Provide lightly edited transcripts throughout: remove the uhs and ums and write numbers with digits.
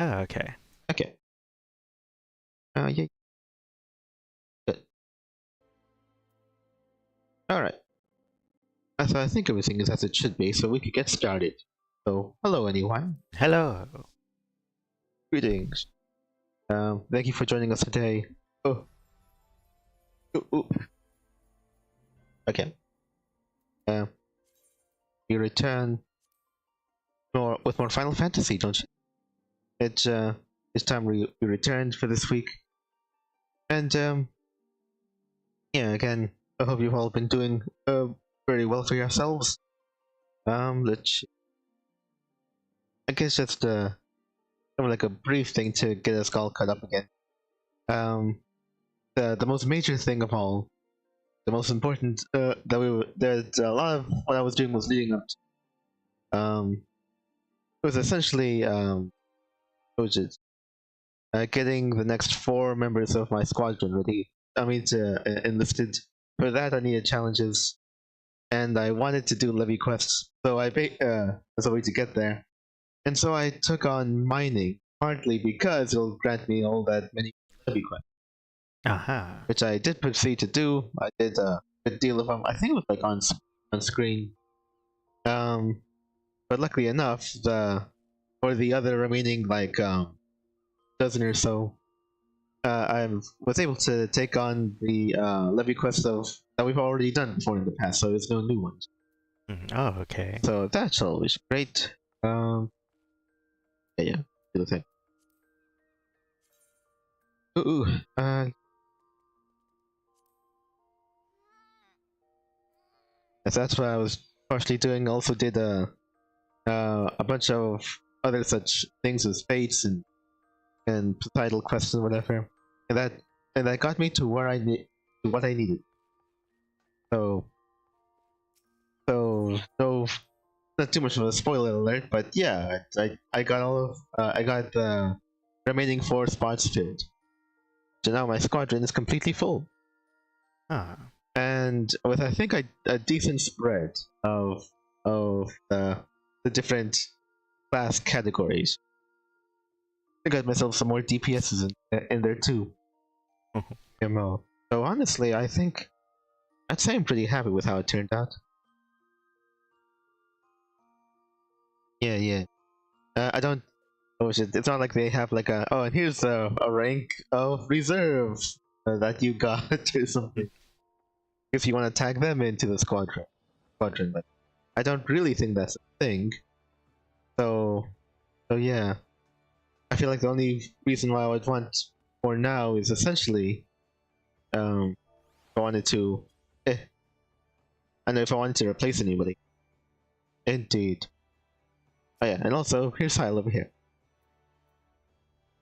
Oh, okay. Okay. Yeah. Good. Alright. So I think everything is as it should be, so we could get started. So, hello anyone. Hello. Greetings. Thank you for joining us today. Oh. Ooh. Okay. We return with more Final Fantasy, don't you? It's time we returned for this week. And, yeah, again, I hope you've all been doing, very well for yourselves. Let's... I guess just, kind of like a brief thing to get us all caught up again. The most major thing of all, the most important, that a lot of what I was doing was leading up to. It was essentially, what was it? Getting the next 4 members of my squadron ready. Enlisted. For that, I needed challenges, and I wanted to do levy quests. So as a way to get there, and so I took on mining, partly because it'll grant me all that many levy quests. Which I did proceed to do. I did a good deal of them. I think it was like on screen. But luckily enough, for the other remaining like dozen or so, I was able to take on the levy quest that we've already done before in the past, so there's no new ones. Oh, okay. So that's always great. Yeah, do the thing. That's what I was partially doing. Also did a bunch of other such things as fates and title quests and whatever, and that got me to what I needed. So no, not too much of a spoiler alert, but yeah, I got I got the remaining 4 spots filled. So now my squadron is completely full. And with I think a decent spread of the different class categories. I got myself some more DPSs in there too. MO. So honestly, I'd say I'm pretty happy with how it turned out. Yeah. I don't. Oh shit! It's not like they have like and here's a rank of reserve that you got or something. If you want to tag them into the squadron, but I don't really think that's a thing. So yeah, I feel like the only reason why I would want more now is essentially, I wanted to, I know if I wanted to replace anybody. Indeed. Oh yeah, and also here's Hyle over here.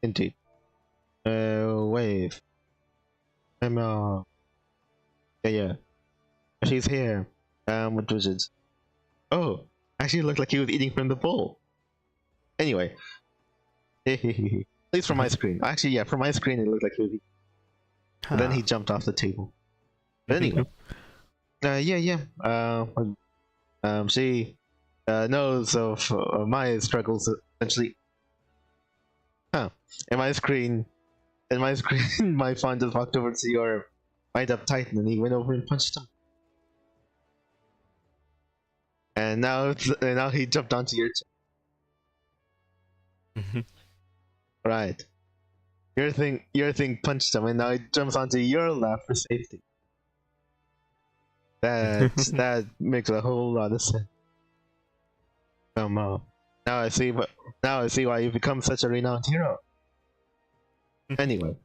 Indeed. Wave. Yeah. She's here. What was it? Oh, actually, it looked like he was eating from the bowl. Anyway, at least from my screen. Actually, yeah, from my screen, it looked like he was eating. And then he jumped off the table. But anyway, she knows of my struggles essentially. In my screen, my phone just walked over to your wind-up Titan, and he went over and punched him. And now he jumped onto your right. Your thing punched him, and now he jumps onto your lap for safety. That makes a whole lot of sense. Now I see why you've become such a renowned hero. Anyway,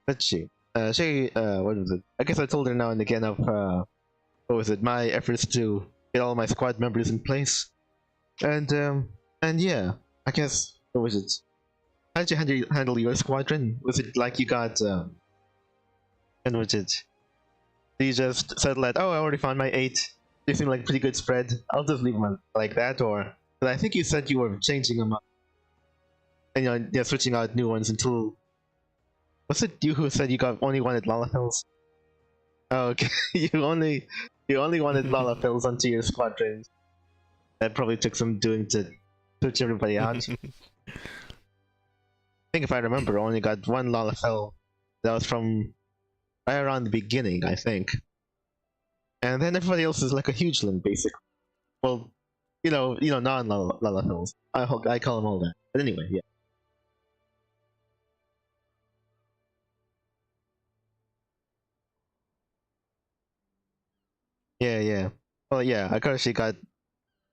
let's see. What was it? I guess I told her now and again of what was it? My efforts to get all my squad members in place, and yeah, I guess what was it? How did you handle your squadron? Was it like you got and was it? You just said like, oh, I already found my 8. They seem like a pretty good spread. I'll just leave them like that, or but I think you said you were changing them up, and switching out new ones until. Was it you who said you only wanted Lalafels? Oh, okay. you only wanted Lalafels onto your squadrons. That probably took some doing to switch everybody out. think if I remember, I only got one Lalafell that was from right around the beginning, I think. And then everybody else is like a huge limb, basically. Well, non-Lalafells. I call them all that. But anyway, yeah. Yeah, yeah. Well, yeah, I actually got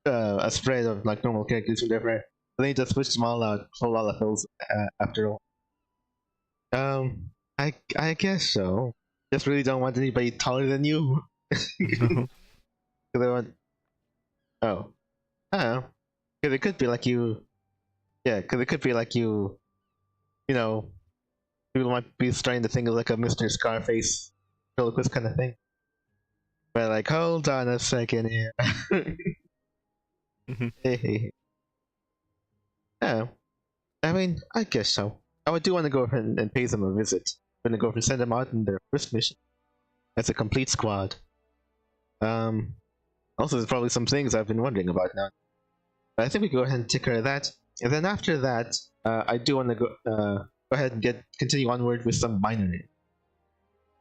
a spread of like normal characters from different. But then you just switched them all out for Lalafels after all. I guess so. Just really don't want anybody taller than you. Because I want. Oh, I don't know. Because it could be like you. Yeah, because it could be like you. You know, people might be starting to think of like a Mr. Scarface ventriloquist kind of thing. But like, hold on a second here. Hey. Yeah, I mean, I guess so. I do want to go over and pay them a visit. I'm gonna go over and send them out in their first mission as a complete squad. Also, there's probably some things I've been wondering about now. But I think we can go ahead and take care of that. And then after that, I do want to go ahead and continue onward with some minor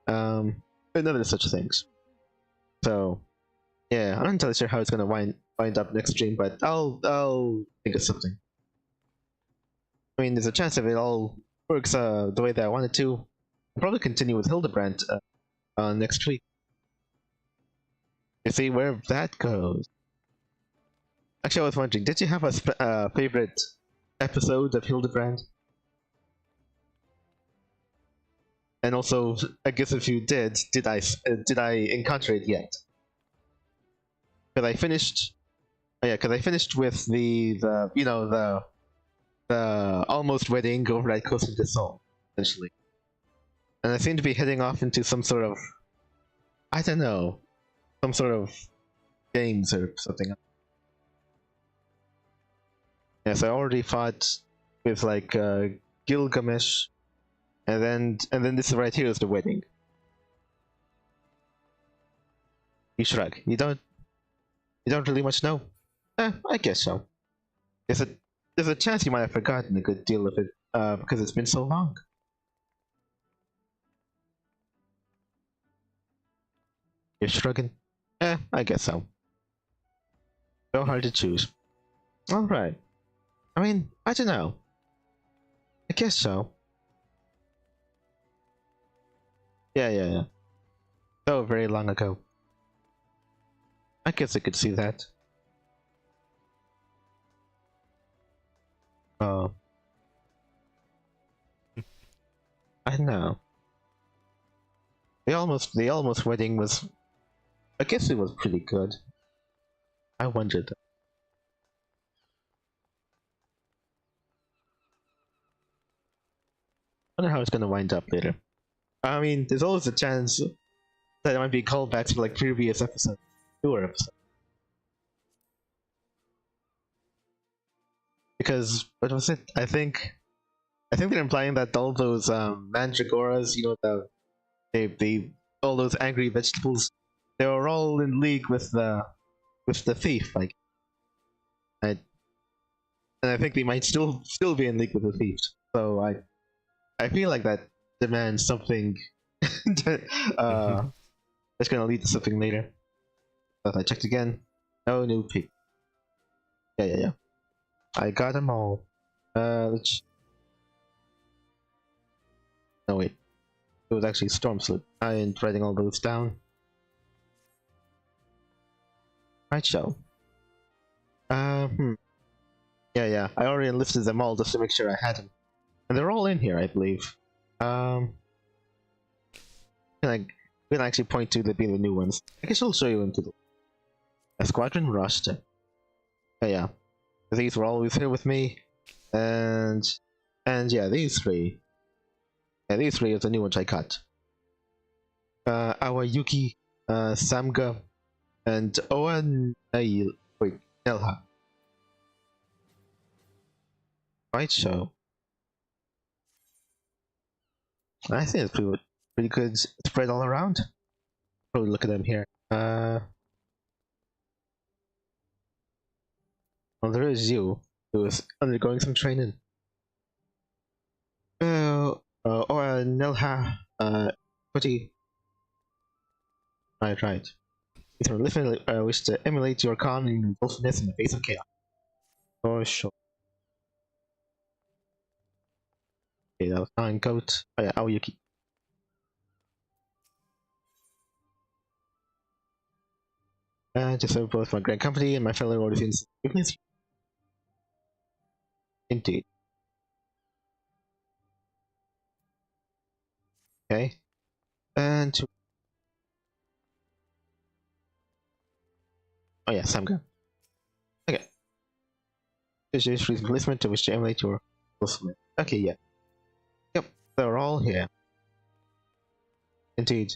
and other such things. So, yeah, I'm not entirely sure how it's gonna wind up next stream, but I'll think of something. I mean, there's a chance if it all works the way that I want it to. I'll probably continue with Hildebrand next week. You see where that goes. Actually, I was wondering, did you have a favorite episode of Hildebrand? And also, I guess if you did I encounter it yet? Because I finished. Oh yeah, because I finished with the almost wedding over at Coast of the Soul, essentially. And I seem to be heading off into some sort of, I don't know, some sort of games or something. Yes, I already fought with like Gilgamesh, and then this right here is the wedding. You shrug. You don't really much know? I guess so. There's a chance you might have forgotten a good deal of it because it's been so long. You're shrugging? I guess so. So hard to choose. Alright. I mean, I don't know. I guess so. Yeah. So very long ago. I guess I could see that. Oh. I don't know. The almost wedding was, I guess it was pretty good. I wondered. I wonder how it's gonna wind up later. I mean, there's always a chance that it might be callbacks to like previous episodes, newer episodes. Because what was it? I think they're implying that all those mandragoras, the all those angry vegetables, they were all in league with the thief, like. And I think they might still be in league with the thief. So I feel like that demands something that's gonna lead to something later. But I checked again. No new peak. Yeah. I got them all. Let's... No wait. It was actually Storm Slip. I ain't writing all those down. Right, show. Yeah. I already enlisted them all just to make sure I had them. And they're all in here, I believe. Can I actually point to being the new ones? I guess I'll show you into a Squadron roster. Oh yeah. These were always here with me. And yeah, these three. Yeah, these three are the new ones I cut. Awayuki, Samga, and Nelha. Right, so I think it's pretty good spread all around. Probably look at them here. Well, there is you, who is undergoing some training. Nelha, 20. Right. It's a listener wish to emulate your calm and resolutiveness in the face of chaos. For sure. Okay, that was 9 coat. Oh yeah, Aoyuki. To serve both my great company and my fellow Orpheans. Indeed. Okay. And to... Oh yeah, Samga. Okay. Just listener to wish to emulate your listener. Okay, yeah. Yep, they're all here. Indeed.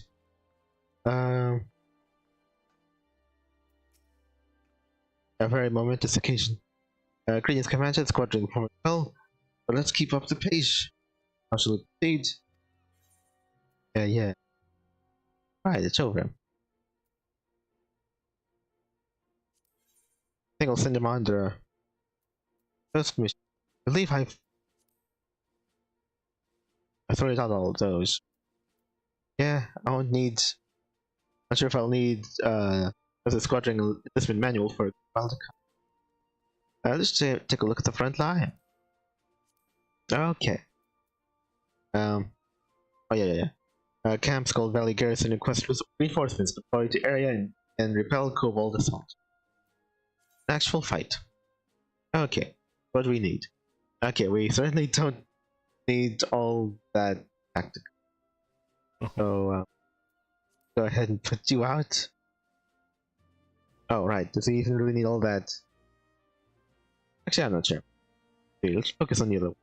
A very momentous occasion. Greetings, Commander, Squadron performing well, but let's keep up the pace. How shall we proceed? Yeah. Right, it's over. I think I'll send him on the first mission. I believe I sorted out all of those. Yeah, I won't need... Not sure if I'll need as a Squadron enlistment manual for a while to come. Let's take a look at the front line. Okay. Oh yeah. Camp Skull Valley Garrison requests reinforcements deployed to area and repel Cobalt assault. Actual fight. Okay, what do we need? Okay, we certainly don't need all that tactic. So, go ahead and put you out. Oh, right, does he even really need all that? Actually, I'm not sure. Okay, let's focus on the other one.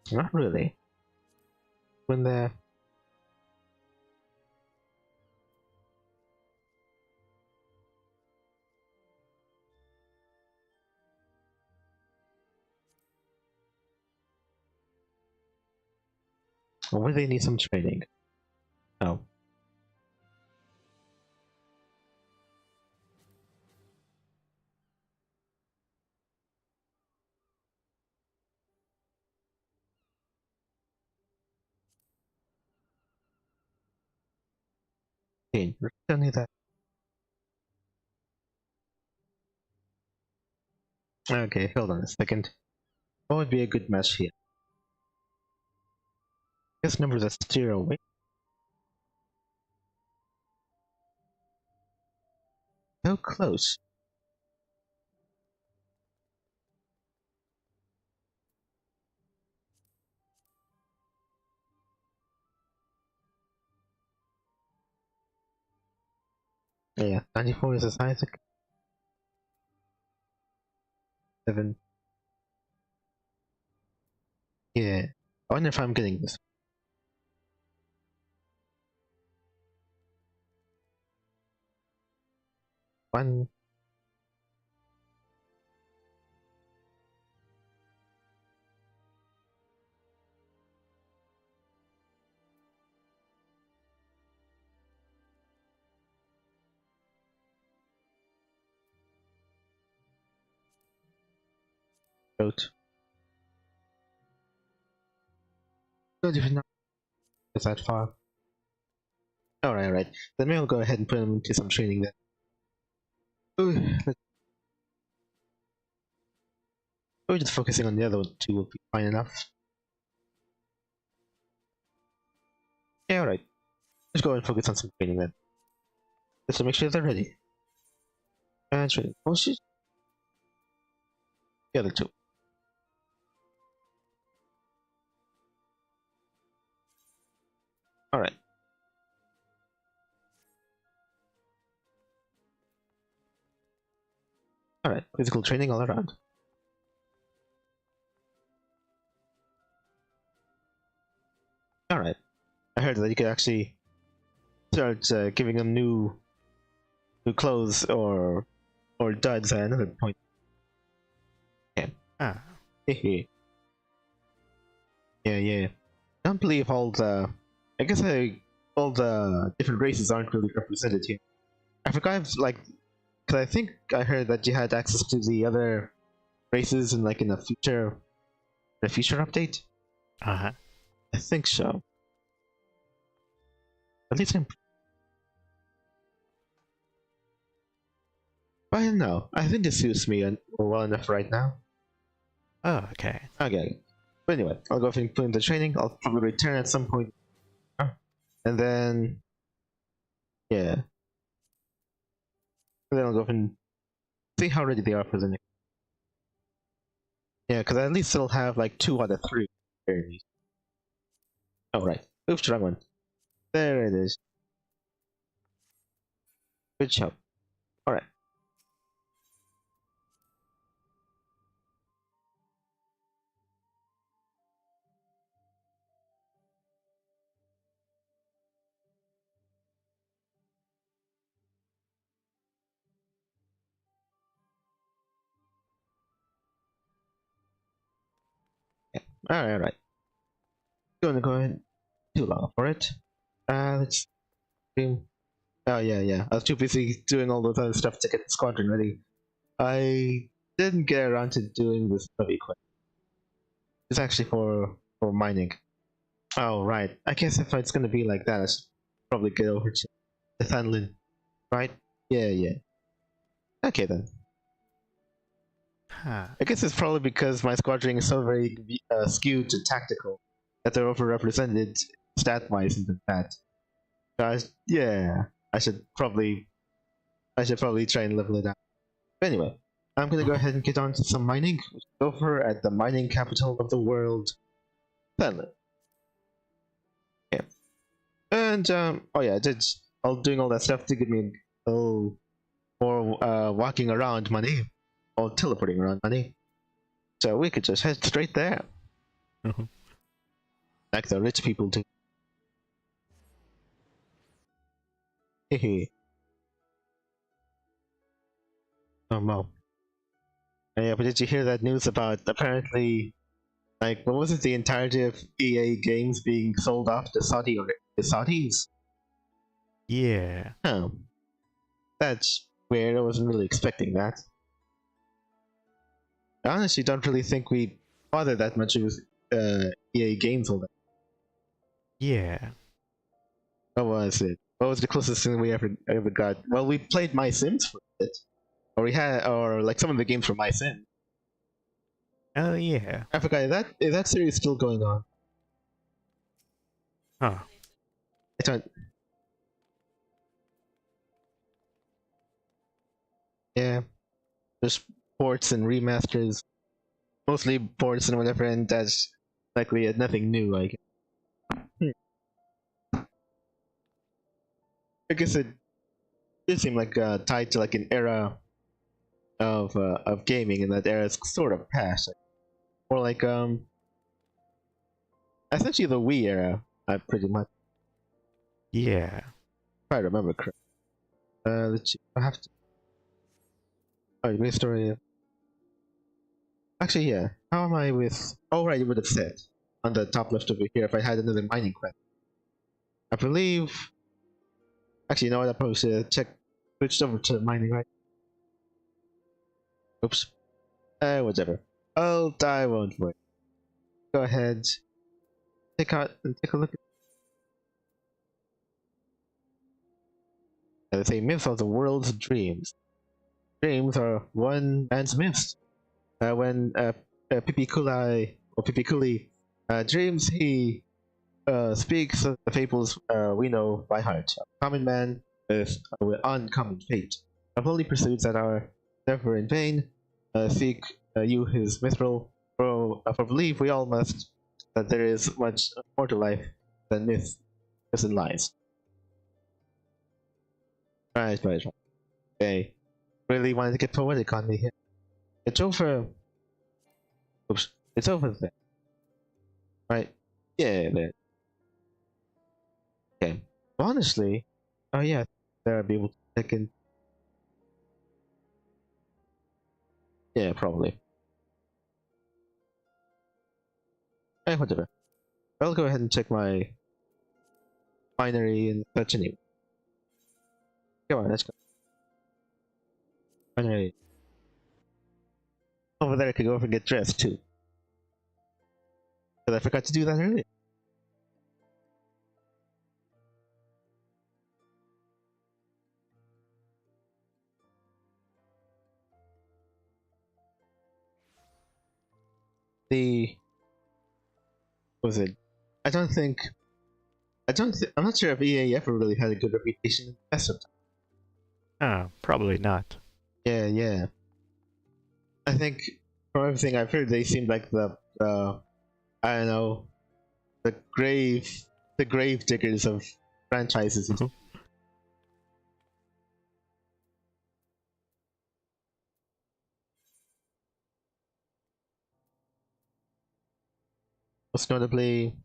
Not really. When the... Or when they need some training. Oh. Okay, don't need that. Okay, hold on a second. What would be a good match here? Guess numbers that steer away. So close. Yeah, 94 is as Isaac. 7. Yeah. I wonder if I'm getting this. One. Vote. Don't even know if that far. Alright. Then maybe I'll go ahead and put him into some training then. Or just focusing on the other two will be fine enough. Yeah, alright. Let's go and focus on some training then. Just to make sure they're ready. And training. Oh shit. The other two. Alright. Alright, physical training all around. Alright. I heard that you could actually start giving them new clothes or duds at another point. Yeah. Ah. Yeah. I don't believe all the... I guess I all the different races aren't really represented here. I forgot if, like, because I think I heard that you had access to the other races in like in a future update. Uh-huh. I think so. At least I'm. But I don't know. I think it suits me well enough right now. Oh, okay. Okay. But anyway, I'll go ahead and put in the training. I'll probably return at some point. And then. Yeah. And then I'll go ahead and see how ready they are for the next. Yeah, because at least they'll have like 2 out of 3. Oh, right. Oops, wrong one. There it is. Good job. Alright. Yeah. Alright. Gonna go ahead. Too long for it. Let's do. Oh yeah. I was too busy doing all those other stuff to get the squadron ready. I didn't get around to doing this levy quest. It's actually for mining. Oh right. I guess if it's gonna be like that, I should probably get over to the Thunlin. Right? Yeah. Okay then. Huh. I guess it's probably because my squadron is so very skewed to tactical that they're overrepresented stat-wise in that. Yeah, I should probably try and level it out. But anyway, I'm gonna go ahead and get on to some mining. Over at the mining capital of the world, Finland. Yeah, and oh yeah, I did all doing all that stuff to give me a little more walking around money, or teleporting around money. So we could just head straight there, like the rich people do. Hehe. Oh no. Yeah, but did you hear that news about apparently, like, what was it? The entirety of EA games being sold off to the Saudis? Yeah. Oh, that's weird. I wasn't really expecting that. I honestly don't really think we bother that much with EA games all that. Yeah. What was it? What was the closest thing we ever got? Well, we played My Sims for it, or like some of the games from My Sims. Oh, yeah. I forgot is that series still going on? Huh. I don't. Yeah, there's ports and remasters, mostly ports and whatever, and that's likely nothing new. I guess it did seem like tied to like an era of gaming, and that era is sort of past. Or like essentially the Wii era, pretty much. Yeah. If I remember correctly. Let's see. I have to. Oh, main story. Actually, yeah. How am I with? Oh, right. It would have said on the top left over here if I had another mining quest. I believe. Actually, you know what? I probably should have switched over to mining, right? Oops. Whatever. I won't worry. Go ahead. Take a look at. They say myth of the world's dreams. Dreams are one man's myths. When Pipikuli dreams, he speaks of the fables we know by heart. A common man with uncommon fate. Of only pursuits that are never in vain. Seek you his mithril. For believe we all must that there is much more to life than myth and lies. Right. Okay. Really wanted to get poetic on me here. It's over. Oops. It's over there. Right? Yeah, there. Okay. Well, honestly, oh yeah, there I'll be able to check in. Yeah, probably. Whatever. I'll go ahead and check my binary and such anyway. Come on, let's go. Binary. Over there, I could go over and get dressed too. But I forgot to do that earlier. What was it? I don't think. I'm not sure if EA ever really had a good reputation in the best of time. Probably not. Yeah. I think from everything I've heard, they seemed like the I don't know, the grave diggers of franchises. Most notably,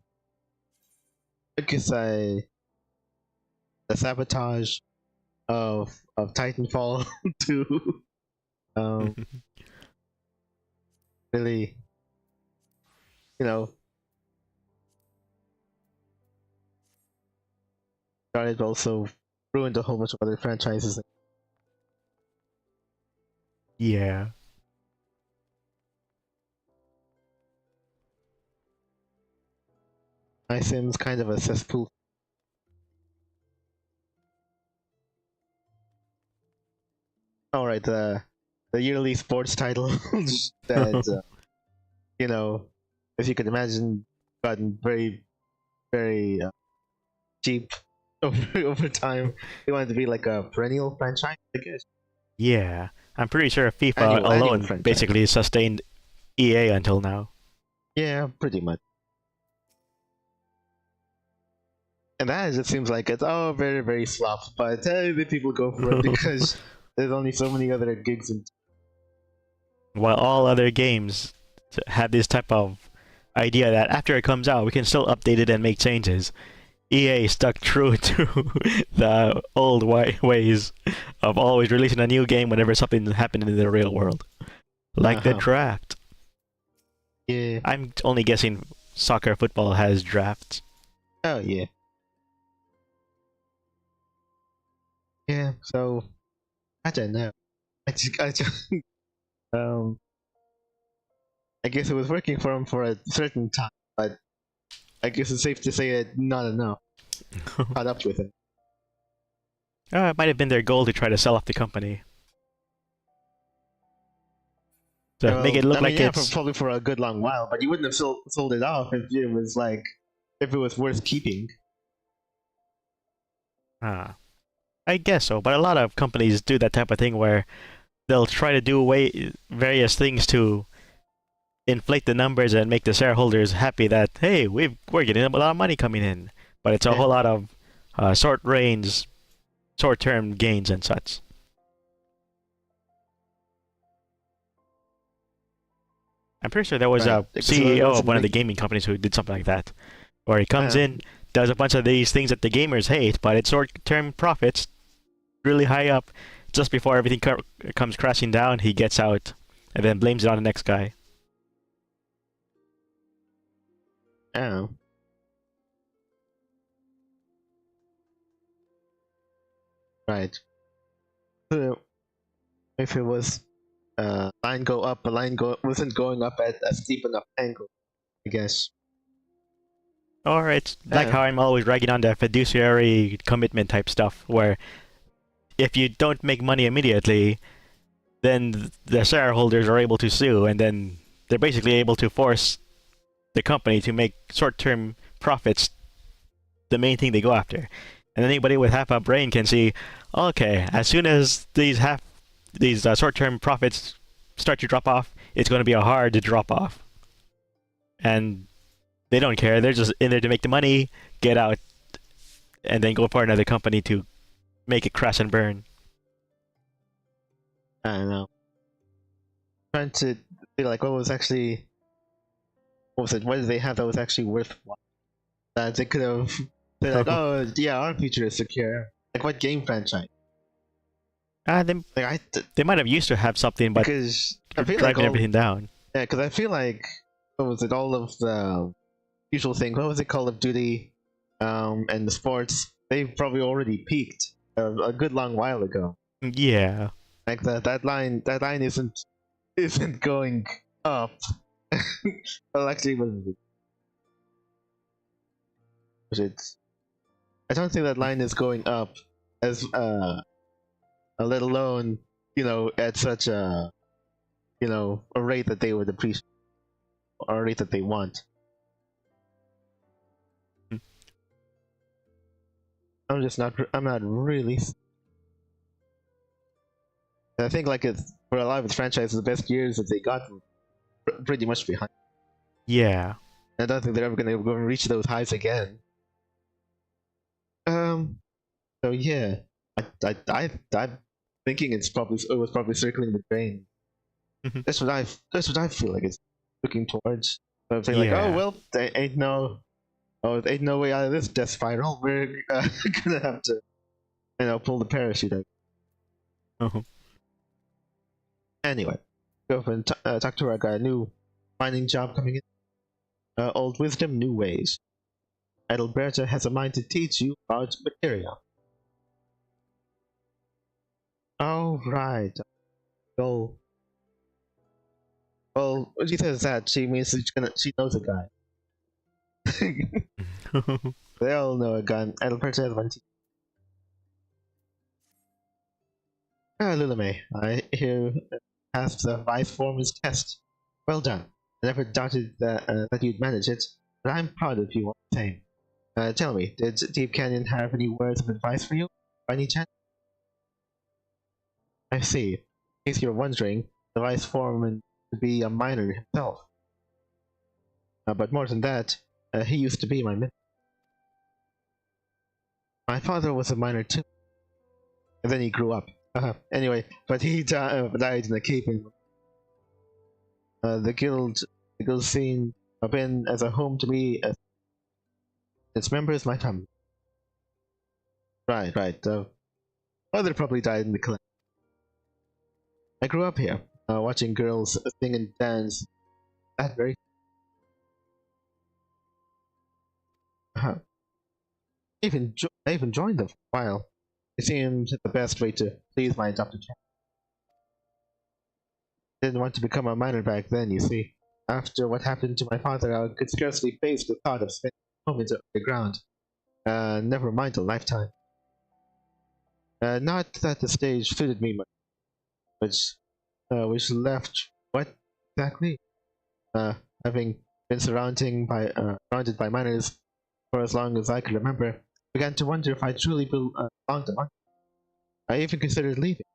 I guess the sabotage of Titanfall 2. Really, started also ruined a whole bunch of other franchises. Yeah. My Sim's kind of a cesspool. Alright, the yearly sports title that, as you can imagine, gotten very, very cheap over time. They wanted to be like a perennial franchise, I guess. Yeah. I'm pretty sure FIFA Annual alone franchise. basically sustained EA until now. Yeah, pretty much. And that just seems like it's very, very sloppy, but the people go for it because there's only so many other gigs. While all other games have this type of idea that after it comes out, we can still update it and make changes. EA stuck true to the old ways of always releasing a new game whenever something happened in the real world. Like the draft. Yeah. I'm only guessing soccer football has drafts. Oh, yeah. Yeah, so I don't know. I guess it was working for him for a certain time, but I guess it's safe to say that not enough caught up with him. It might have been their goal to try to sell off the company. So make it look like it's probably for a good long while, but you wouldn't have sold it off if it was worth keeping. I guess so, but a lot of companies do that type of thing where they'll try to do various things to inflate the numbers and make the shareholders happy that, hey, we're getting a lot of money coming in. But it's a whole lot of short-term gains and such. I'm pretty sure there was a CEO of one of the gaming companies who did something like that, where he comes in, does a bunch of these things that the gamers hate, but it's short-term profits, really high up. Just before everything comes crashing down, he gets out, and then blames it on the next guy. Oh. Right. So if it was line go up, wasn't going up at a steep enough angle, I guess. Or it's like how I'm always ragging on the fiduciary commitment type stuff, where if you don't make money immediately, then the shareholders are able to sue, and then they're basically able to force the company to make short-term profits the main thing they go after. And anybody with half a brain can see, okay, as soon as these short-term profits start to drop off, it's going to be a hard drop off. And they don't care. They're just in there to make the money, get out, and then go for another company to make it crash and burn. I don't know. Trying to feel like what did they have that was actually worthwhile? That they could have said like, oh yeah, our future is secure. Like what game franchise? They might have used to have something, but because I feel driving everything down. Yeah, because I feel like all of the usual things. What was it, Call of Duty, and the sports, they've probably already peaked a good long while ago. Yeah. Like that line isn't going up. Well, actually, it's I don't think that line is going up as let alone at such a a rate that they would appreciate or a rate that they want. I'm not really. I think like for a lot of its franchises, the best years that they got pretty much behind. Yeah. I don't think they're ever going to reach those highs again. So yeah, I'm thinking it was probably circling the drain. That's what I feel like it's looking towards. So I'm saying like, oh Yeah. well, there ain't no way out of this death spiral. We're gonna have to, pull the parachute out. Uh-huh. Anyway, go over and talk to our guy. New mining job coming in. Old wisdom, new ways. Hildebrand has a mind to teach you about material. Oh right. Well, when she says that, she means she knows a guy. They all know a guy. Hildebrand has one. Lulame, I hear passed the vice foreman's test. Well done. I never doubted that you'd manage it, but I'm proud of you all the same. Tell me, did Deep Canyon have any words of advice for you, by any chance? I see. In case you're wondering, the vice foreman to be a miner himself. But more than that, he used to be my mentor. My father was a miner too, and then he grew up. Anyway, but he died in a cave in. The guild scene have been as a home to me as its members my family. Right. Mother probably died in the collapse. I grew up here, watching girls sing and dance. That very. I even joined them for a while. It seemed the best way to please my adopted child. Didn't want to become a miner back then, you see. After what happened to my father, I could scarcely face the thought of spending moments underground. Never mind a lifetime. Not that the stage suited me much, which left what exactly? Having been surrounded by miners for as long as I could remember, began to wonder if I truly belonged among them. I even considered leaving.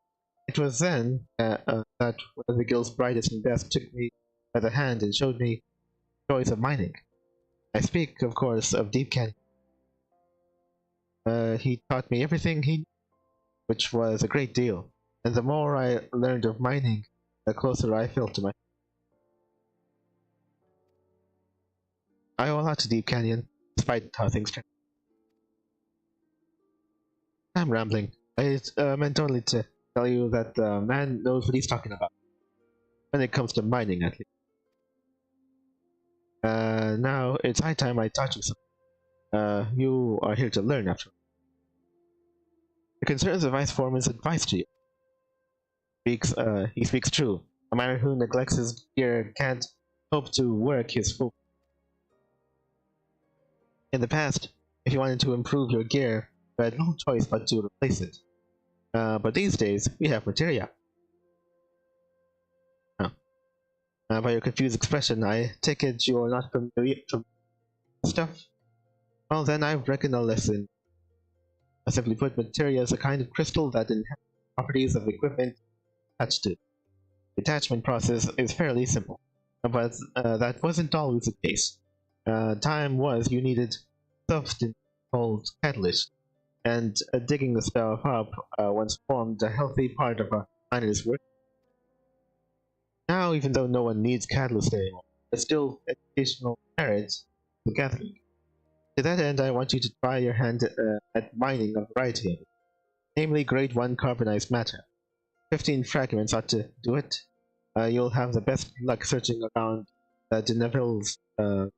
It was then that one of the guild's brightest and best took me by the hand and showed me the joys of mining. I speak, of course, of Deep Canyon. He taught me everything he knew, which was a great deal, and the more I learned of mining, the closer I felt to my. I owe a lot to Deep Canyon, despite how things turn. I'm rambling. I meant only to tell you that the man knows what he's talking about, when it comes to mining, at least. Now it's high time I taught you something. You are here to learn, after all. The concerns of Vice Foreman's advice to you. He speaks true. A miner who neglects his gear can't hope to work his full. In the past, if you wanted to improve your gear, you had no choice but to replace it. But these days, we have materia. By your confused expression, I take it you are not familiar with stuff? Well then, I reckon a lesson. Simply put, materia is a kind of crystal that inherits properties of equipment attached to it. The attachment process is fairly simple, but that wasn't always the case. Time was you needed substance called catalyst, and digging the stuff up once formed a healthy part of a miner's work. Now, even though no one needs catalyst anymore, there's still educational merits in gathering. To that end, I want you to try your hand at mining a variety of it, namely grade 1 carbonized matter. 15 fragments ought to do it. You'll have the best luck searching around De Neville's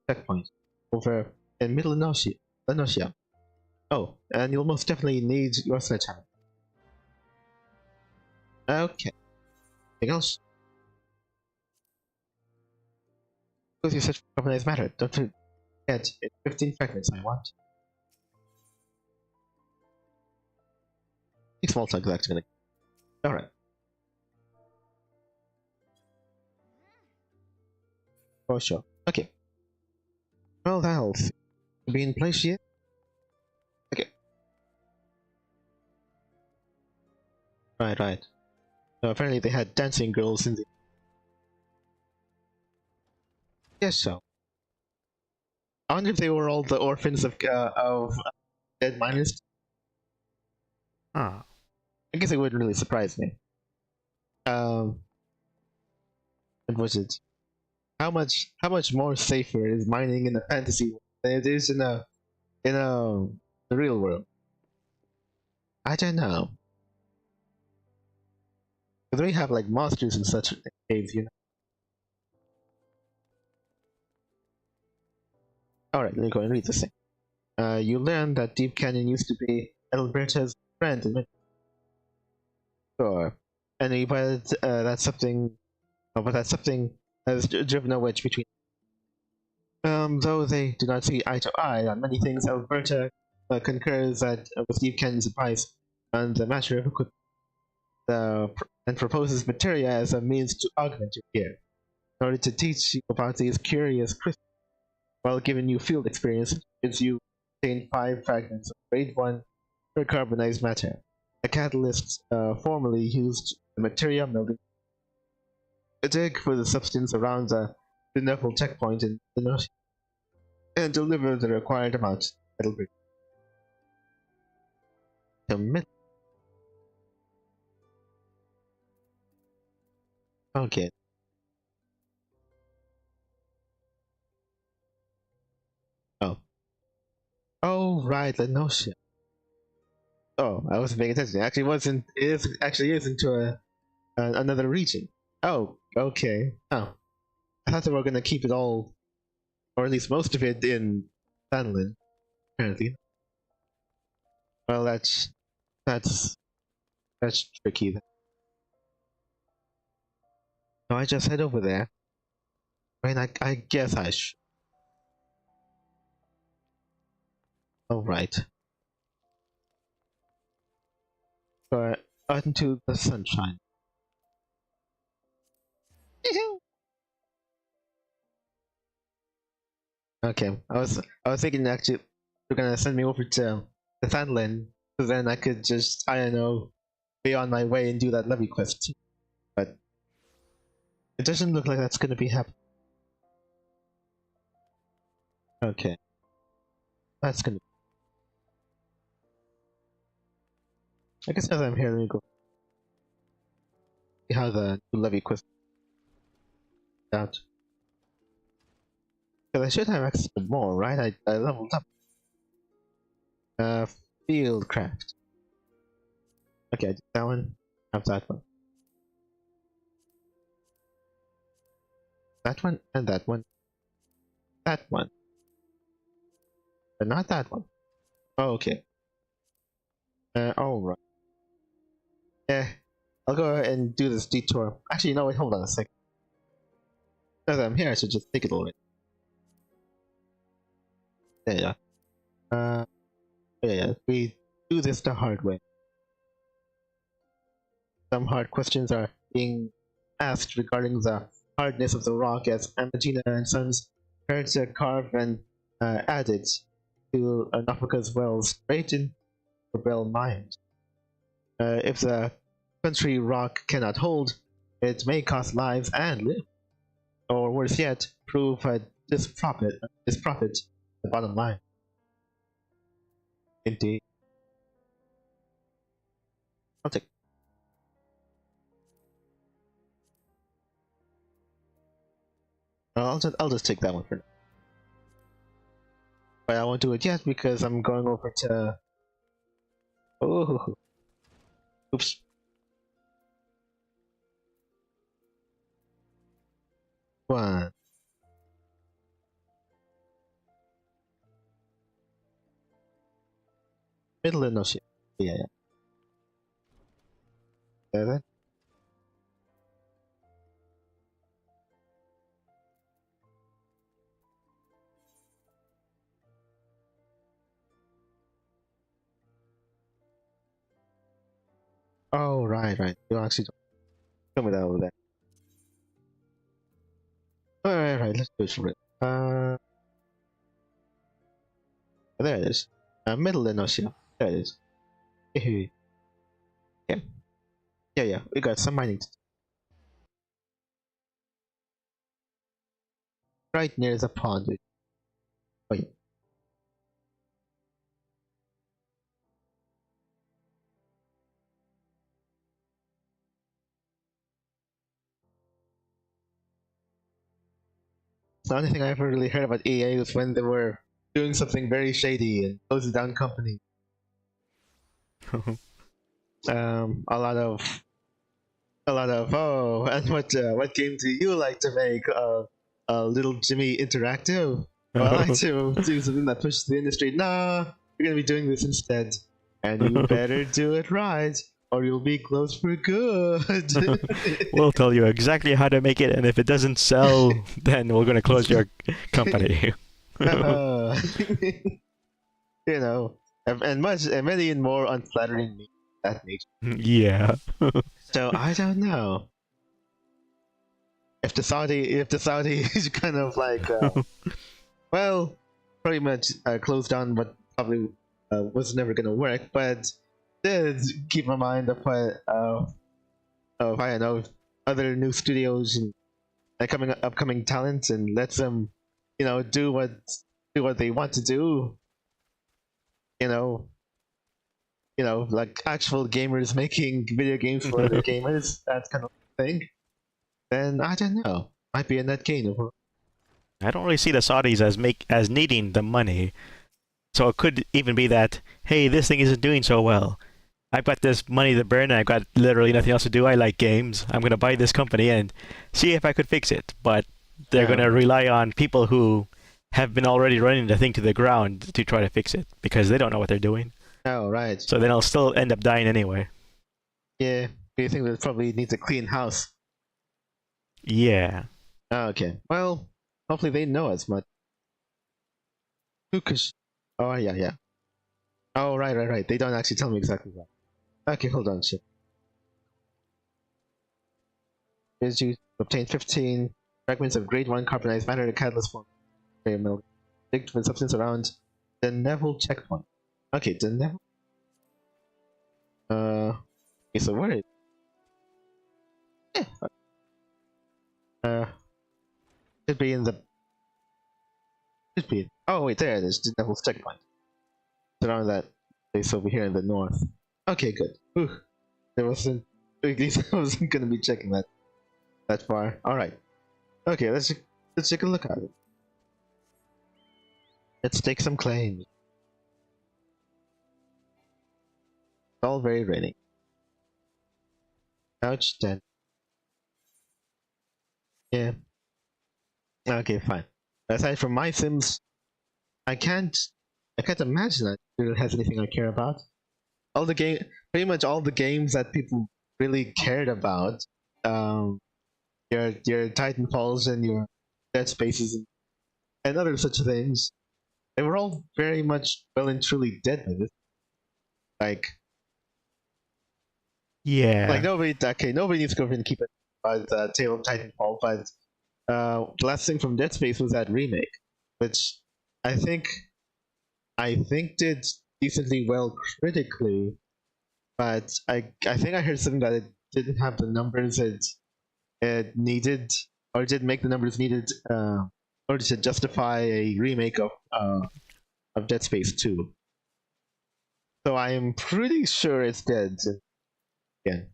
checkpoint over in Middle Lenosia. Oh, and you'll most definitely need your sledgehammer. Okay. Anything else? Because you search for carbonized matter, don't forget it's 15 fragments I want. Big small tug that's gonna. Alright. For sure. Okay. Well, that'll be in place here. Okay. Right. So apparently they had dancing girls in the. Yes, so. I wonder if they were all the orphans of dead miners. Ah. I guess it wouldn't really surprise me. What was it? How much more safer is mining in a fantasy world than it is in the real world? I don't know. Because we have like monsters in such caves, you know. Alright, let me go and read this thing. You learn that Deep Canyon used to be Alberta's friend and mentor. But that's something has driven a wedge between. Though they do not see eye to eye on many things, Alberta concurs that with Deep Canyon's advice on the matter of equipment, and proposes materia as a means to augment your gear, in order to teach you about these curious crystals, while giving you field experience. Gives you obtain 5 fragments of grade 1 for carbonized matter. A catalyst formerly used the materia melting. Dig for the substance around the Neville checkpoint in the north and deliver the required amount. That'll be commit. Okay. Oh. Oh right, the notion. Oh, I wasn't paying attention. It actually wasn't. Actually is into another region. Oh, okay. Oh, I thought they were gonna keep it all, or at least most of it, in Fanlin. Apparently. Well, that's tricky. So I just head over there. I mean, I guess I should. All right. But out into the sunshine. Okay, I was thinking actually they're gonna send me over to the Fanland, so then I could just, I don't know, be on my way and do that levy quest. But it doesn't look like that's gonna be happening. Okay, that's gonna. I guess as I'm here, let me go see how the new levy quest is out. Because I should have access to more, right? I leveled up. Fieldcraft. Okay, I did that one. Have that one. That one and that one. That one. But not that one. Oh, okay. Alright. Yeah, I'll go and do this detour. Actually, no, wait, hold on a second. As I'm here, I should just take it already. Yeah. Yeah. We do this the hard way. Some hard questions are being asked regarding the hardness of the rock, as Amagina and Sons tried to carve and add it to Nafaka's wells straight in the Bell mines. If the country rock cannot hold, it may cost lives and live, or worse yet, prove a disprofit the bottom line. Indeed. I'll take. I'll just take that one for now. But I won't do it yet because I'm going over to. Oh, oops. One. Middle and Ocean. Yeah, yeah. That. Oh, right, right. You actually tell me that over there. Alright, right, let's go for it. There it is. Middle and Ocean. There it is. Yeah. Yeah, yeah. We got some mining to do. Right near the pond. Oh, yeah. The only thing I ever really heard about EA was when they were doing something very shady and closing down company. A lot of oh, and what game do you like to make? Little Jimmy Interactive. Well, I like to do something that pushes the industry. Nah, you're gonna be doing this instead, and you better do it right, or you'll be closed for good. We'll tell you exactly how to make it, and if it doesn't sell, then we're gonna close your company. You know, and many more unflattering memes of that nature. Yeah. So I don't know if the Saudi is kind of like well, pretty much closed down what probably was never gonna work, but did keep in mind of what of I don't know other new studios and upcoming talents and lets them do what they want to do. Like actual gamers making video games for other gamers, that kind of thing. Then I don't know, might be a net gain. I don't really see the Saudis as needing the money. So it could even be that, hey, this thing isn't doing so well. I've got this money to burn and I've got literally nothing else to do. I like games. I'm going to buy this company and see if I could fix it. But they're going to rely on people who have been already running the thing to the ground to try to fix it because they don't know what they're doing. Oh, right. So then they'll still end up dying anyway. Yeah. Do you think that probably needs a clean house? Yeah. Oh, okay. Well, hopefully they know as much. Oh, yeah, yeah. Oh, right. They don't actually tell me exactly that. Okay, hold on, shit. Here's you obtain 15 fragments of grade 1 carbonized matter to catalyst form. Dig with substance around the Neville checkpoint. Okay, the Neville. Okay, so where is? Yeah. Should be in the. Should be. Oh wait, there it is. The Neville's checkpoint. It's around that place over here in the north. Okay, good. Whew. There wasn't. At least I wasn't gonna be checking that far. All right. Okay, let's take a look at it. Let's take some claims. It's all very rainy. Couch 10. Yeah. Okay, fine. Aside from my Sims, I can't imagine that it has anything I care about. Pretty much all the games that people really cared about, your Titanfalls and your Dead Spaces and other such things, they were all very much well and truly dead by this. Like nobody needs to go over and keep it by the Tale of Titanfall, but the last thing from Dead Space was that remake, which I think did decently well critically, but I think I heard something that it didn't have the numbers it needed, or didn't make the numbers needed in order to justify a remake of Dead Space 2. So I am pretty sure it's dead. Again.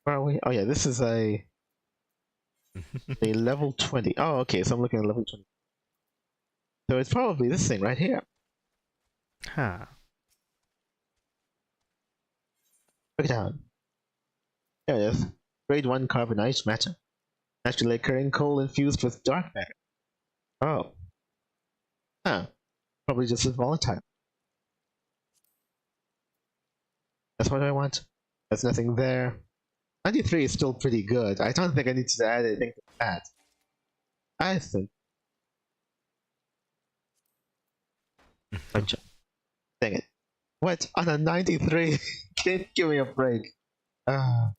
Where are we? Oh yeah, this is a level 20. Oh, okay, so I'm looking at level 20. So it's probably this thing right here. Huh. Look it down. There it is. Grade 1 carbonized matter. Naturally occurring coal infused with dark matter. Oh. Huh. Probably just as volatile. That's what I want. There's nothing there. 93 is still pretty good. I don't think I need to add anything to that. I think. Dang it. What? On a 93? Can't give me a break. Oh,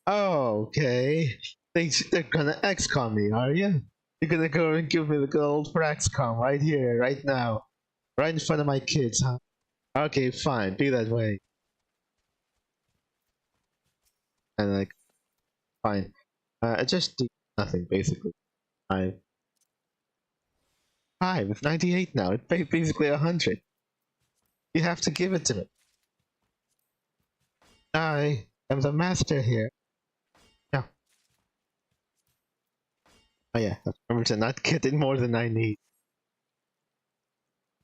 okay. They're gonna XCOM me, are you? You're gonna go and give me the gold for XCOM right here, right now. Right in front of my kids, huh? Okay, fine. Be that way. And like, fine. I just do nothing, basically. It's 98 now. It's basically 100. You have to give it to me. I am the master here. No. Oh yeah, remember to not get it more than I need.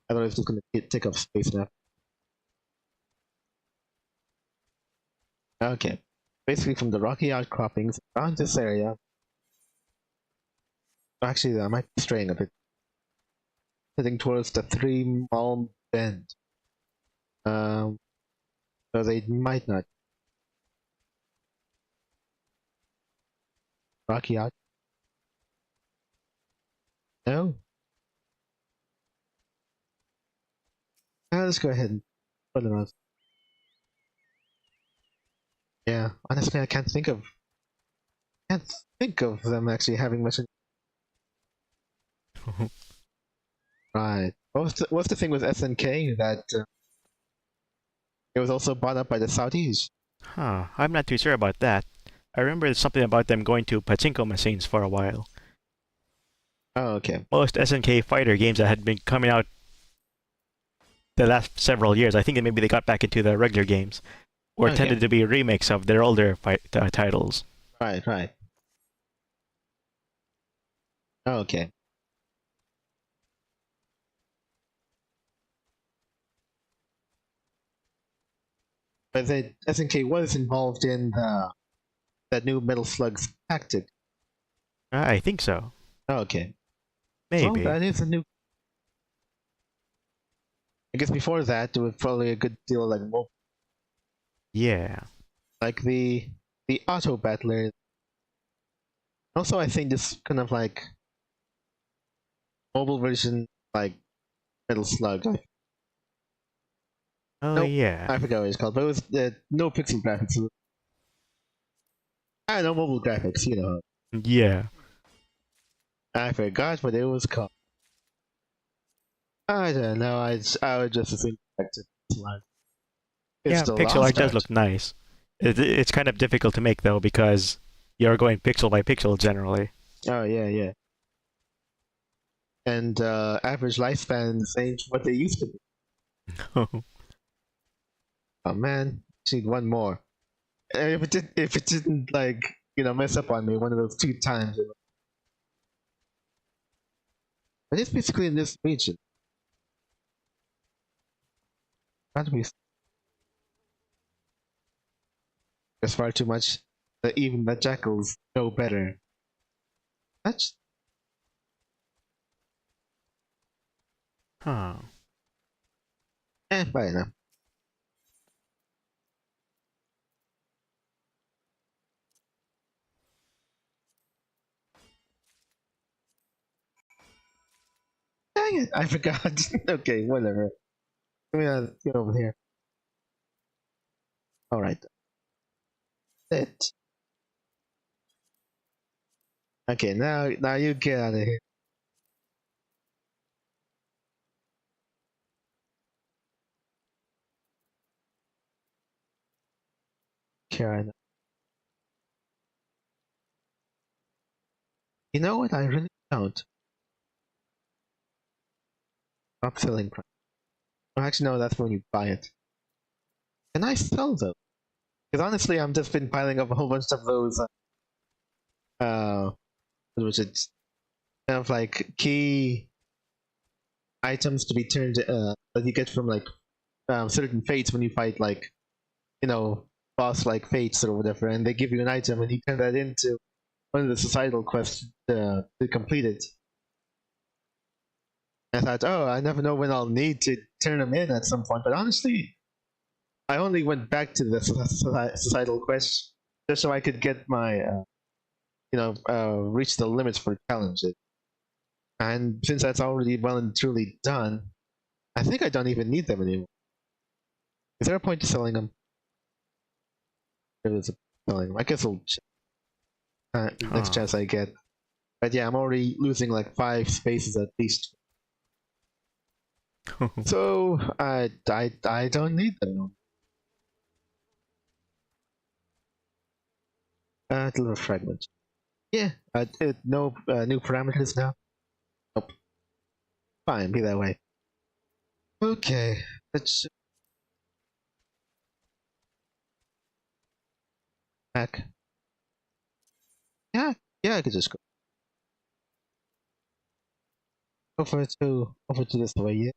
I don't know if it's gonna take up space now. Okay. Basically from the rocky outcroppings around this area. Actually, I might be straying a bit. Heading towards the 3 Mile Bend. So they might not. Rocky out. No? Let's go ahead and put them out. Yeah, honestly, I can't think of them actually having much. Right. What's the thing with SNK that it was also bought up by the Saudis? Huh, I'm not too sure about that. I remember something about them going to pachinko machines for a while. Oh, okay. Most SNK fighter games that had been coming out the last several years, I think that maybe they got back into the regular games, or tended to be remakes of their older titles. Right, right. Okay. But the SNK was involved in that new Metal Slug tactic. I think so. Okay. Maybe. Well, that is a new. I guess before that, there was probably a good deal of like mobile. Yeah. Like the auto battler. Also, I think this kind of like mobile version, like Metal Slug. Oh Nope, yeah. I forgot what it's called, but it was no pixel graphics. I know mobile graphics, you know. Yeah. I forgot what it was called. I don't know. I would just assume it's slug. Yeah, pixel art does look nice. It's kind of difficult to make though because you're going pixel by pixel generally. Oh yeah, yeah. And average lifespan ain't what they used to be. Oh man, just need one more. And if it didn't like mess up on me one of those 2 times. But it's basically in this region. Can't we? There's far too much that even the jackals know better. That's. Huh. Fine enough. Dang it, I forgot. Okay, whatever. Let me get over here. Alright. It. Okay, now you get out of here. Karen. You know what? I really don't. Stop selling crap. Oh, actually, no, that's when you buy it. Can I sell them? Because honestly, I've just been piling up a whole bunch of those, what was it? Kind of like key items to be turned, that you get from like, certain fates when you fight like, boss like fates or whatever, and they give you an item and you turn that into one of the societal quests to complete it. I thought, oh, I never know when I'll need to turn them in at some point. But honestly, I only went back to the societal quest just so I could get my, reach the limits for challenges. And since that's already well and truly done, I think I don't even need them anymore. Is there a point to selling them? There is a selling them. I guess I'll next chance I get. But yeah, I'm already losing like 5 spaces at least. So I don't need them. Deliver fragment. Yeah, no new parameters now. Nope. Fine, be that way. Okay, let's back. Yeah, I could just go over to this way. Yeah.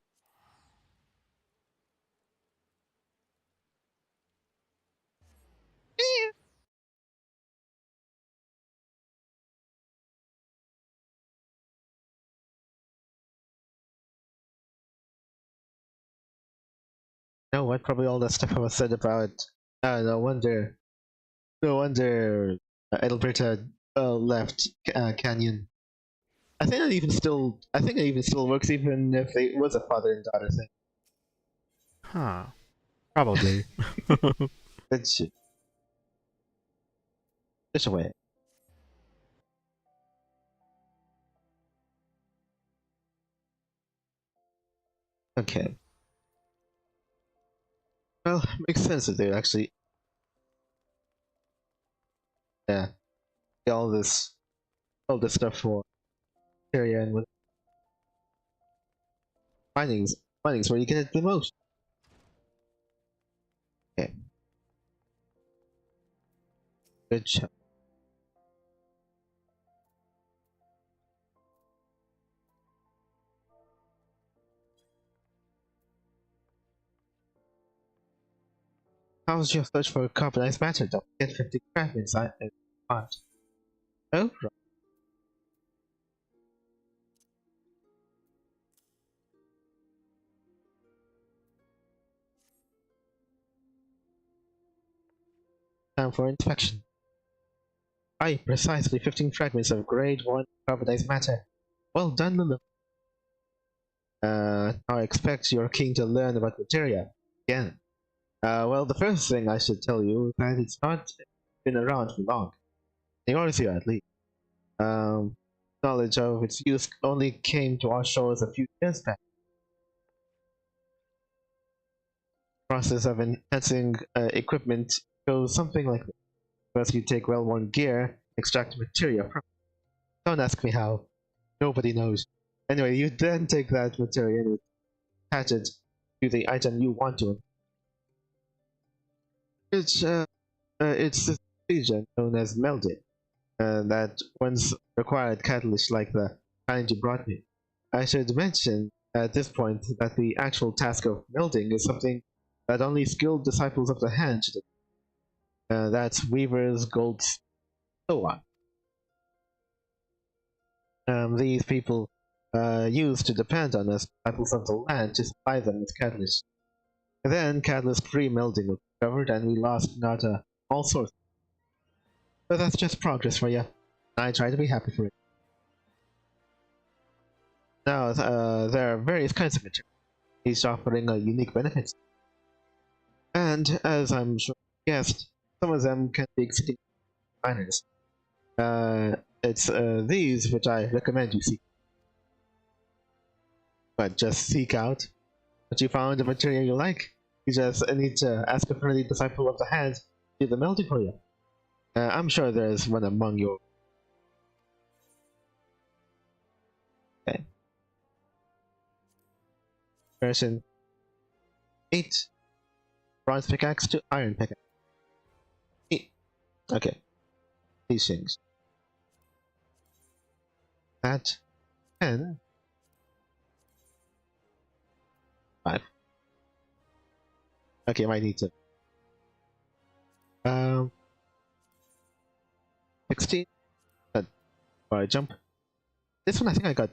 No, what? Probably all that stuff I was said about. No wonder. No wonder Alberta left Canyon. I think it even still. I think it even still works, even if it was a father and daughter thing. Huh. Probably. It's just a way. Okay. Well, makes sense that they actually. Yeah. All this stuff for area and with findings where you get it the most. Okay. Good job. How's your search for carbonized matter? Don't get 50 fragments inside it. Oh, right. Time for inspection. Aye, precisely 15 fragments of grade 1 carbonized matter. Well done, Lulu. I expect you're keen to learn about materia. Again. Well, the first thing I should tell you is that it's not been around for long. In yours here, at least. Knowledge of its use only came to our shores a few years back. Process of enhancing equipment goes something like this. First, you take well-worn gear, extract material from it. Don't ask me how. Nobody knows. Anyway, you then take that material and attach it to the item you want to. It's this procedure known as melding that once required catalysts like the kind you brought me. I should mention at this point that the actual task of melding is something that only skilled disciples of the hand should do. That's weavers, golds, so on. These people used to depend on us, disciples of the land, to supply them with catalysts. Then catalyst-free melding was discovered, and we lost not all sorts. But that's just progress for you. I try to be happy for it. Now, there are various kinds of material, each offering unique benefits. And as I'm sure you guessed, some of them can be exceeding minors. It's these which I recommend you seek. But just seek out what you found the material you like. You just need to ask a friendly disciple of the hand to do the melting for you. I'm sure there's one among you. Okay. Version 8. Bronze pickaxe to iron pickaxe. 8. Okay. These things. That 10. 5. Okay, might need to. 16. Or I jump. This one I think I got.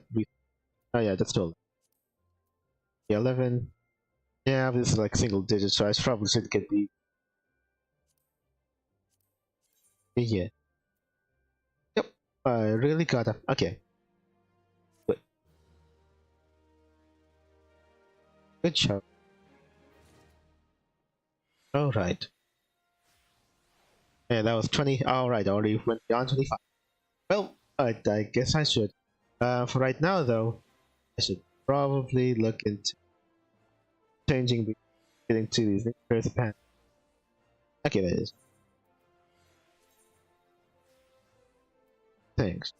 Oh yeah, that's still. 11. Yeah, this is like single digits, so I probably should get the. Yeah. Yep. I really got them. Okay. Good. Good job. Alright. Yeah, that was 20. Alright, already went beyond 25. Well, I guess I should. For right now, though, I should probably look into changing the getting to these first pan. Okay, that is. Thanks.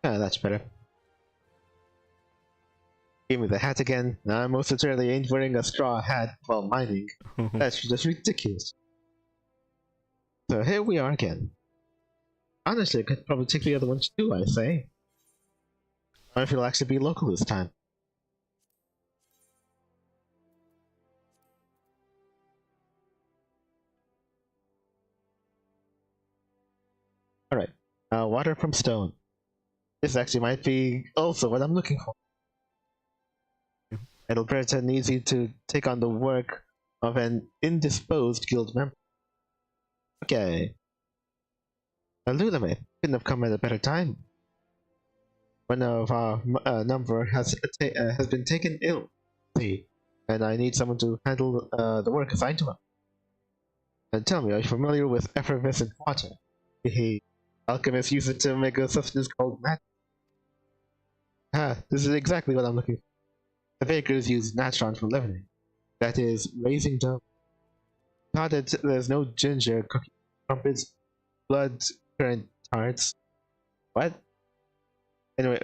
Ah, that's better. Give me the hat again. I most certainly ain't wearing a straw hat while mining. That's just ridiculous. So here we are again. Honestly, I could probably take the other ones too, I say. Or if it'll actually be local this time. Alright. Water from stone. This actually might be also what I'm looking for. It'll be pretty easy to take on the work of an indisposed guild member. Okay. Ludame couldn't have come at a better time. One of our number has been taken ill, see, and I need someone to handle the work assigned to him. And tell me, are you familiar with effervescent water? Hehe. Alchemists use it to make a substance called nat. Ah, this is exactly what I'm looking for. The bakers use natron for leavening. That is, raising dough. Not that there's no ginger, cookie, crumpets, blood, currant tarts. What? Anyway,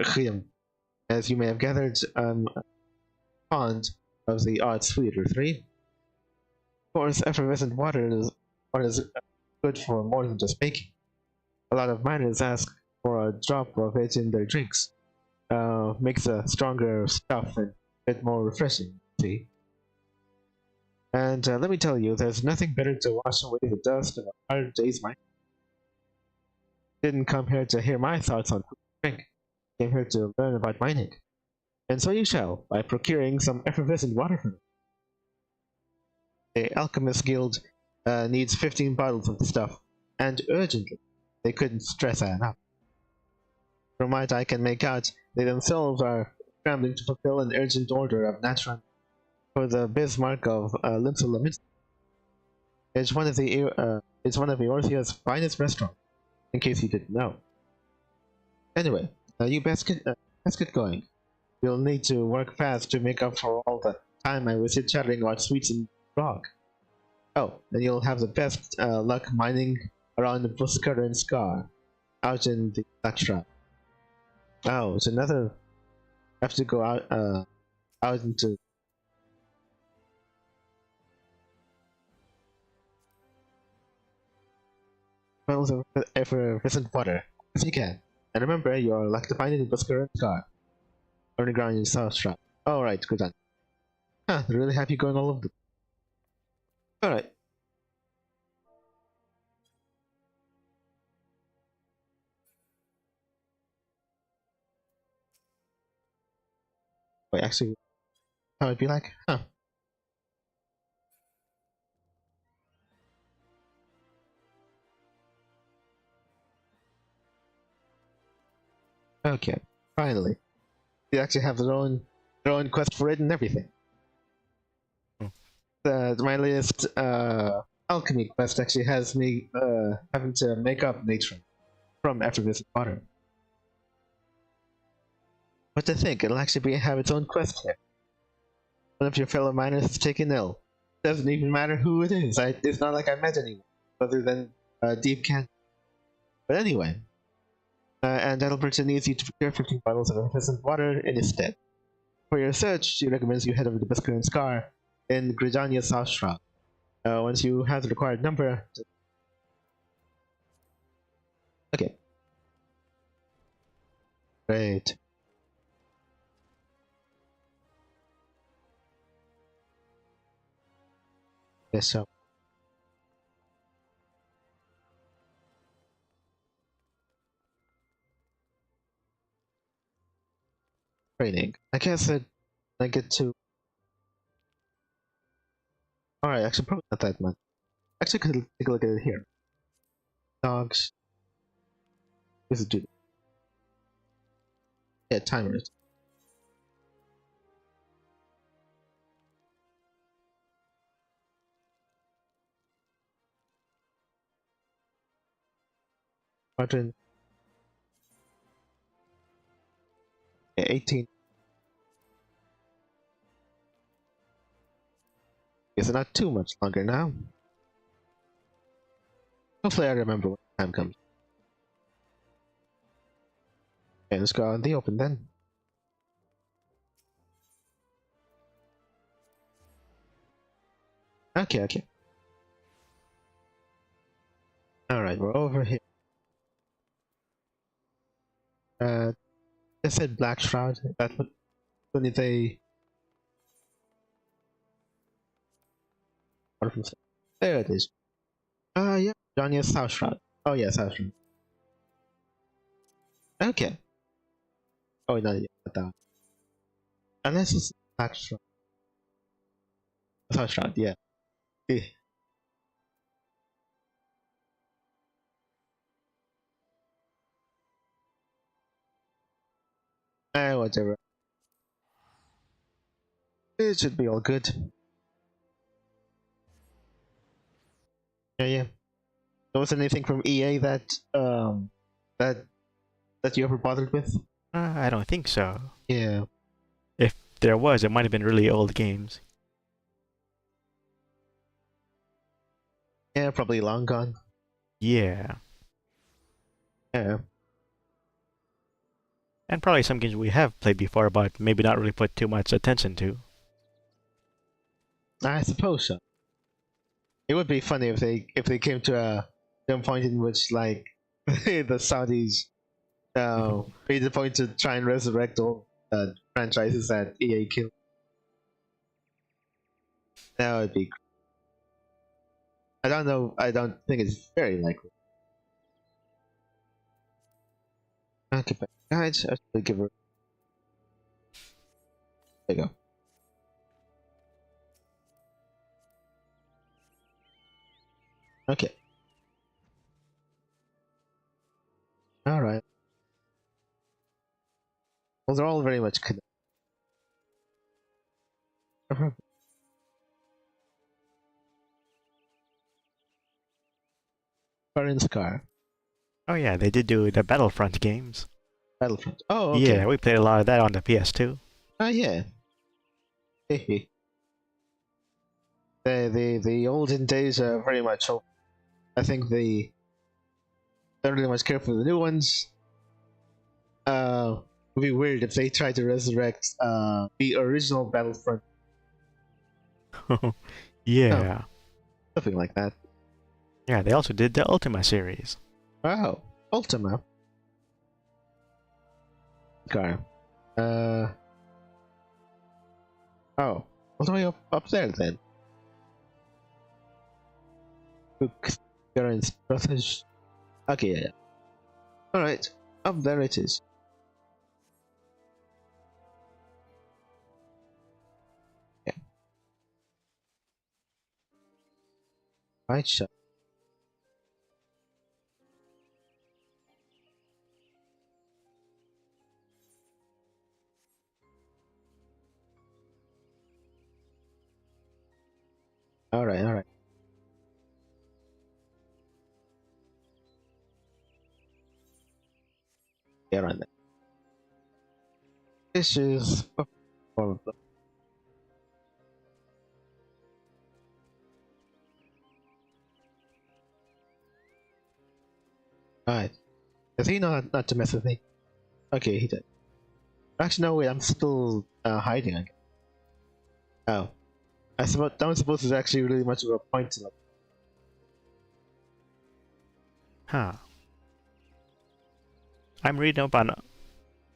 as you may have gathered, fond of the odd sweet or three. Of course, effervescent water is good for more than just baking. A lot of miners ask for a drop of it in their drinks. Makes a stronger stuff and a bit more refreshing, see? And let me tell you, there's nothing better to wash away the dust of a hard day's mining. Didn't come here to hear my thoughts on food and drink. Came here to learn about mining. And so you shall, by procuring some effervescent water from me. The Alchemist Guild needs 15 bottles of the stuff, and urgently. They couldn't stress that enough. From what I can make out, they themselves are scrambling to fulfill an urgent order of natron for the Bismarck of Limsa. It's one of Eorthia's finest restaurants, in case you didn't know. Anyway, you best get going. You'll need to work fast to make up for all the time I wasted chattering about sweets and frog. Oh, and you'll have the best luck mining around the Busker and Scar, out in the Blackstrap. Oh, it's another. I have to go out into. Wells of effervescent water, if you can. And remember, you're lucky to find it in Busker and Scar. Underground in South Strap. Alright, good done. Huh, really happy going all over the. Alright. Wait, actually, how it'd be like? Huh. Okay, finally. They actually have their own quest for it and everything. My latest alchemy quest actually has me having to make up natron from effervescent water. But to think, it'll actually have its own quest here. One of your fellow miners is taken ill. Doesn't even matter who it is. It's not like I met anyone other than Deep Can. But anyway, and Hildebrand needs you to procure 15 bottles of effervescent water in his stead. For your search, she recommends you head over to Busker and Scar in Gridania South Shroud. Once you have the required number. Okay. Great. Yes, so. training. I guess that I get to. Alright, actually, probably not that much. Actually, could take a look at it here. Dogs. This is dude. Yeah, timers. Squadron. Yeah, 18. Guess not too much longer now. Hopefully I remember when the time comes. Okay, let's go out in the open then. Okay. Alright, we're over here. I said Black Shroud. That's what only they. There it is. Yeah, Johnny's South Shroud. Oh yeah, South Shroud. Okay. Oh no, yeah, not that one. Unless it's Black Shroud. South Shroud, yeah. Eh. Whatever. It should be all good. Yeah. There was anything from EA that that you ever bothered with? I don't think so. Yeah. If there was, it might have been really old games. Yeah, probably long gone. Yeah. Yeah. And probably some games we have played before, but maybe not really put too much attention to. I suppose so. It would be funny if they came to a point in which like the Saudis made the point to try and resurrect all franchises that EA killed. That would be. I don't know. I don't think it's very likely. Okay, but guys, I should give her. There you go. Okay. All right. Well, they're all very much connected. Current Scar. Oh yeah, they did do the Battlefront games. Battlefront. Oh, okay. Yeah, we played a lot of that on the PS2. Oh, yeah. The olden days are very much hope. I think they don't really much care for the new ones. It'd be weird if they tried to resurrect the original Battlefront. Yeah. Something like that. Yeah, they also did the Ultima series. Wow. Ultima. Okay. Oh. All the way up there then. Current strategy. Okay, yeah. Alright. Up there it is. Yeah. Right shot. Alright. Yeah, right there. This is Alright. Does he know not to mess with me? Okay, he did. Actually, no, wait, I'm still hiding again. Oh. I suppose that was supposed to actually really much of a point to them. Huh. I'm reading up on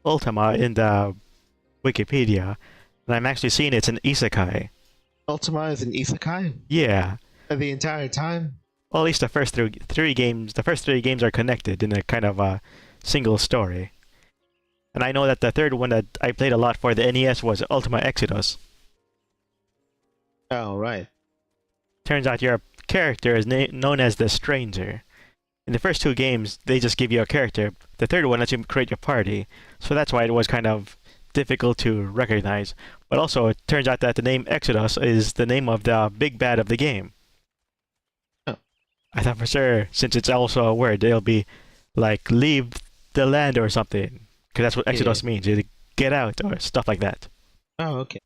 Ultima in the Wikipedia, and I'm actually seeing it's an isekai. Ultima is an isekai? Yeah. The entire time? Well, at least the first three games. The first three games are connected in a kind of a single story. And I know that the third one that I played a lot for the NES was Ultima Exodus. Oh, right. Turns out your character is known as the Stranger. In the first two games, they just give you a character. The third one lets you create your party, so that's why it was kind of difficult to recognize. But also, it turns out that the name Exodus is the name of the big bad of the game. Oh. I thought for sure, since it's also a word, they'll be like, leave the land or something. Because that's what Exodus means, you get out or stuff like that. Oh, okay.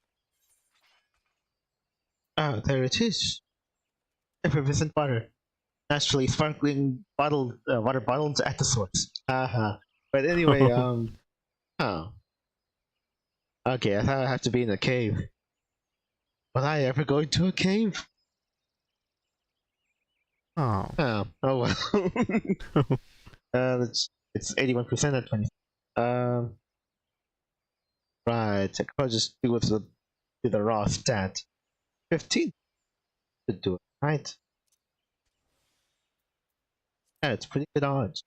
Oh, there it is. Effervescent water. Naturally sparkling bottled water bottles at the source. Haha. But anyway, oh. Okay, I thought I'd have to be in a cave. Will I ever go into a cave? Oh. Oh well. It's 81% at 20. Right. I could probably just do with the raw stat. 15 should do it, right? Yeah, it's pretty good odds.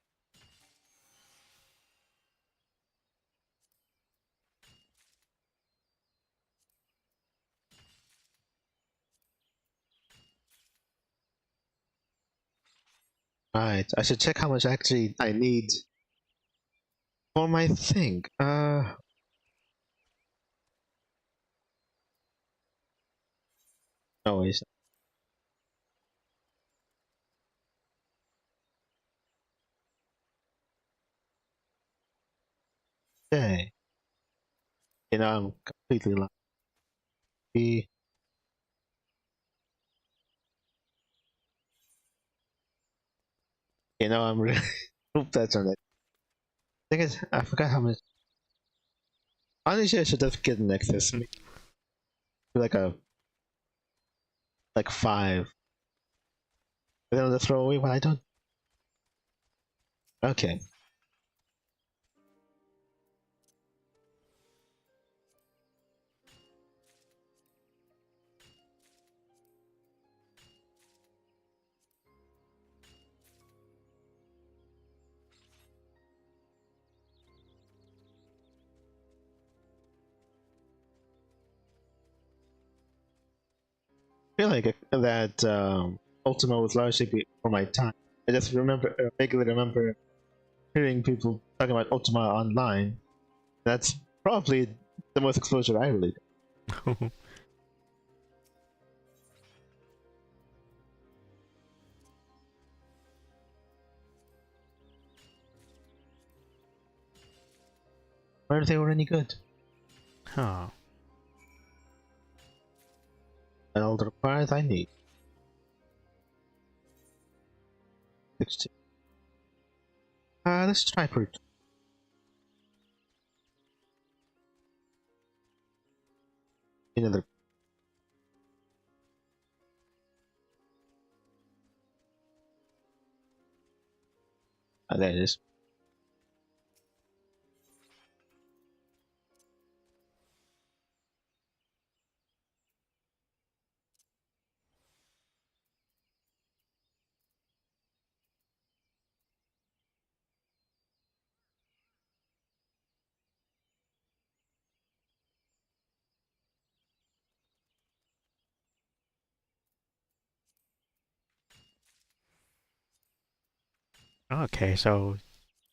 Right, I should check how much actually I need for my thing. Oh wait. Okay. You know, I'm completely lost. You know, I'm really. Hope that's on it. Thing is, I forgot how much. Honestly, I should just get an excess. Like a. Like 5. But then I'll just throw away what I don't. Okay. I feel like that Ultima was largely before my time. I just vaguely remember hearing people talking about Ultima Online. That's probably the most exposure I really did. Where they were any good. Huh. And all the required I need. 16. Let's try for it. Another. There it is. Okay, so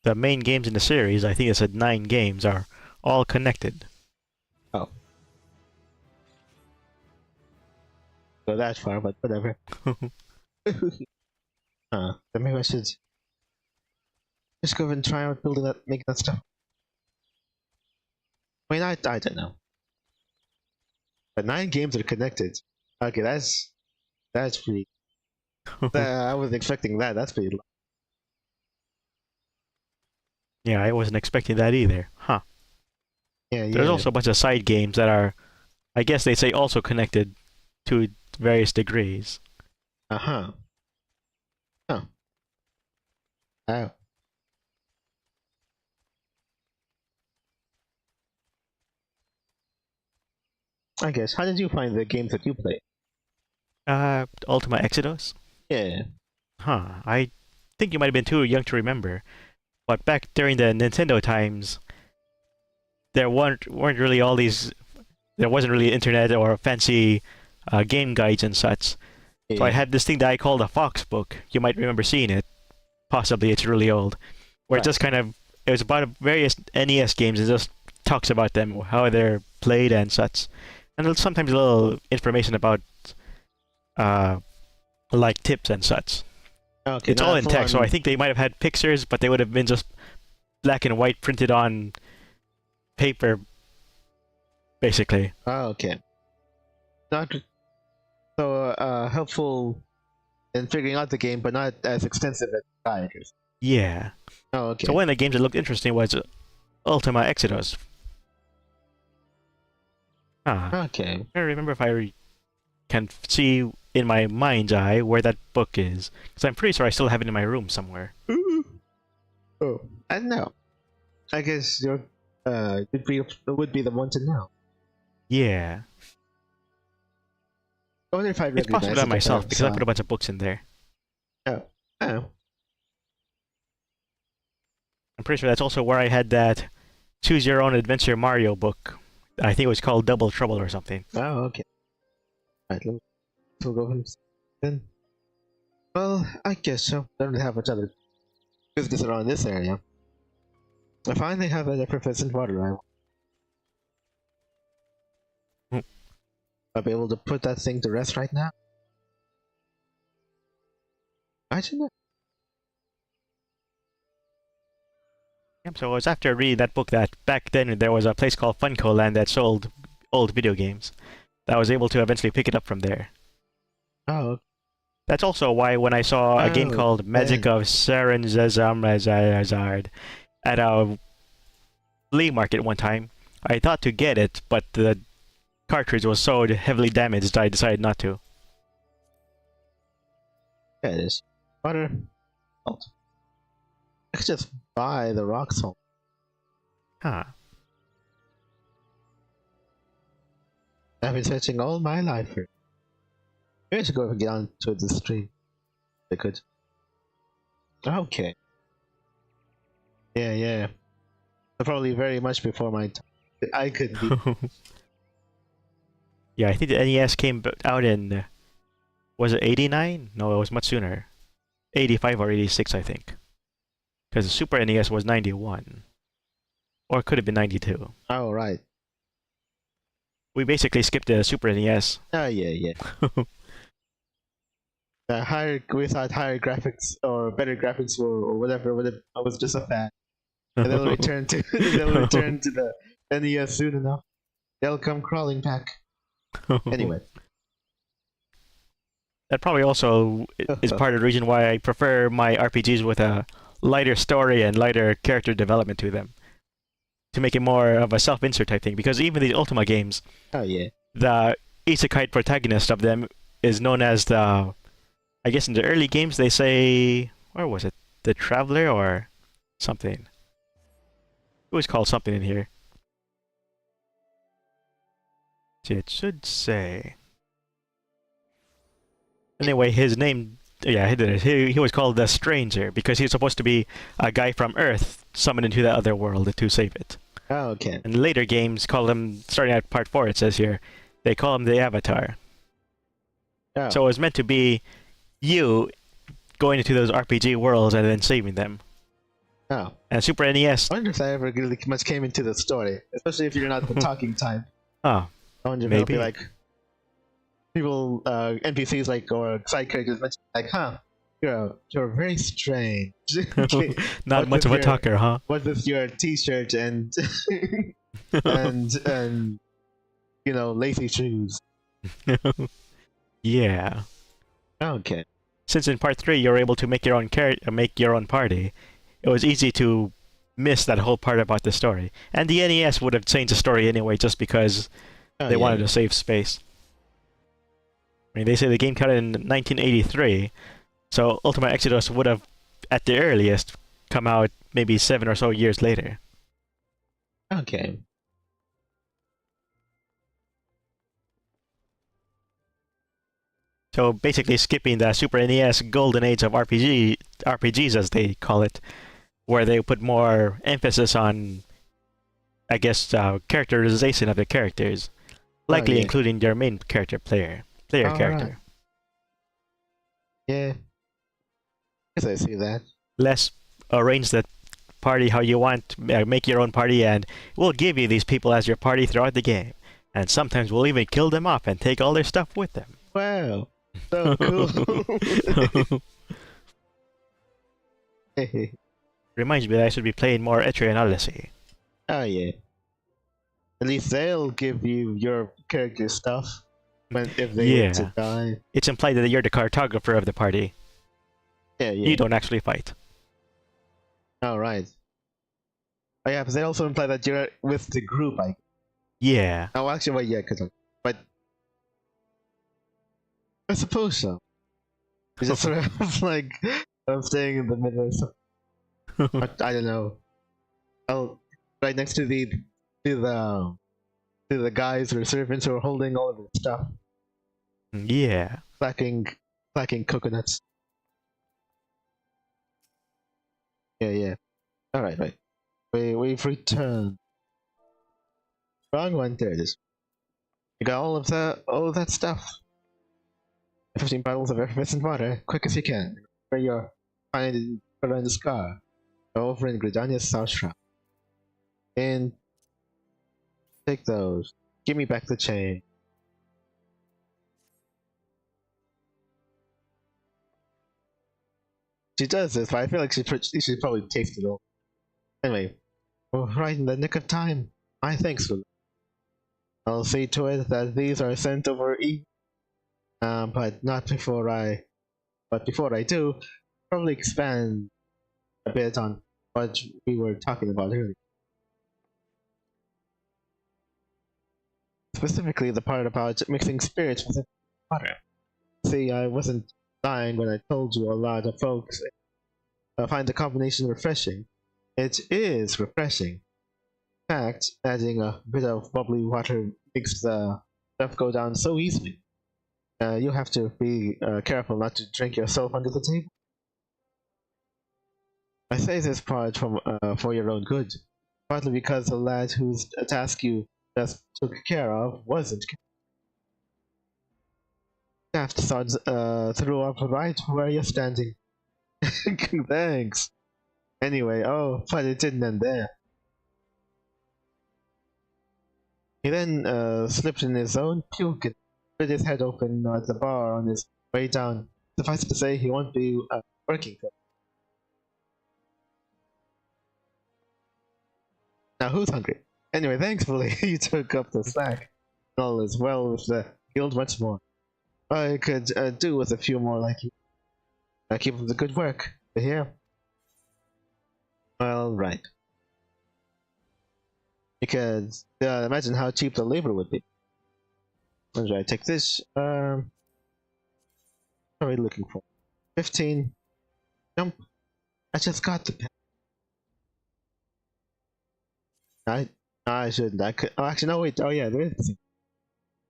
the main games in the series, I think it said 9 games, are all connected. Oh. Go that far, but whatever. Then maybe I should just go and try out building that, making that stuff. I mean, I don't know. But 9 games are connected. Okay, that's pretty. I wasn't expecting that. That's pretty. Yeah, I wasn't expecting that either. Huh. Yeah. There's also a bunch of side games that are, I guess they say also connected to various degrees. Uh-huh. Huh. Oh. I guess. How did you find the games that you play? Ultima Exodus? Yeah. Huh. I think you might have been too young to remember. But back during the Nintendo times, there weren't really all these. There wasn't really internet or fancy game guides and such. So I had this thing that I called a Fox book. You might remember seeing it. Possibly it's really old. Where it just kind of it was about various NES games and just talks about them, how they're played and such, and sometimes a little information about like tips and such. Okay, it's all in text, so I think they might have had pictures, but they would have been just black and white printed on paper, basically. Oh, okay. Not so helpful in figuring out the game, but not as extensive as Tigers. Yeah. Oh, okay. So one of the games that looked interesting was Ultima Exodus. Okay. I don't remember if I can see in my mind's eye where that book is, because I'm pretty sure I still have it in my room somewhere. Ooh. Oh, I don't know. I guess your would be the one to know. Yeah. I wonder if I It's possible that myself, because I put a bunch of books in there. Oh. I'm pretty sure that's also where I had that Choose Your Own Adventure Mario book. I think it was called Double Trouble or something. Oh, okay. Alright, we'll go ahead then. Well, I guess so. Don't have much other business around this area. I finally have an effervescent water. I'll be able to put that thing to rest right now. I don't know. So it was after reading that book that back then there was a place called Funko Land that sold old video games. That I was able to eventually pick it up from there. Oh. That's also why when I saw a game called Magic of Saranzazard at a flea market one time, I thought to get it, but the cartridge was so heavily damaged I decided not to. There it is. Water. Salt. I could just buy the rock salt. Huh. I've been searching all my life for it. Maybe I should go and get on to the stream. I could. Okay. Yeah. Probably very much before my time. I could be. Yeah, I think the NES came out in... Was it 89? No, it was much sooner. 85 or 86, I think. Because the Super NES was 91. Or it could have been 92. Oh, right. We basically skipped the Super NES. Oh, yeah. We thought higher graphics or better graphics or whatever was just a fad. And they'll return to the NES soon enough. They'll come crawling back. Anyway. That probably also is part of the reason why I prefer my RPGs with a lighter story and lighter character development to them. To make it more of a self-insert type thing. Because even these Ultima games, oh yeah, the isekai protagonist of them is known as the... I guess in the early games they say... Where was it? The Traveler or something? It was called something in here. It should say... Anyway, his name... Yeah, he was called the Stranger because he's supposed to be a guy from Earth summoned into the other world to save it. Oh, okay. And later games call him, starting at part 4 it says here, they call him the Avatar. Oh. So it was meant to be you going into those RPG worlds and then saving them. Oh. And Super NES... I wonder if I ever really much came into the story, especially if you're not the talking type. Oh, I wonder if maybe. it'll be like... People, NPCs like, or side characters mention like, huh, you're very strange. Not much of a talker, huh? What with your t-shirt and and lacy shoes? Yeah. Okay. Since in part 3 you're able to make your own party, it was easy to miss that whole part about the story. And the NES would have changed the story anyway just because they wanted to save space. I mean, they say the game came out in 1983, so Ultima Exodus would have, at the earliest, come out maybe 7 or so years later. Okay. So basically skipping the Super NES golden age of RPGs as they call it, where they put more emphasis on I guess, characterization of the characters, likely yeah. including their main character player All right. character. Yeah. Guess I see that. Let's arrange that party how you want. Make your own party, and we'll give you these people as your party throughout the game. And sometimes we'll even kill them off and take all their stuff with them. Wow. So cool. Reminds me that I should be playing more Etrian Odyssey. Oh yeah. At least they'll give you your character stuff if they were to die. It's implied that you're the cartographer of the party. Yeah, yeah. You don't actually fight. All right. Oh yeah, but they also imply that you're with the group. Yeah. Oh, actually, well, yeah, but I suppose so. It's just sort of like I'm staying in the middle. So I don't know. Oh, right next to the guys or servants who are holding all of the stuff. Yeah. Clacking coconuts. Yeah, yeah. All right, right. We've returned. Wrong one. There it is. You got all of that stuff. 15 bottles of effervescent water, quick as you can. Where you're finding around the scar. Over in Gridania's South Shroud. And take those. Give me back the chain. She does this, but I feel like she should probably taste it all. Anyway, we're right in the nick of time. My thanks for that. I'll see to it that these are sent over but before I do, probably expand a bit on what we were talking about earlier. Specifically, the part about mixing spirits with water. See, I wasn't lying when I told you a lot of folks find the combination refreshing. It is refreshing. In fact, adding a bit of bubbly water makes the stuff go down so easily. You have to be careful not to drink yourself under the table. I say this part for your own good, partly because the lad whose task you just took care of wasn't. Shaft thuds threw up right where you're standing. Thanks. Anyway, oh, but it didn't end there. He then slipped in his own puke and split his head open at the bar on his way down. Suffice to say, he won't be working for. Now, who's hungry? Anyway, thankfully, he took up the slack. All is well with the guild much more. I could do with a few more like you. Keep up the good work. Here. Well, right. Because imagine how cheap the labor would be. What should I take this? What are we looking for? 15. Jump. I just got the pen. I shouldn't. I could. Oh, actually, no. Wait. Oh, yeah. There is.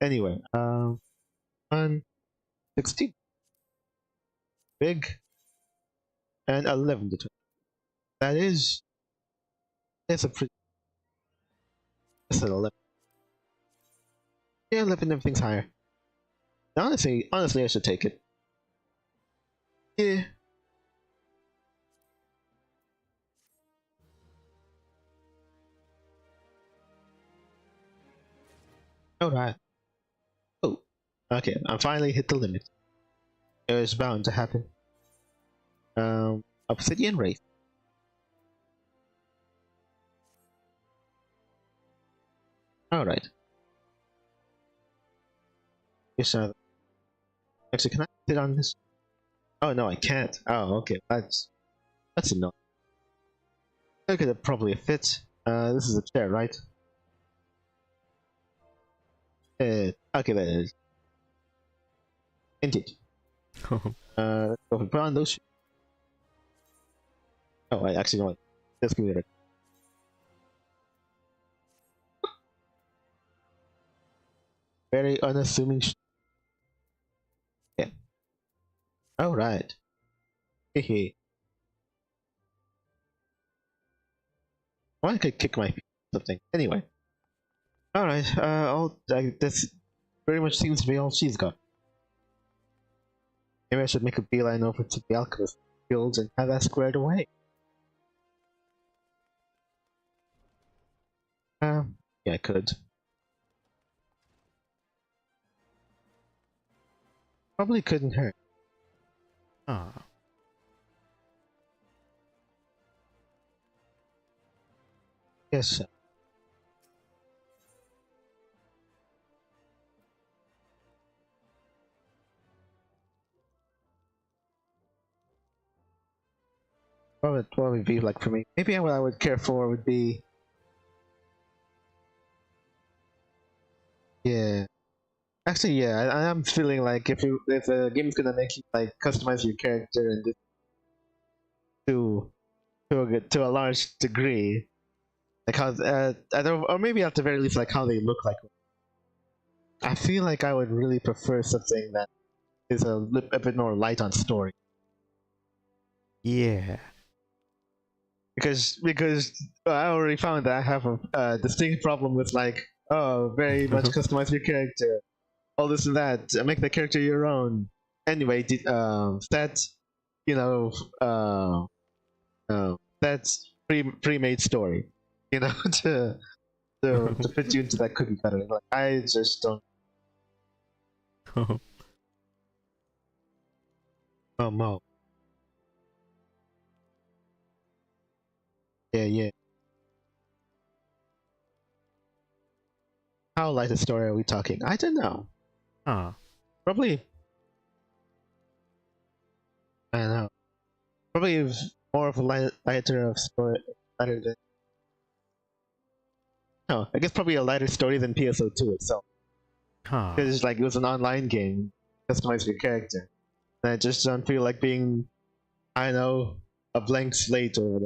Anyway, 116. Big. And 11 to 20. That is. That's a pretty. That's an 11. Yeah, 11. Everything's higher. Honestly, I should take it. Yeah. Alright. Oh. Okay, I finally hit the limit. It was bound to happen. Obsidian Wraith. Alright. Yes, actually, can I sit on this? Oh no, I can't. Oh, okay. That's annoying. Okay, that probably fit. This is a chair, right? Okay, that is. Indeed. Go for put on those. Oh, I actually know. Just give me that. Very unassuming. Yeah. All right. Hehe. I could kick my feet. something. Anyway. Alright, this pretty much seems to be all she's got. Maybe I should make a beeline over to the alchemist guild and have that squared away. Yeah, I could. Probably couldn't hurt. Ah. Yes, sir. What would it be like for me? Maybe what I would care for would be... Yeah. Actually, yeah, I am feeling like if a game's gonna make you like customize your character and to a large degree, like how I don't, or maybe at the very least like how they look like. I feel like I would really prefer something that is a bit more light on story. Yeah. Because I already found that I have a distinct problem with like, oh, very much customize your character, all this and that, make the character your own. Anyway, set, you know, that's pre-made story, you know, to fit you into that cookie cutter. Like, I just don't. Oh, Mo. Yeah. How light a story are we talking? I don't know. Huh. Probably. I don't know. Probably more of a lighter of story, lighter than. No, I guess probably a lighter story than PSO2 itself. Huh. Because like it was an online game, customize your character, and I just don't feel like being, I don't know, a blank slate or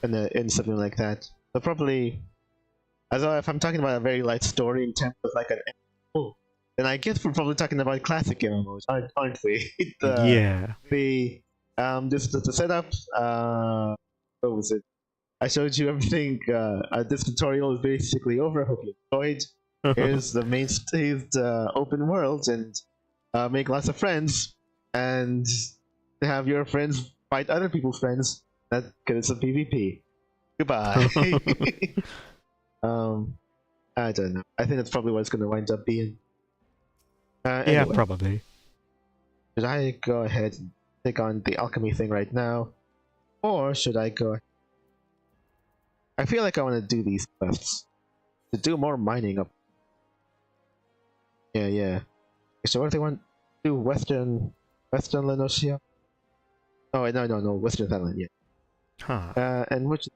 in something like that. So probably, although if I'm talking about a very light story in terms of like an MMO, then I guess we're probably talking about classic MMOs, aren't we? Yeah. This is the setup. What was it? I showed you everything. This tutorial is basically over. I hope you enjoyed. Here's the main stage, open world, and make lots of friends, and have your friends fight other people's friends. That gets some PvP. Goodbye. I don't know. I think that's probably what it's going to wind up being. Yeah, anyway, probably. should I go ahead and take on the alchemy thing right now, or should I go? I feel like I want to do these quests to do more mining up. Yeah. So what do they want? Do Western Lenosia? Oh wait, no, Western Thailand. Yeah. Huh. And which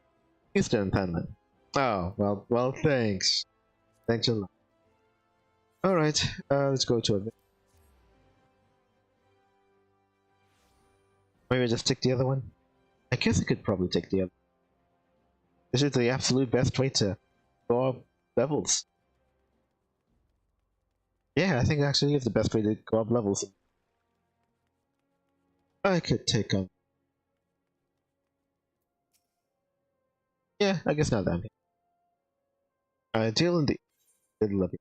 Eastern Thailand? Oh, well, thanks. Thanks a lot. All right, let's go to it. Maybe just take the other one. I guess I could probably take the other. This is the absolute best way to go up levels. Yeah, I think it actually is the best way to go up levels. I could take on. Yeah, I guess not that. Deal in the middle of it.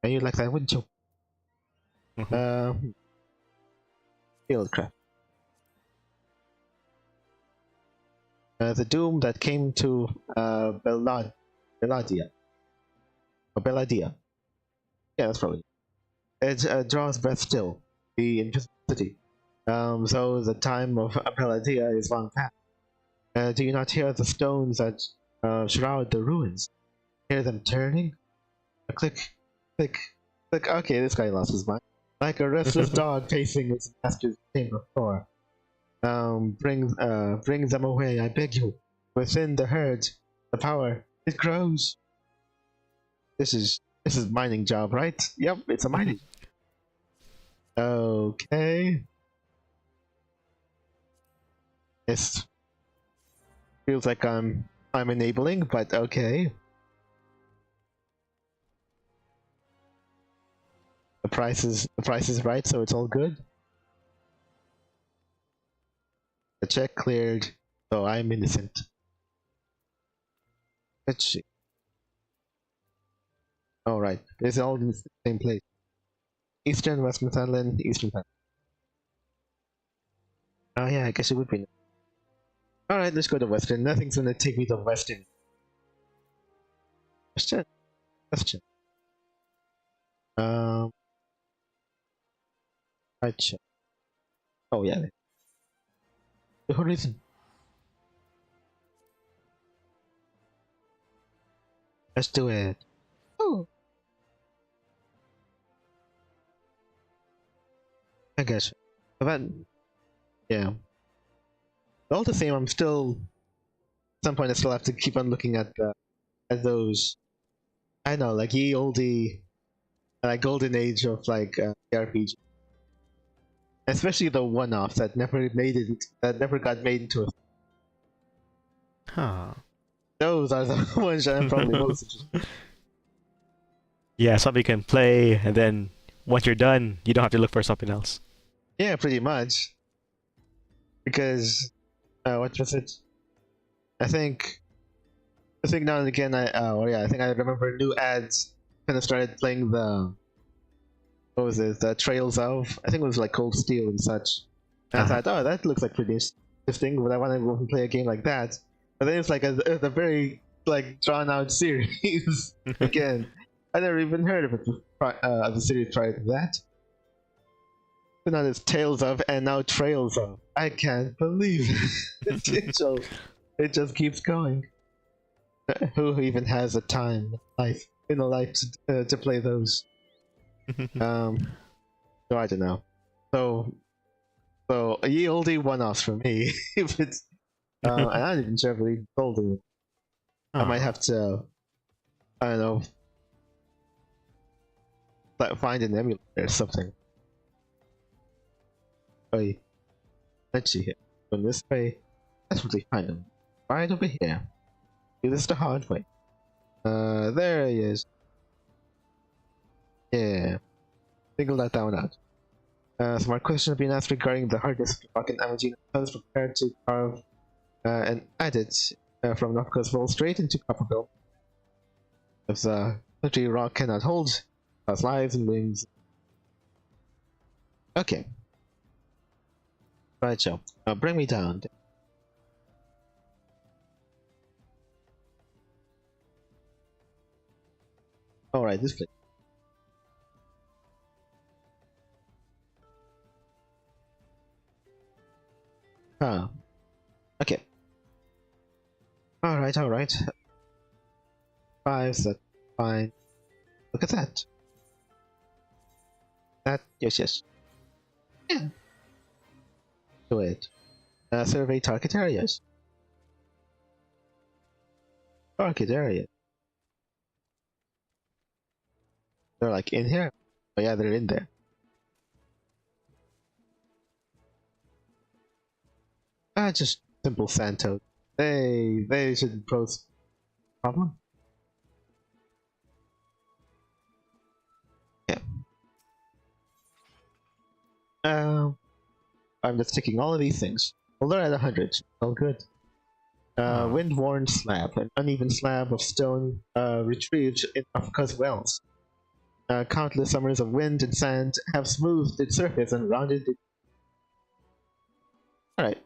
And you'd like that, wouldn't you? Fieldcraft. The doom that came to Belladia. Or Belladia. Yeah, that's probably it. It draws breath still, the invisibility. So the time of Belladia is long past. Do you not hear the stones that shroud the ruins? Hear them turning? Click. Okay, this guy lost his mind. Like a restless dog pacing its master's chamber floor. Bring them away, I beg you. Within the herd, the power, it grows. This is mining job, right? Yep, it's a mining. Okay. This feels like I'm enabling, but okay. The price is right, so it's all good. The check cleared, so I'm innocent. Let's see. All right, it's all in the same place. Eastern, Western Thailand, Eastern Thailand. Oh yeah, I guess it would be. All right, let's go to Western. Nothing's gonna take me to Western. Question. Question. Right check. Oh yeah. The horizon. Let's do it. Oh. I guess. But yeah. All the same, I'm still. At some point, I still have to keep on looking at those. I know, like ye oldie, like golden age of like RPG. Especially the one-offs that never made it, that never got made into a. Huh. Those are the ones that I'm probably most interested. Yeah, something you can play, and then once you're done, you don't have to look for something else. Yeah, pretty much. Because, what was it? I think now and again I think I remember new ads kind of started playing the. What was it? The Trails of. I think it was like Cold Steel and such. And I thought, oh, that looks like pretty interesting, but I want to go and play a game like that. But then it's like a very like drawn out series again. I never even heard of it. The series prior to that. So now there's Tales of and now Trails of. I can't believe it. It just keeps going. Who even has a time in a life to play those? So I don't know. So a ye oldie one-offs for me. If it's I'm not even sure if we told it. I might have to. I don't know. Like find an emulator or something. Wait, let's see here. From this way, that's really find them. Right over here. Do this the hard way. There he is. Yeah. Single that down out. Some more questions have been asked regarding the hardness of the rock and Amazon funds prepared to carve and add it from North Coast Roll straight into Copperville. If the country rock cannot hold, has lives and limbs. Okay. Right, so bring me down. Alright, this place. Huh. Okay. Alright. 5, that's fine. Look at that. Yes. Yeah. Do it. Survey target areas. Target areas. They're like in here? Oh yeah, they're in there. Just simple Santos. They shouldn't pose problem. Yeah. I'm just ticking all of these things. Well, they're at 100. All good. Wind-worn slab, an uneven slab of stone retrieved in Africa's wells. Countless summers of wind and sand have smoothed its surface and rounded it. Alright.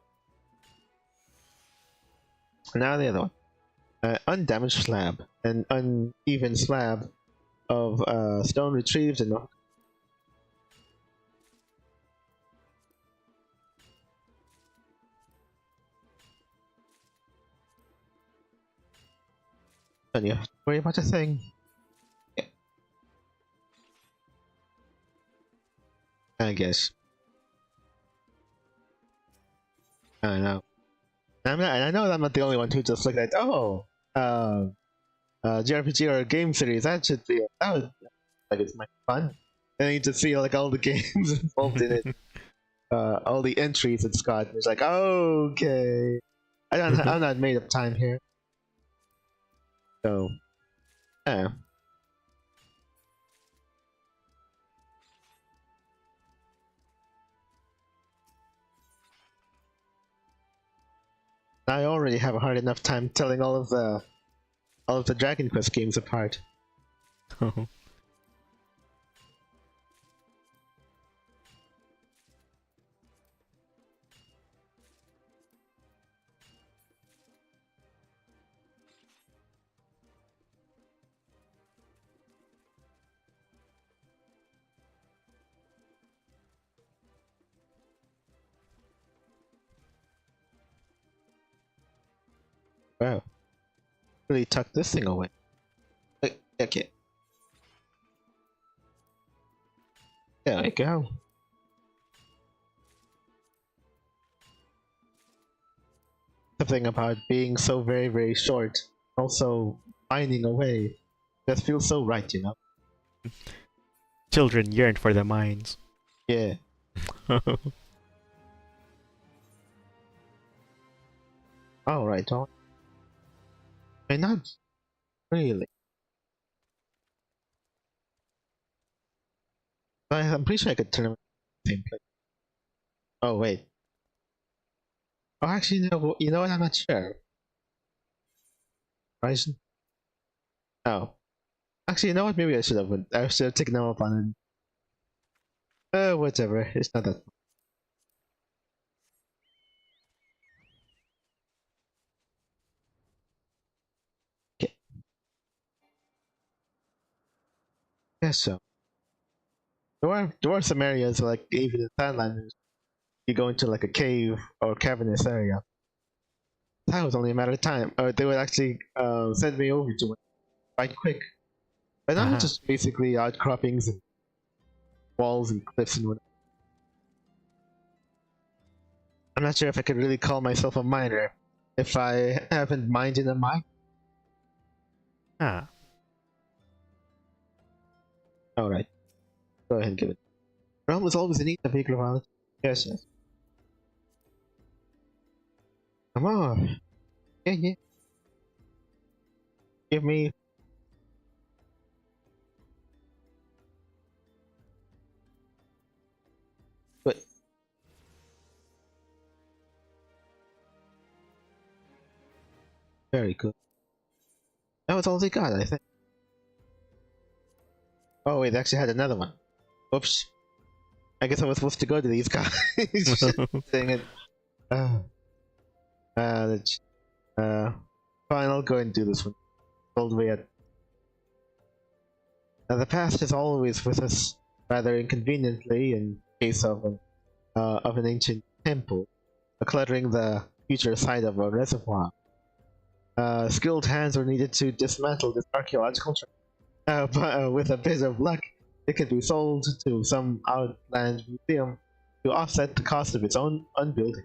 Now the other one. Undamaged slab, an uneven slab of stone retrieved in don't you have to worry about a thing. Yeah. I guess. I know. I know I'm not the only one who just looked at JRPG or a game series. That would like it's my fun. And you just see like all the games involved in it, all the entries it's got. It's like okay, I'm not made of time here. So, yeah. I already have a hard enough time telling all of the all of the Dragon Quest games apart. Wow. Really tuck this thing away. Okay. There we go. Something about being so very, very short, also mining away, that feels so right, you know? Children yearn for the mines. Yeah. Alright, all. Not really. I'm pretty sure I could turn them in the same place. Oh, wait. Oh, actually, no, you know what? I'm not sure. Horizon? Oh. Actually, you know what? Maybe I should have taken them up on it. Whatever. It's not that. Okay. Yeah, so. There are some areas, like even in Thailand, you go into like a cave or cavernous area. That was only a matter of time. They would actually send me over to it quite quick. But now it's just basically outcroppings and walls and cliffs and whatnot. I'm not sure if I could really call myself a miner if I haven't mined in a mine. Ah. Alright. Go ahead and give it. Rome was always in need of vehicular violence. Yes, yes. Come on. Yeah, yeah. Give me. But. Very good. That was all they got, I think. Oh, wait, they actually had another one. Oops. I guess I was supposed to go to these guys. Dang it. Let's, fine, I'll go and do this one. All the way at. The past is always with us, rather inconveniently in case of an ancient temple, cluttering the future site of a reservoir. Skilled hands were needed to dismantle this archaeological treasure. But with a bit of luck, it could be sold to some outland museum to offset the cost of its own unbuilding.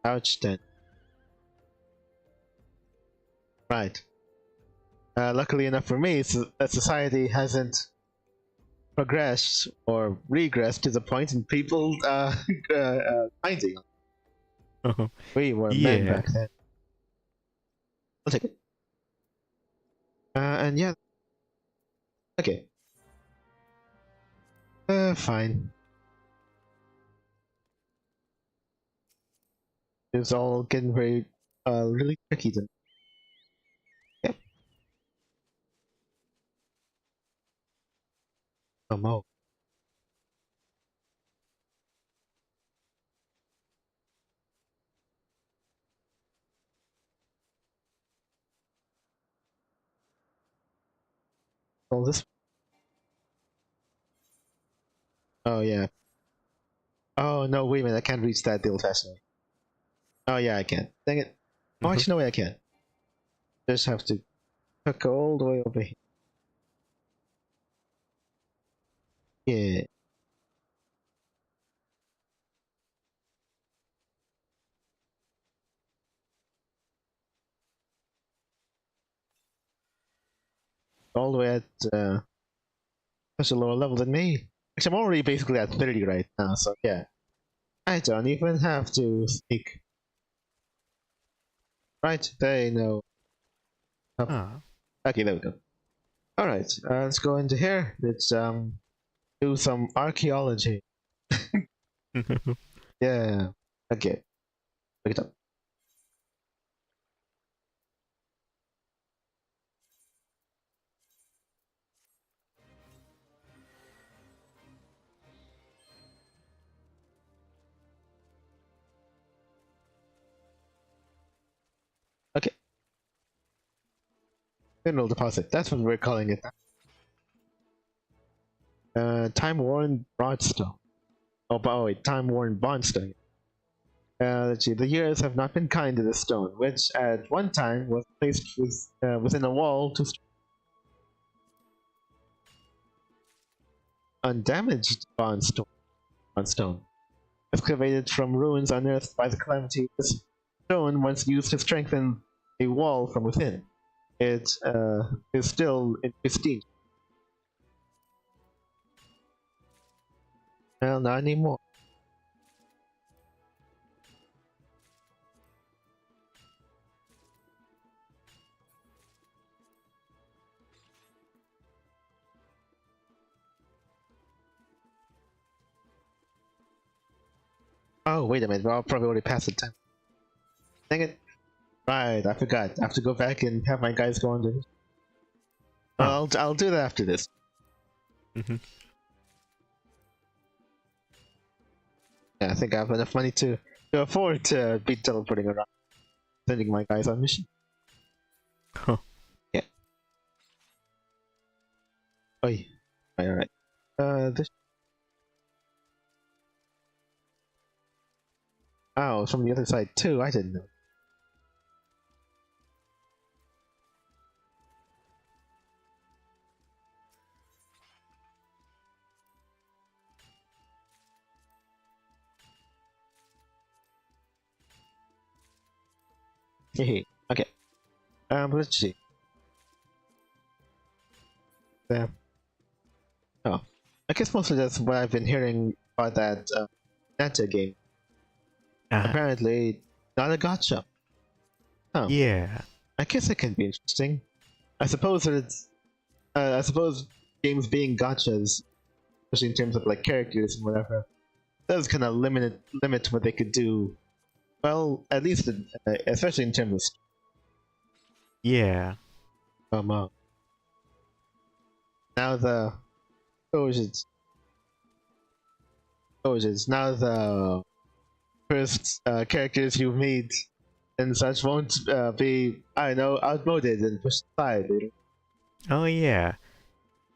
Ouch, then. Right. Luckily enough for me, society hasn't progressed or regressed to the point in people finding. We were men back then. I'll take it. And yeah. Okay. Fine. It's all getting very, really tricky then. Yep. Oh, no. All this. Oh, yeah. Oh, no, wait a minute. I can't reach that the old-fashioned way. Oh, yeah, I can. Dang it. Oh, actually, no way I can. Just have to go all the way over here. Yeah. All the way at such a lower level than me. Actually, I'm already basically at 30 right now, so yeah. I don't even have to sneak. Right, they know. Oh. Okay, there we go. Alright, let's go into here. Let's do some archaeology. Yeah. Okay. Pick it up. Mineral deposit. That's what we're calling it. Time-worn broadstone. Oh, wait, time-worn bondstone. Let's see. The years have not been kind to the stone, which at one time was placed within a wall to undamaged bondstone. Excavated from ruins unearthed by the calamity, this stone once used to strengthen a wall from within. It is still in pristine. Well, not anymore. Oh, wait a minute. I'll probably already passed the time. Dang it. Right, I forgot. I have to go back and have my guys go on to this. Oh. I'll do that after this. Mhm. Yeah, I think I have enough money to afford to be teleporting around, sending my guys on mission. Huh. Yeah. Oh, yeah. Alright. This. Oh, from the other side too. I didn't know. Hehe. Okay. Let's see. Oh, I guess mostly that's what I've been hearing about that Nanta game. Apparently, not a gotcha. Oh. Yeah. I guess it can be interesting. I suppose games being gotchas, especially in terms of like characters and whatever, does kind of limit what they could do. Well, at least especially in terms of. Yeah. Now the now the first characters you meet and such won't be, I don't know, outmoded and pushed aside. Oh yeah.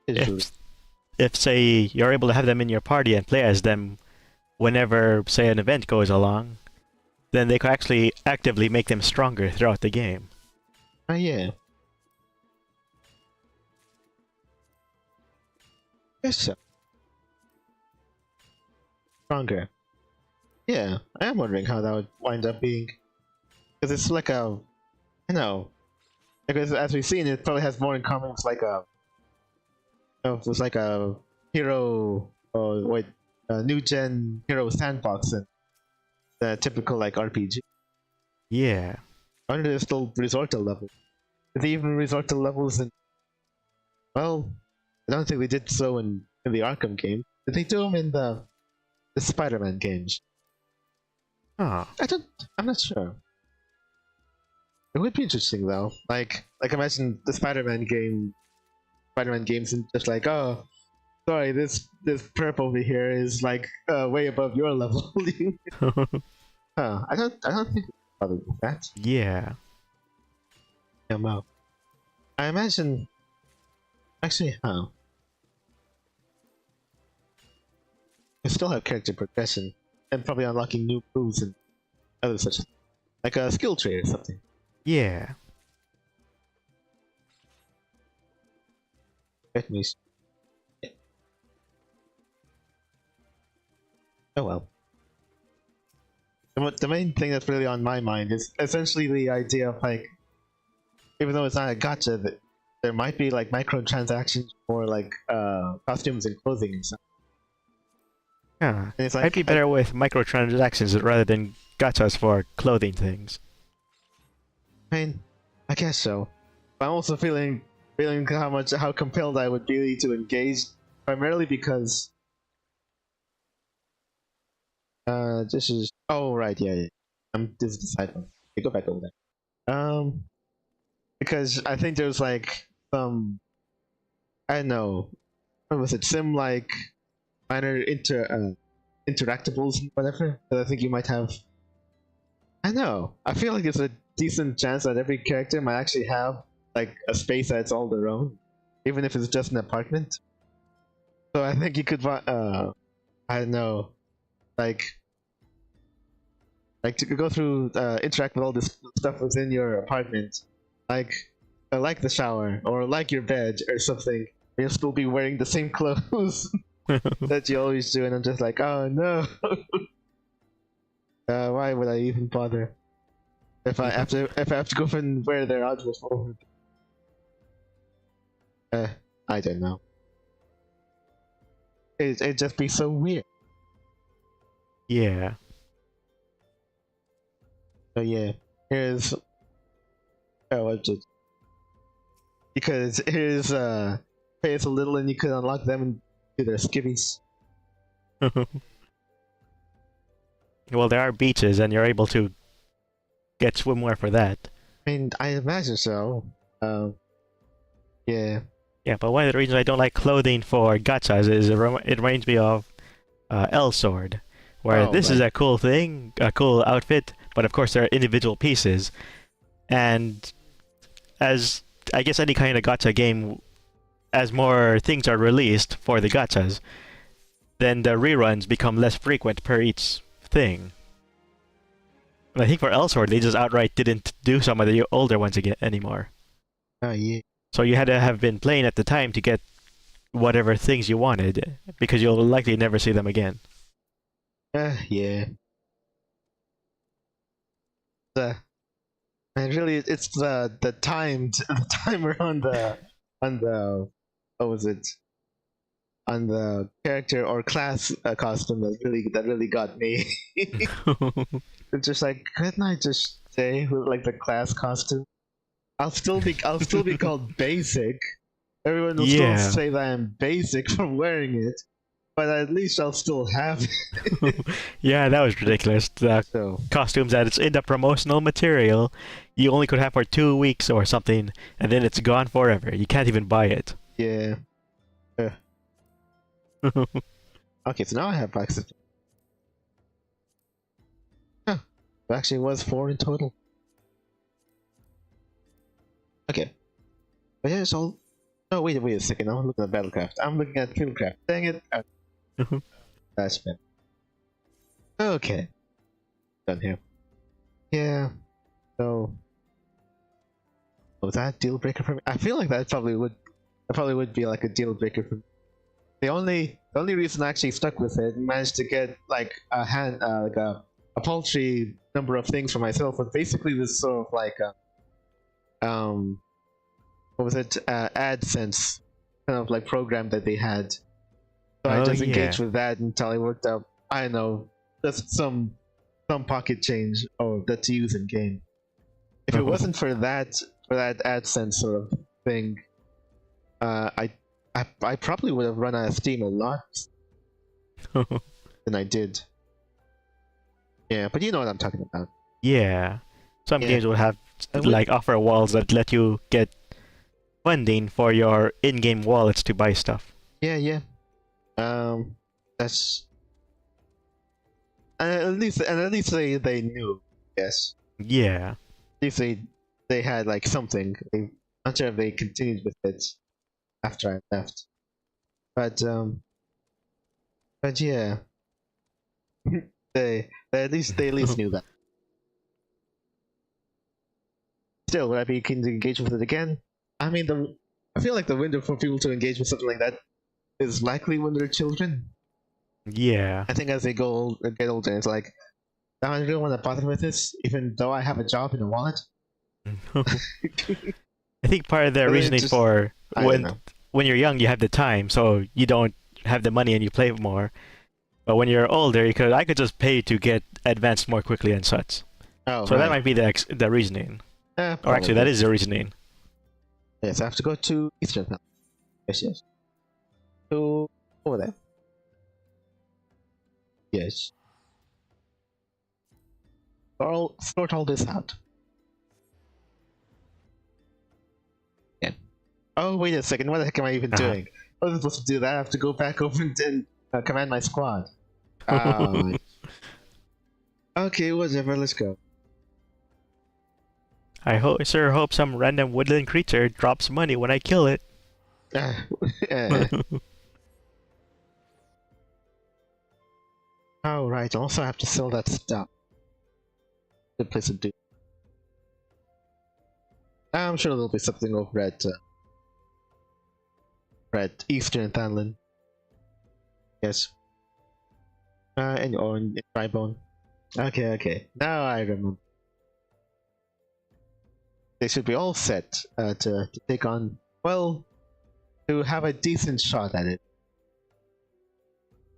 Usually. If say you're able to have them in your party and play as them whenever say an event goes along, then they could actually actively make them stronger throughout the game. Oh yeah. Yes, so. Stronger. Yeah, I am wondering how that would wind up being. Because it's like a, you know, because as we've seen, it probably has more in common with like a, it's like a hero, new gen hero sandbox and the typical like RPG. Yeah. I wonder if there's still resort to levels. Did they even resort to levels in? Well, I don't think they did so in the Arkham game. Did they do them in the Spider-Man games? Oh. I'm not sure. It would be interesting though. Like imagine the Spider-Man games and just like, oh, sorry, this perp over here is like way above your level. I don't think it's bothered with that. Yeah. Yeah, no. I imagine. Actually, you still have character progression and probably unlocking new moves and other such, like a skill tree or something. Yeah. Let me. Oh well. The main thing that's really on my mind is essentially the idea of like, even though it's not a gacha, that there might be like microtransactions for like costumes and clothing and stuff. Yeah. And it's like, I'd be better with microtransactions rather than gachas for clothing things. I mean, I guess so. But I'm also feeling how compelled I would be to engage, primarily because this is, oh right, yeah. This is the side one. Okay, go back over there. Because I think there's like some, I don't know, what was it, some like minor interactables and whatever that I think you might have. I know. I feel like there's a decent chance that every character might actually have like a space that's all their own, even if it's just an apartment. So I think you could buy, I don't know, like to go through, interact with all this stuff within your apartment, like the shower or like your bed or something. You'll still be wearing the same clothes that you always do, and I'm just like, oh no. Why would I even bother if I have to go and wear their outfit over? I don't know. It'd just be so weird. Yeah. So yeah, here's what's it? Because here's pay us a little and you could unlock them into their skivvies. Well, there are beaches, and you're able to get swimwear for that. I mean, I imagine so. Yeah. Yeah, but one of the reasons I don't like clothing for gachas is it reminds me of L-Sword, where this is a cool thing, a cool outfit, but of course there are individual pieces. And as I guess any kind of gacha game, as more things are released for the gachas, then the reruns become less frequent per each thing. And I think for L-Sword, they just outright didn't do some of the older ones again anymore. Oh yeah. So you had to have been playing at the time to get whatever things you wanted, because you'll likely never see them again. Yeah. And really, it's the timer on the what was it? On the character or class costume that really got me. It's just like, couldn't I just stay with like the class costume? I'll still be called basic. Everyone will still say that I'm basic for wearing it, but at least I'll still have it. Yeah, that was ridiculous. The costumes that it's in the promotional material, you only could have for 2 weeks or something, and then it's gone forever. You can't even buy it. Yeah. Okay, so now I have access. Huh. It actually was 4 in total. Okay. But yeah, it's all... Oh, wait a second. I'm looking at Battlecraft. I'm looking at Fieldcraft. Dang it. That's bad. Okay. Done here. Yeah. So... Was that a deal breaker for me? I feel like that probably would be like a deal breaker for me. The only reason I actually stuck with it and managed to get like a paltry number of things for myself was basically this sort of like what was it, AdSense kind of like program that they had. So I just engaged with that until I worked out, I don't know, just some pocket change that to use in game. If it wasn't for that AdSense sort of thing, I probably would have run out of Steam a lot than I did. Yeah, but you know what I'm talking about. Yeah. Some games will have like offer walls that let you get funding for your in-game wallets to buy stuff. Yeah. That's at least they knew. Yes. Yeah. At least they had like something. I'm not sure if they continued with it after I left, but yeah, they at least knew that. Still, would I be keen to engage with it again? I mean, I feel like the window for people to engage with something like that is likely when they're children. Yeah. I think as they get older, it's like, I really want to bother with this, even though I have a job and a wallet. I think part of the reasoning for when you're young, you have the time, so you don't have the money and you play more. But when you're older, I could just pay to get advanced more quickly and such. Oh, so that might be the reasoning. Or actually, that is the reasoning. Yes, I have to go to Eastern now. Yes. So, over there. Yes. I'll sort all this out. Yeah. Oh, wait a second. What the heck am I even doing? I wasn't supposed to do that. I have to go back over and command my squad. Okay, whatever. Let's go. Sure hope some random woodland creature drops money when I kill it. Oh, right. Also, I have to sell that stuff. Good place to do. I'm sure there'll be something over at Eastern Thailand. Yes. And in Tribone. Okay. Now I remember. They should be all set to take on, well, to have a decent shot at it.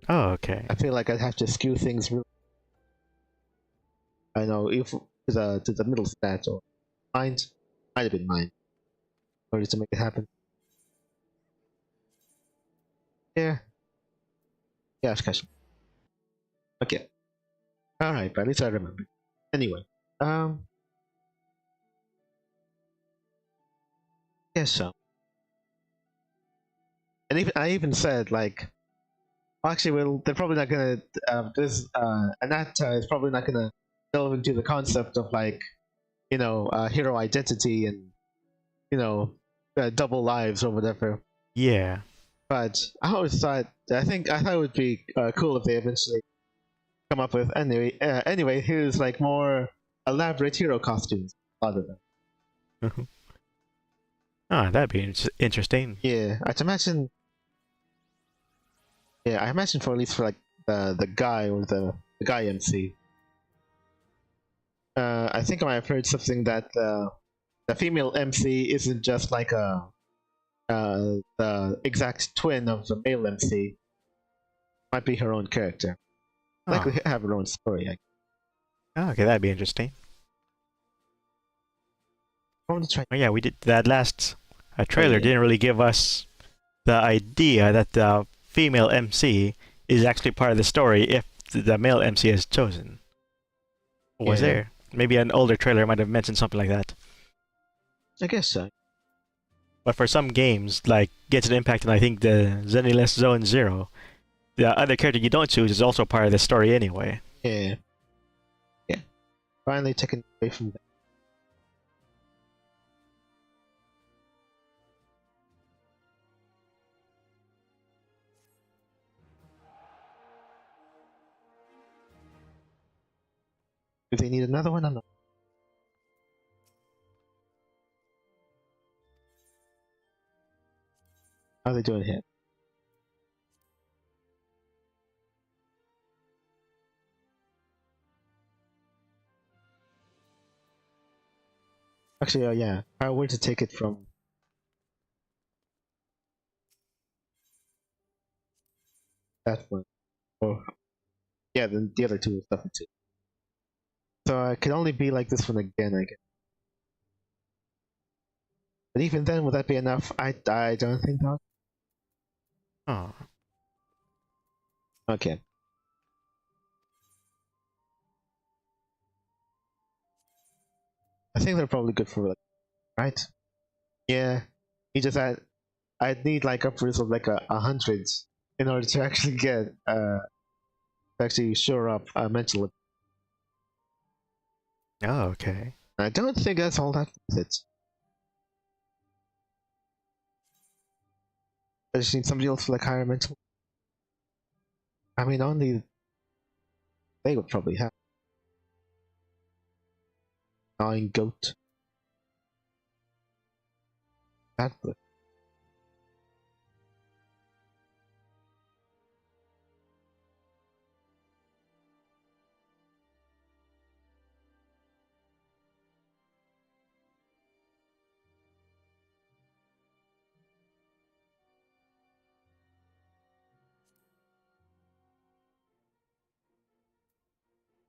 Oh, okay. I feel like I'd have to skew things really. I know, if to the middle stat or might have been mine. In order to make it happen. Yeah. Yeah, cash. Okay. Alright, but at least I remember. Anyway. Yeah, so. And I even said, like, actually, well, they're probably not gonna. Anata is probably not gonna delve into the concept of, like, hero identity and, double lives or whatever. Yeah. But I thought it would be cool if they eventually come up with anyway. Here's like more elaborate hero costumes. A lot of them. Ah, that'd be interesting. Yeah, I imagine for at least for like the guy or the guy MC. I think I might have heard something that the female MC isn't just like the exact twin of the male MC. Might be her own character. Likely have her own story. Oh, okay, that'd be interesting. I want to try. Oh yeah, we did that last trailer. Didn't really give us the idea that the female MC is actually part of the story if the male MC is chosen. Was there? Maybe an older trailer might have mentioned something like that. I guess so. But for some games, like Genshin Impact and I think the Zeniless Zone Zero, the other character you don't choose is also part of the story anyway. Yeah. Finally taken away from that. Do they need another one or not? How are they doing here? Actually, yeah. I want to take it from that one. Or yeah, then the other two stuff too. So it can only be like this one again, I guess. But even then, would that be enough? I don't think so. Oh. Okay. I think they're probably good for, like, right? Yeah. You just I'd need like upwards of like 100 in order to actually get to actually shore up mental. Oh, okay. I don't think that's all that worth it. I just need somebody else with like higher mental. I mean, only they would probably have. Gnawing goat. That would.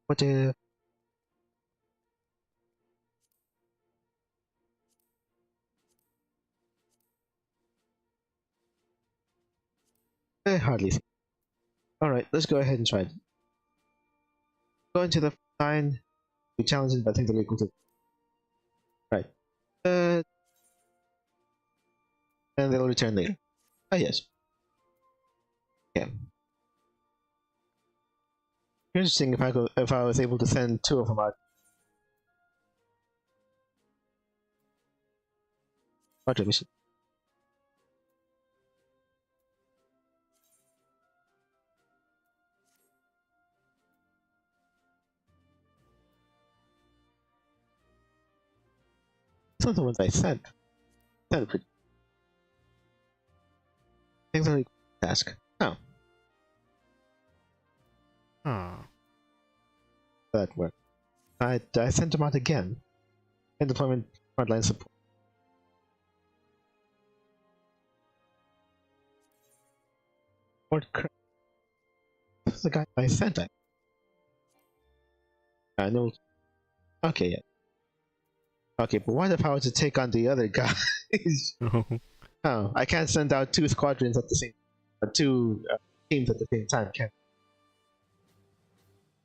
What if? Hardly. Alright, let's go ahead and try it. Go into the line. We challenge it, but I think they're equal to. Right. And they'll return later. Ah, yes. Yeah. Interesting if I was able to send two of them out. Roger, mission. Some of the ones I sent. Sounded pretty. Things only task. Oh, Huh. that worked. I sent them out again. And deployment frontline support. This is the guy I sent. I know. Okay, yeah. Okay, but what if I were to take on the other guys? Oh, I can't send out 2 squadrons at the same, or 2 teams at the same time, can I?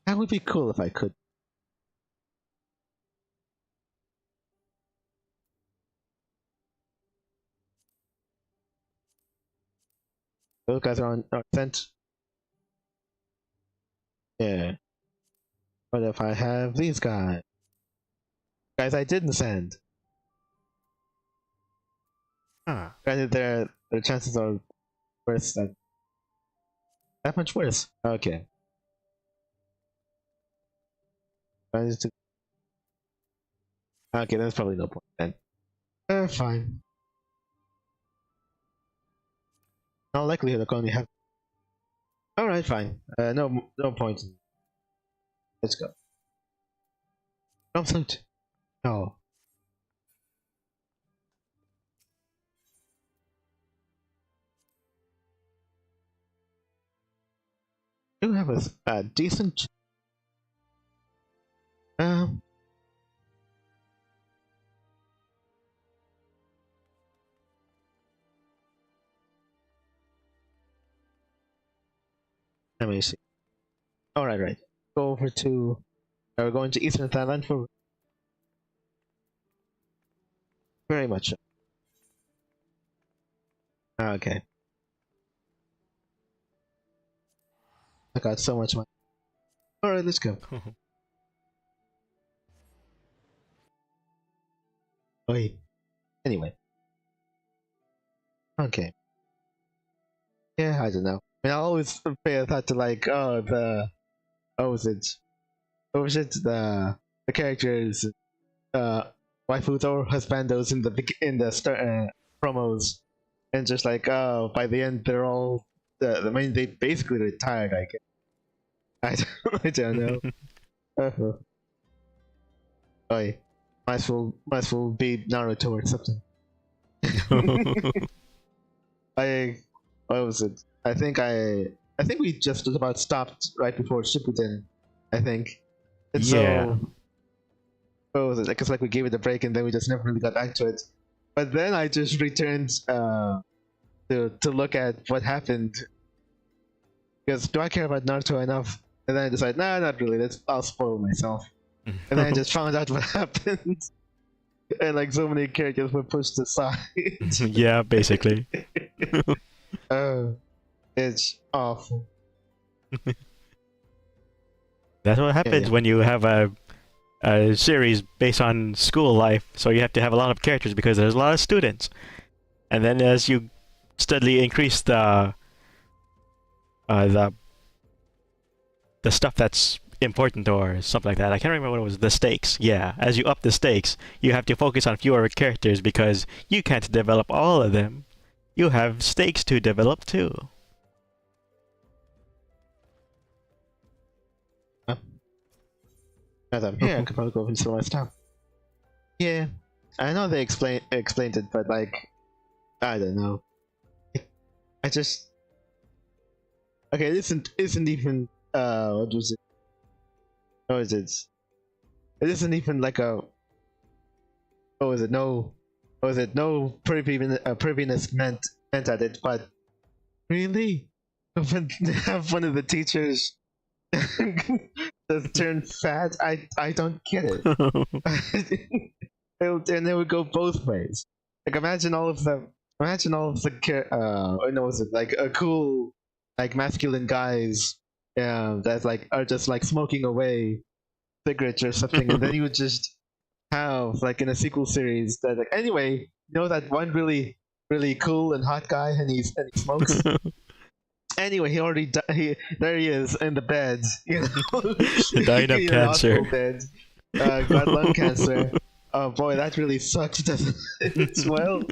That would be cool if I could. Those guys are sent. Yeah. What if I have these guys? Guys I didn't send. Huh. Granted, their chances are worse than that much worse. Okay. Okay, there's probably no point then. Fine. No likelihood of going to have. Alright, fine. No point. Let's go. Don't float. No. You have a decent. Um. Let me see. Alright, right. Go over to. We're going to Eastern Thailand for. Very much so. Okay. I got so much money. Alright, let's go. Wait. Anyway. Okay. Yeah, I don't know. I mean, I always pay a thought to like, oh, what was it? What was it? The characters, waifus or husbandos in the start promos, and just like, oh, by the end they're all. I mean, they basically retired. I guess. I don't know. Uh-huh. Oi, might as well be Naruto or something. What was it? I think we just about stopped right before Shippuden. I think. And Yeah. so what was it? I guess like we gave it a break and then we just never really got back to it. But then I just returned to look at what happened. Because do I care about Naruto enough? And then I decided, nah, not really. I'll spoil myself. And then I just found out what happened. And like so many characters were pushed aside. Yeah, basically. Oh, it's awful. That's what happens yeah. when you have a series based on school life. So you have to have a lot of characters because there's a lot of students. And then as you steadily increase the stuff that's important or something like that. I can't remember what it was. The stakes. Yeah. As you up the stakes, you have to focus on fewer characters because you can't develop all of them. You have stakes to develop too. As I'm here, I could probably go into my stuff. Yeah, I know they explained it, but like, I don't know. I just okay. It isn't even what was it? What is it? It isn't even like a. What was it? No. What was it? No preppiness meant at it, but really, when they have one of the teachers that turned fat, I don't get it. And they would go both ways. Like imagine all of the no, was it like a cool like masculine guys that like are just like smoking away cigarettes or something, and then you would just have like in a sequel series that like anyway, you know that one really cool and hot guy and he smokes. Anyway, there he is in the bed, you know, Dying of in an cancer. hospital bed, got lung cancer. Oh boy, that really sucks, doesn't it? Well,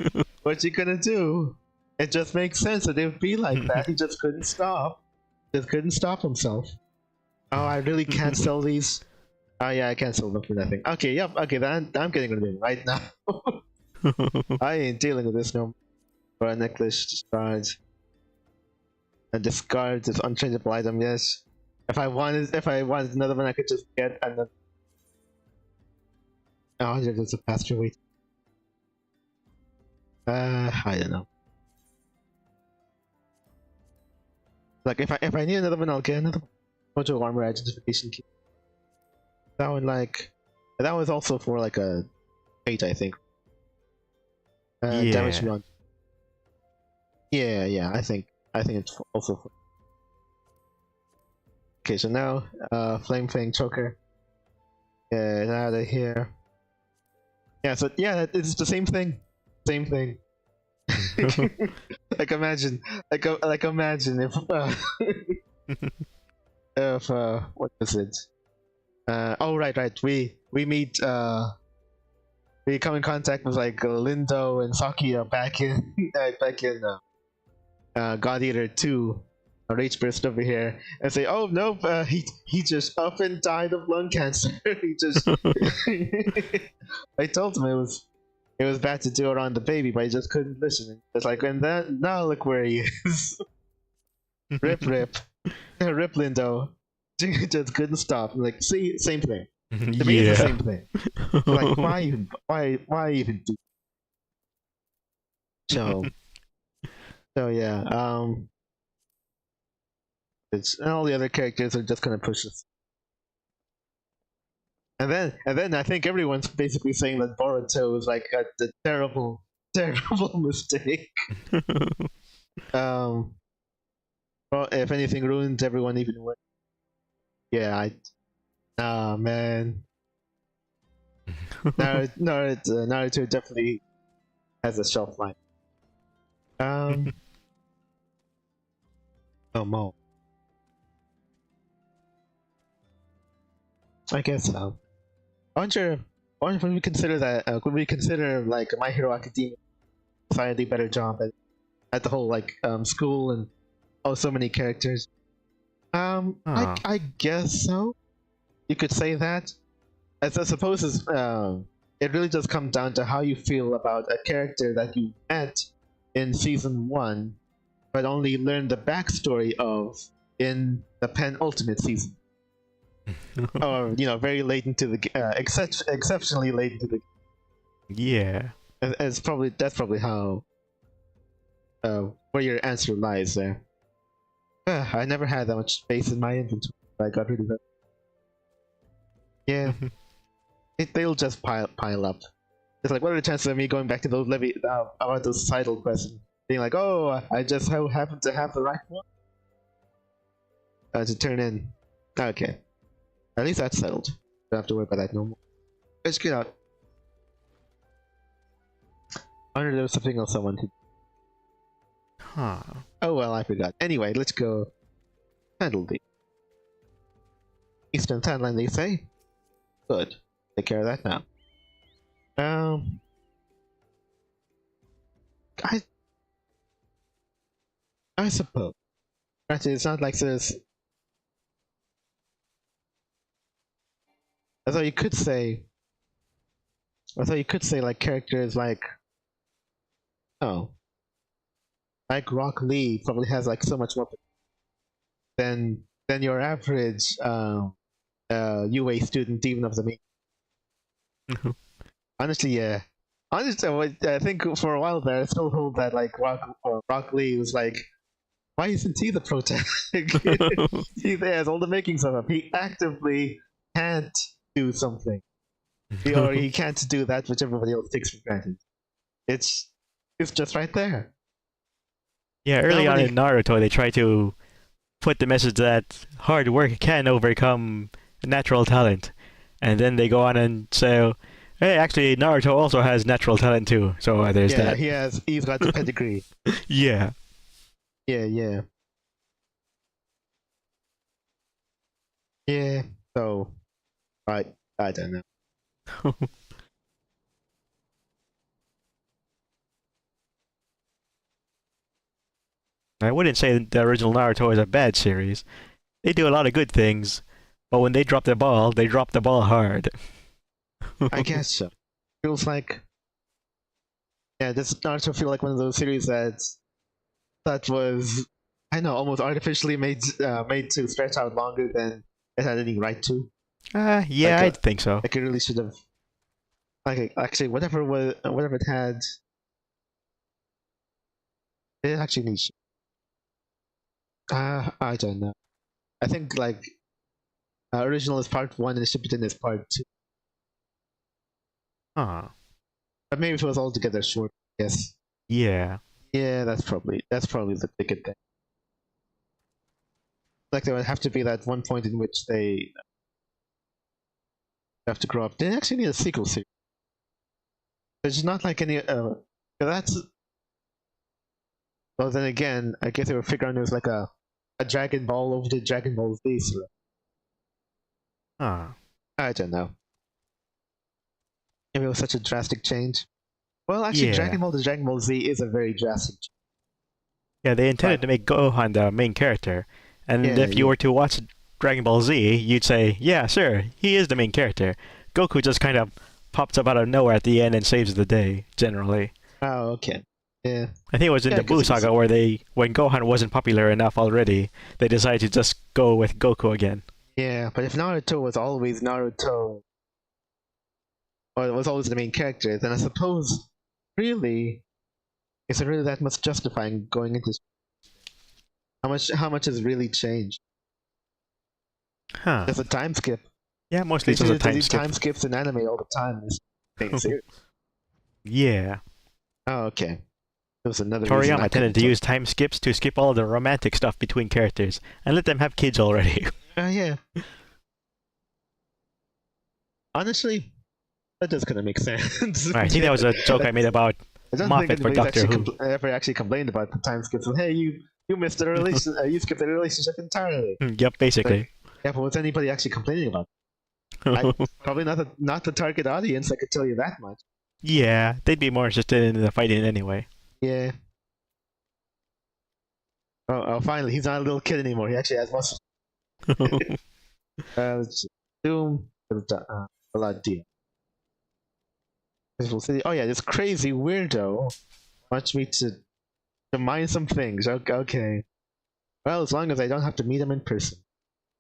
what you gonna do? It just makes sense that it would be like that. He just couldn't stop. Just couldn't stop himself. Oh, I really can't sell these. Oh yeah, I can't sell them for nothing. Okay, yep, okay, then I'm getting rid of it right now. I ain't dealing with this no more. For a necklace, discard. And discard this unchangeable item, yes. If I wanted another one, I could just get another. Oh, there's a faster way. I don't know. Like if I need another one, I'll get another one. Mojo armor identification key. That one that was also for like a 8, I think. Yeah. Damage run. Yeah, I think it's also for. Okay, so now flame fang choker. Get out of here. Yeah, so yeah, it's the same thing. Same thing. like imagine if if what was it? Oh right. We meet we come in contact with like Lindo and Sakia back in God Eater 2, a rage burst over here, and say, oh nope, he just up and died of lung cancer. He just I told him it was bad to do it on the baby, but he just couldn't listen. It's like, and then now look where he is. Rip Lindo. Just couldn't stop. I'm like, see, same thing. To me, it's the same thing. Like, why even do? So yeah, it's all the other characters are just gonna push us. And then I think everyone's basically saying that Boruto is like a terrible mistake. Well, if anything ruined everyone even worse. Yeah, man. Naruto definitely has a shelf life. Oh, Mo. I guess so. I wonder when we consider that, when we consider like My Hero Academia, slightly better job at the whole like school and so many characters. I guess so. You could say that. I suppose it really does come down to how you feel about a character that you met in season 1, but only learned the backstory of in the penultimate season. Or very late into the exceptionally late into the. Yeah. That's probably how where your answer lies there. I never had that much space in my inventory. I got rid of it. Yeah, they'll just pile up. It's like, what are the chances of me going back to those about those societal questions, being like, oh, I just happen to have the right one to turn in. Okay, at least that's settled. Don't have to worry about that no more. Let's get out. I wonder if there was something else I wanted. Huh. Oh well, I forgot. Anyway, let's go handle the Eastern Timeline, they say. Good. Take care of that now. I suppose. Actually, it's not like there's. I thought you could say like characters like, oh, like Rock Lee probably has like so much more than your average UA student, even of the main. Honestly, yeah. Honestly, I think for a while there, I still hold that like Rock Lee was like, why isn't he the protagonist? He has all the makings of him. He actively can't do something, or he can't do that which everybody else takes for granted. It's just right there. Yeah, early on in Naruto, they try to put the message that hard work can overcome natural talent, and then they go on and say, Hey, actually, Naruto also has natural talent too, so there's Yeah, that. he's got the pedigree. Yeah. Yeah. Yeah. So, I don't know. I wouldn't say the original Naruto is a bad series. They do a lot of good things, but when they drop the ball hard. I guess so. Feels like, yeah, this Naruto feel like one of those series that was, I know, almost artificially made to stretch out longer than it had any right to. Yeah, Like I think so. like it really should have. Like actually, whatever it had, it actually needs. I don't know. I think like original is part one and Shippuden is part two. Huh. But maybe if it was all together short, yes. Yeah. Yeah, that's probably the bigger thing. Like there would have to be that one point in which they have to grow up. They actually need a sequel series. It's not like any. That's. Well, then again, I guess they were figuring it was like a Dragon Ball over to Dragon Ball Z. So Huh. I don't know. Maybe it was such a drastic change. Well, actually, Yeah. Dragon Ball to Dragon Ball Z is a very drastic change. Yeah, they intended But, to make Gohan the main character, and yeah, if you were to watch Dragon Ball Z, you'd say, yeah, sure, he is the main character. Goku just kind of pops up out of nowhere at the end and saves the day, generally. oh, okay. Yeah. I think it was in Yeah, the Buu saga where when Gohan wasn't popular enough already, they decided to just go with Goku again. Yeah, but if Naruto was always Naruto, or was always the main character, then I suppose, really, is it really that much justifying going into how much has really changed? Huh. There's a time skip. Yeah, mostly They it's just a do time these skip. time skips in anime all the time. This thing series. Yeah. Oh, okay. There was another reason I Toriyama tended to couldn't use time skips to skip all the romantic stuff between characters and let them have kids already. Yeah. Honestly, that does kind of make sense. I think that was a joke I made about I don't think Moffat for anybody's Doctor actually Who. ever actually complained about the time skips. Hey, you missed the relation. You skipped the relationship entirely. Yep, basically. Yeah, but was anybody actually complaining about it? Probably not the target audience. I could tell you that much. Yeah, they'd be more interested in the fighting anyway. Yeah. Oh, finally, he's not a little kid anymore. He actually has muscle. Let's see. Doom. A lot deal. Visual City. Oh yeah, this crazy weirdo wants me to mind some things. Okay. Well, as long as I don't have to meet him in person,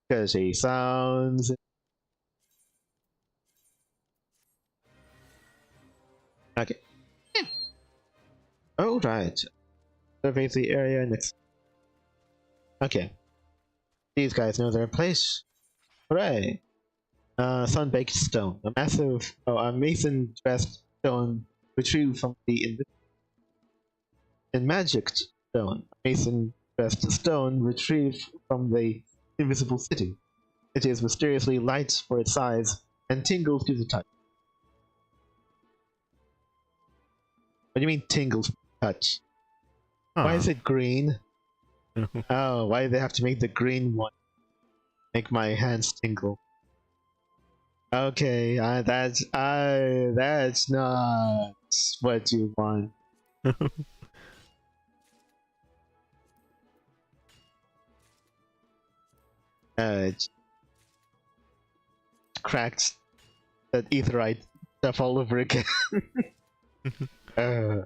because he sounds. Okay. Oh right. Survey the area next. Okay. These guys know their place. Hooray! Sun-baked stone. A mason-dressed stone retrieved from the in magic stone. A mason-dressed stone retrieved from the invisible city. It is mysteriously light for its size and tingles to the touch. What do you mean tingles to the touch? Why is it green? Oh, why do they have to make the green one? Make my hands tingle. Okay, that's not what you want. It's cracked that etherite stuff all over again. uh,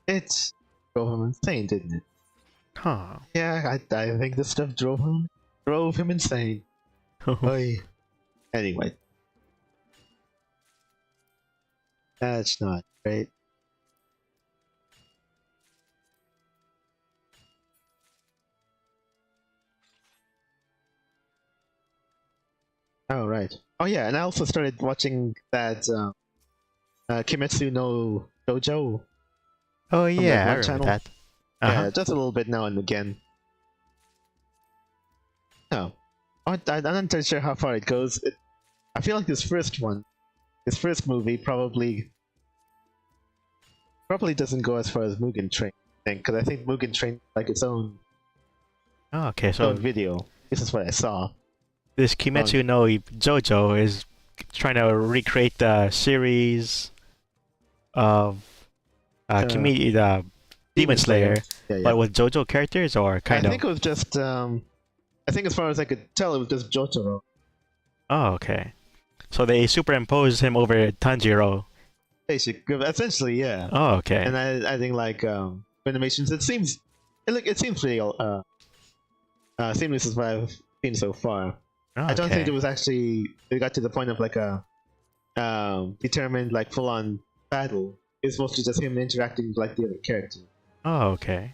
it drove him insane, didn't it? Huh. Yeah, I think this stuff drove him insane. Oy. Anyway, that's not great. Oh right. Oh yeah, and I also started watching that Kimetsu no Dojo Oh from that yeah, I one remember channel. that. Yeah, just a little bit now and again. No, I'm not entirely sure how far it goes. I feel like this first movie probably doesn't go as far as Mugen Train. Because I think Mugen Train is like its own Oh, okay, so video. This is what I saw. this Kimetsu no Jojo is trying to recreate the series of the Demon Slayer, Yeah, yeah. but with JoJo characters, or kind I of. think it was just. I think as far as I could tell, it was just Jotaro. Oh, okay. So they superimposed him over Tanjiro. Basically, essentially, yeah. Oh, okay. And I think like animations, it seems pretty seamless as what I've seen so far. Oh, I don't okay. think it was actually it got to the point of like a determined like full on battle. It's mostly just him interacting with like the other characters. Oh, okay.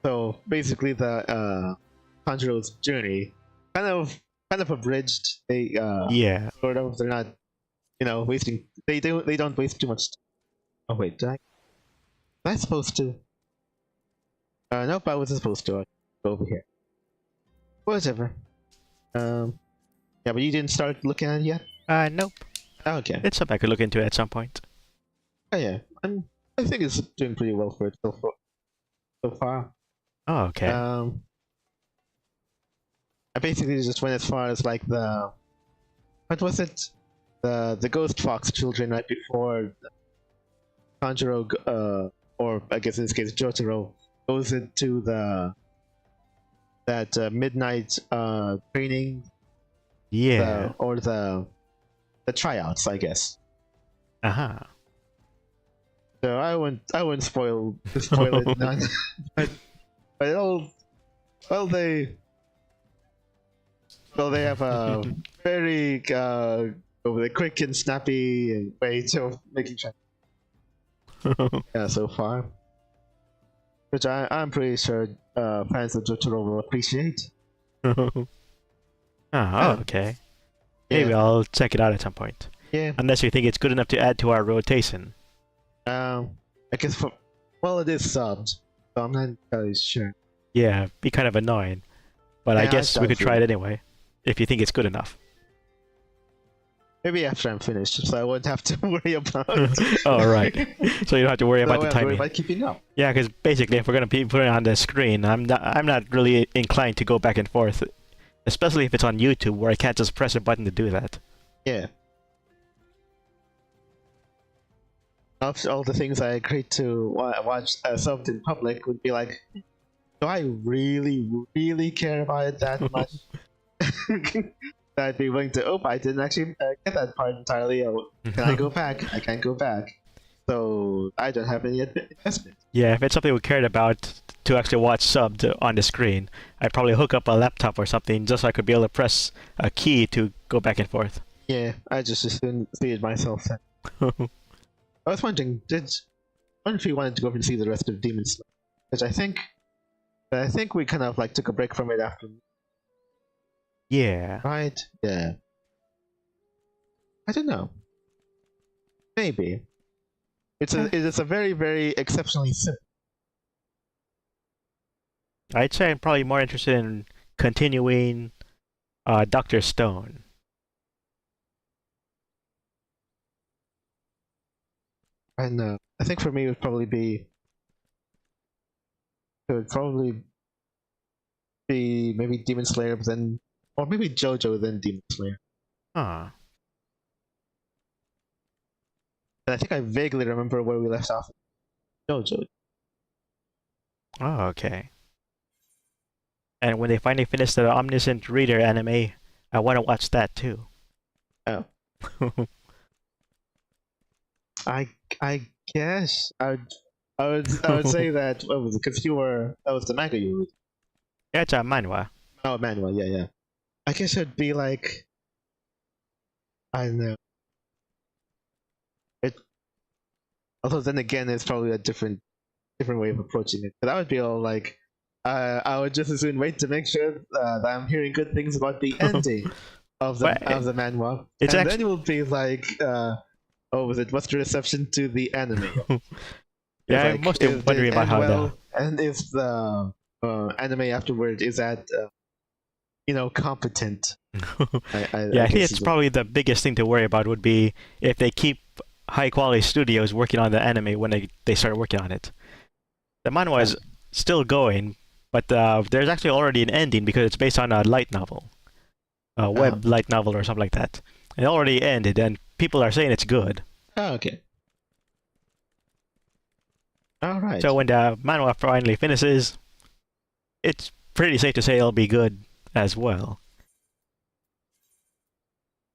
So basically the Tanjiro's journey kind of abridged. They Yeah. sort of, they're not wasting, they don't waste too much. Oh wait, am I supposed to? Nope, I wasn't supposed to. Go over here. Whatever. Yeah, but you didn't start looking at it yet? Nope. Oh, okay. It's something I could look into at some point. Oh yeah, I think it's doing pretty well for it so far. Oh, okay. I basically just went as far as like what was it? The Ghost Fox children right before Tanjiro, or I guess in this case Jotaro, goes into that midnight training. Yeah. Or the tryouts, I guess. Uh-huh. So I wouldn't spoil it none. but they have a very quick and snappy way of making sure. Yeah, so far, which I'm pretty sure fans of Jotaro will appreciate. Oh, okay. Yeah. Maybe I'll check it out at some point. Yeah. Unless you think it's good enough to add to our rotation. I guess it is subbed, so I'm not entirely sure. Yeah, be kind of annoying. But I Yeah, guess I we could try feel it anyway, if you think it's good enough. Maybe after I'm finished, so I won't have to worry about. Oh, right. So you don't have to worry about the Worry timing. about keeping up. Yeah, because basically, if we're gonna be putting it on the screen, I'm not really inclined to go back and forth, especially if it's on YouTube, where I can't just press a button to do that. Yeah. After all the things I agreed to watch subbed in public would be like, do I really, really care about it that much? That I'd be willing to. Oh, I didn't actually get that part entirely. Oh, can I go back? I can't go back. So I don't have any investment. Yeah, if it's something we cared about to actually watch subbed on the screen, I'd probably hook up a laptop or something just so I could be able to press a key to go back and forth. Yeah, I just didn't see it myself then. I was wondering, I wonder if you wanted to go and see the rest of Demon Slayer, because I think we kind of like took a break from it after. Yeah. Right? Yeah. I don't know. Maybe. It is a very, very exceptionally simple. I'd say I'm probably more interested in continuing Dr. Stone. And I think for me it would probably be maybe Demon Slayer, but then, or maybe JoJo then Demon Slayer. Huh. And I think I vaguely remember where we left off. JoJo. Oh, okay. And when they finally finish the Omniscient Reader anime, I want to watch that too. Oh. I guess I would say that because that was the manga you read. Yeah, it's a manhwa. Oh, manhwa, yeah. I guess it'd be like, I don't know. Although then again, it's probably a different way of approaching it. But that would be all like, I would just as soon wait to make sure that I'm hearing good things about the ending of the manhwa, and then it will be like, what's the reception to the anime? Yeah, I'm mostly wondering about how and if the anime afterward is at competent. Yeah, I think it's probably the biggest thing to worry about would be if they keep high quality studios working on the anime when they start working on it. The manhwa is still going, but there's actually already an ending because it's based on a light novel, a web light novel or something like that. It already ended, and people are saying it's good. Oh, okay. All right. So when the manhwa finally finishes, it's pretty safe to say it'll be good as well.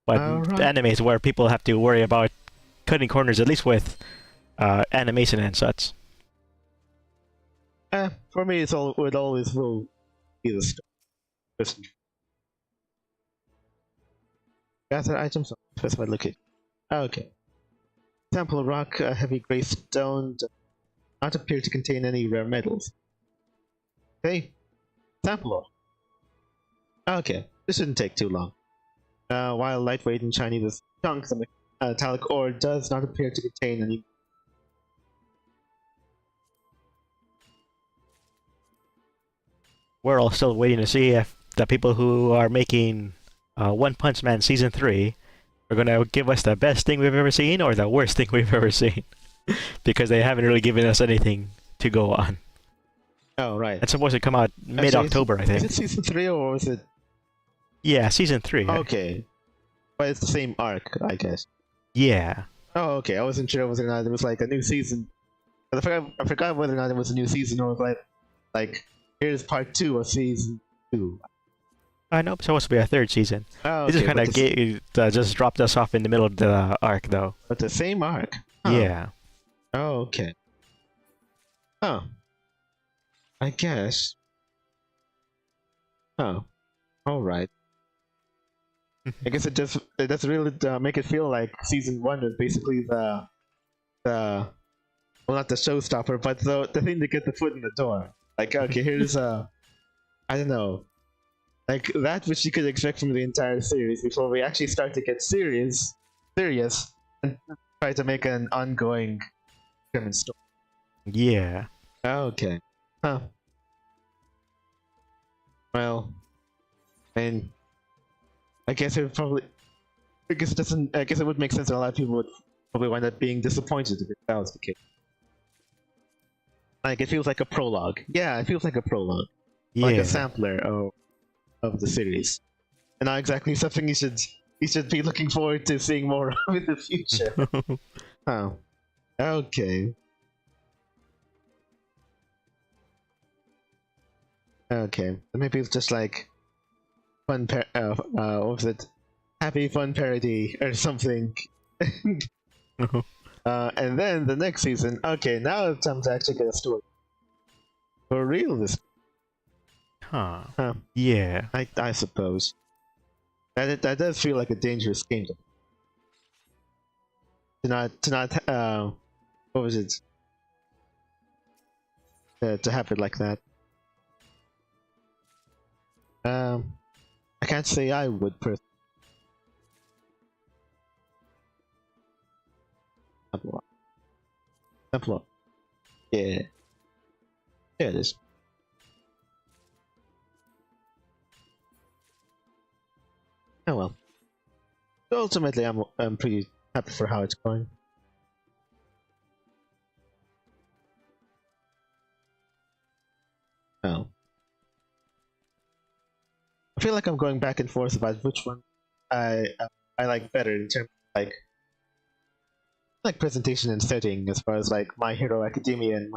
But anime is where people have to worry about cutting corners, at least with animation and such. For me, it always will be the story. Gather items on specified location. Okay. Sample rock, heavy gray stone, does not appear to contain any rare metals. Okay. Sample ore. Okay, this shouldn't take too long. While lightweight and shiny, this chunk, the metallic ore, does not appear to contain any. We're all still waiting to see if the people who are making One Punch Man Season 3 are going to give us the best thing we've ever seen or the worst thing we've ever seen. Because they haven't really given us anything to go on. Oh, right. It's supposed to come out mid-October, I think. Is it Season 3 or is it... Yeah, Season 3. Okay. But it's the same arc, I guess. Yeah. Oh, okay. I wasn't sure whether or not it was like a new season. I forgot whether or not it was a new season or like here's part 2 of Season 2. I know it's supposed to be a third season. Oh, okay. This just kind of just dropped us off in the middle of the arc, though. But the same arc? Huh. Yeah. Oh, okay. Oh. I guess. Oh. Alright. I guess it does really make it feel like Season 1 is basically the well, not the showstopper, but the thing to get the foot in the door. Like, okay, here's I don't know, like that which you could expect from the entire series before we actually start to get serious, and try to make an ongoing German story. Yeah. Okay. Huh. Well, I guess it probably. I guess it doesn't. I guess it would make sense that a lot of people would probably wind up being disappointed if that was the case. Like, it feels like a prologue. Yeah, it feels like a prologue. Yeah. Like a sampler of the series. And not exactly something you should be looking forward to seeing more of in the future. Oh. Okay. Okay. Maybe it's just like fun what was it? Happy fun parody or something. And then the next season, okay, now it's time to actually get a story. For real this. Huh. Yeah. I suppose. That does feel like a dangerous game. To not what was it? To have it like that. I can't say I would personally. Template. Yeah. There it is. Oh well. So ultimately, I'm pretty happy for how it's going. Oh. I feel like I'm going back and forth about which one I like better in terms of like presentation and setting, as far as like My Hero Academia and.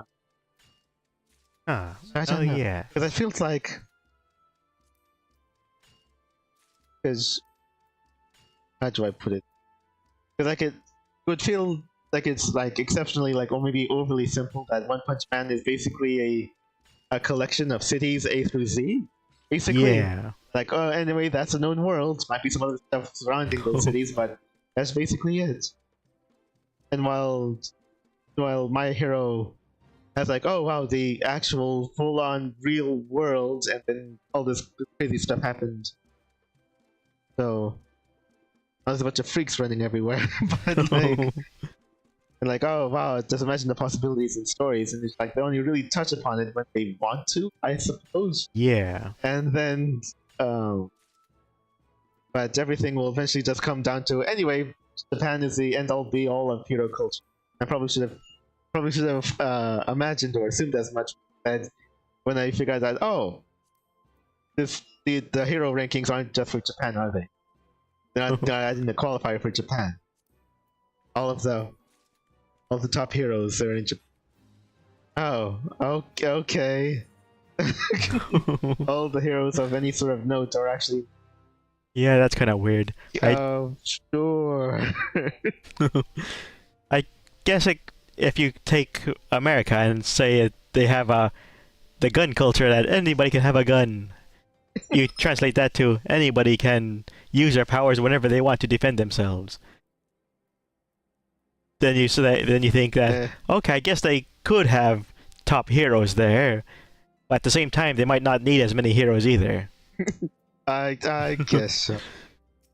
Oh yeah. Because it feels like. Because. How do I put it? Because like it would feel like it's like exceptionally like or maybe overly simple that One Punch Man is basically a collection of cities A through Z. Basically. Yeah. Like, oh, anyway, that's a known world. Might be some other stuff surrounding those cities, but that's basically it. And while My Hero has like, oh wow, the actual full-on real world, and then all this crazy stuff happened. So there's a bunch of freaks running everywhere, but like, oh wow, just imagine the possibilities and stories, and it's like they only really touch upon it when they want to, I suppose. Yeah. And then but everything will eventually just come down to anyway. Japan is the end all be all of hero culture. I probably should have imagined or assumed as much when I figured out, oh, the hero rankings aren't just for Japan, are they? They're not adding the qualifier for Japan. All of the top heroes are in Japan. Oh, okay. All the heroes of any sort of note are actually. Yeah, that's kind of weird. Sure. I guess if you take America and say they have the gun culture that anybody can have a gun, you translate that to anybody can use their powers whenever they want to defend themselves. Then you think that okay, I guess they could have top heroes there, but at the same time they might not need as many heroes either. I guess so.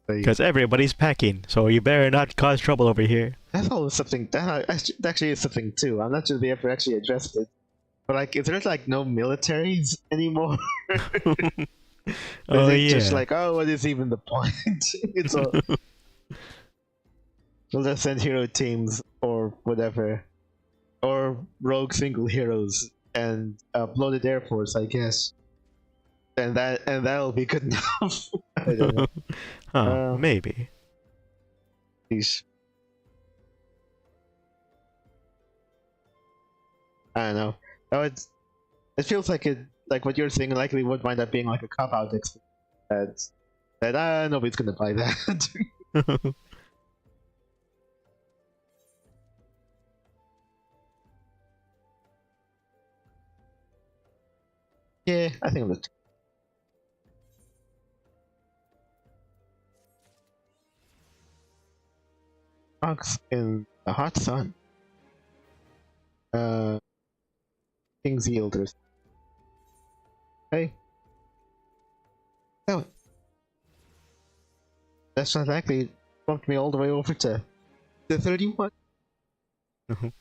Because everybody's packing, so you better not cause trouble over here. That's always something. That actually is something too. I'm not sure they ever actually addressed it. But like, is there like no militaries anymore? Oh yeah. Just like, oh, what is even the point? It's all. We'll just send hero teams or whatever, or rogue single heroes and uploaded air force, I guess. And that'll be good enough. I don't know. Maybe. Please. I don't know. Oh, it feels like what you're saying likely would wind up being like a cop out that nobody's gonna buy that. Yeah, I think I'm Fox in the hot sun. King's Yielders. Hey. Oh. That's not likely bumped me all the way over to the 31. Something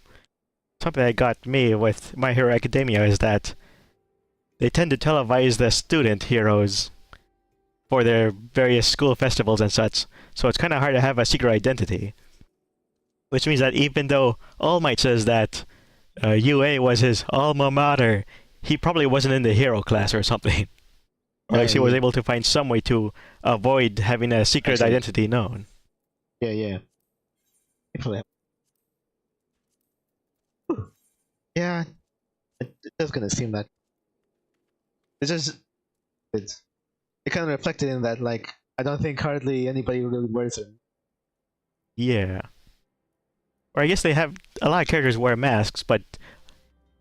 that got me with My Hero Academia is that they tend to televise the student heroes for their various school festivals and such, so it's kind of hard to have a secret identity. Which means that even though All Might says that UA was his alma mater, he probably wasn't in the hero class or something. Or he was able to find some way to avoid having a secret identity known. Yeah. Yeah, it is gonna seem that. It kind of reflected in that, like, I don't think hardly anybody really wears it. Yeah. Or I guess they have a lot of characters wear masks, but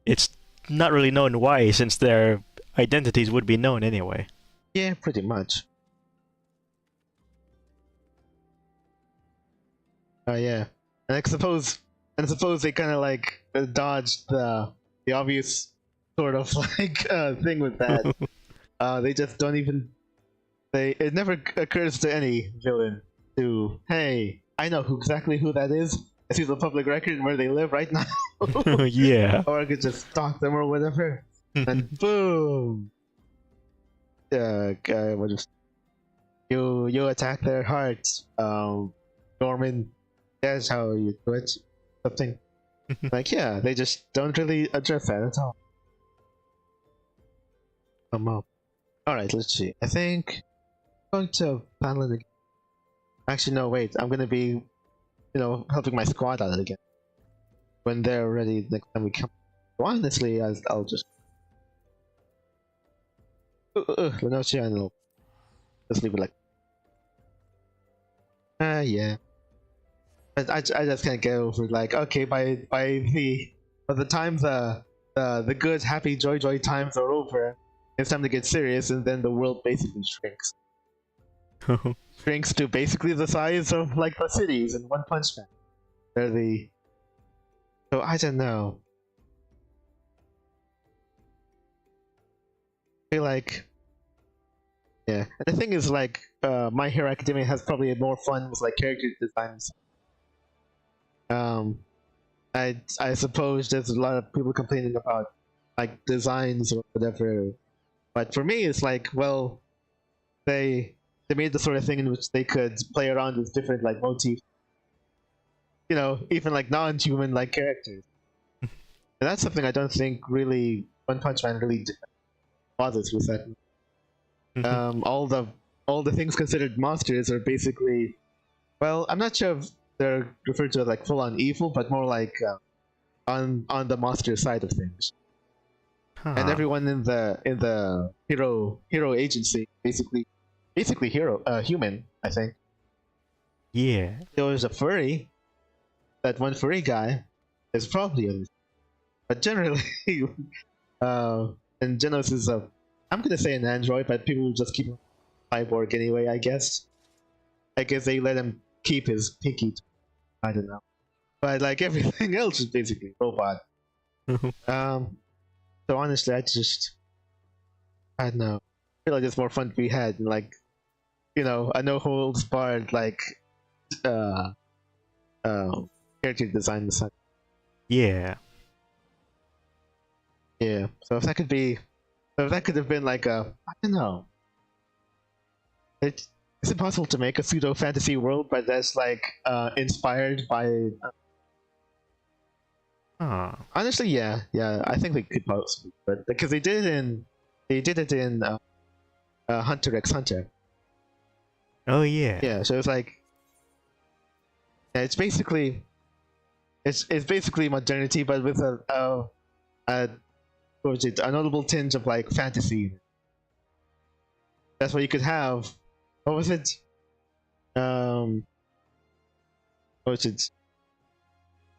it's not really known why, since their identities would be known anyway. Yeah, pretty much. Yeah, and I suppose they kind of like dodged the obvious sort of like thing with that. They just don't even. It never occurs to any villain to, hey, I know exactly who that is. I see the public record where they live right now. Yeah. Or I could just stalk them or whatever, and boom. What is you attack their hearts, Norman. That's how you do it. Something like, yeah, they just don't really address that at all. All right, let's see. I think I'm going to panel it again. Actually, no, wait. I'm gonna be, helping my squad out again when they're ready next time we come. So honestly, I'll just. Lenocia and just leave it like. Yeah. But I just can't get over it. Like, okay, by the time the good happy joy times are over, it's time to get serious, and then the world basically shrinks. Shrinks to basically the size of like the cities in One Punch Man. So I don't know. I feel like, yeah. And the thing is, like, My Hero Academia has probably more fun with like character designs. I suppose there's a lot of people complaining about like designs or whatever, but for me it's like, well, they made the sort of thing in which they could play around with different like motifs. You know, even like non-human like characters. And that's something I don't think really One Punch Man really bothers with that. All the things considered monsters are basically, well, I'm not sure if they're referred to as like full on evil, but more like on the monster side of things. And everyone in the hero agency basically human, I think. Yeah. There was a furry. That one furry guy is probably a, but generally, and Genos is a, I'm gonna say an android, but people will just keep him cyborg anyway. I guess they let him keep his pinky. I don't know, but like everything else is basically robot. So honestly, I don't know. I feel like there's more fun to be had, and like, you know, a no holds barred like, character design. Yeah. Yeah. So if that could have been like a, I don't know. Is it possible to make a pseudo fantasy world, but that's like inspired by? Honestly, yeah. I think they could possibly, but because they did it in Hunter x Hunter. Oh yeah. Yeah. So it's like, yeah, it's basically modernity, but with a what was it? A notable tinge of like fantasy. That's what you could have. What was it? What was it?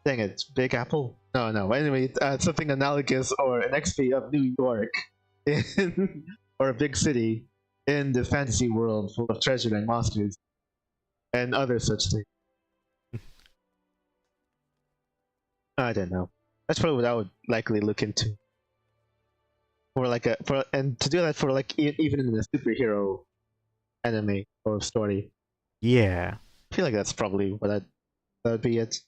Dang it, Big Apple? No. Anyway, something analogous, or an XP of New York, or a big city in the fantasy world full of treasure and monsters and other such things. I don't know. That's probably what I would likely look into. And to do that for like even in a superhero anime or story. Yeah. I feel like that's probably that would be it.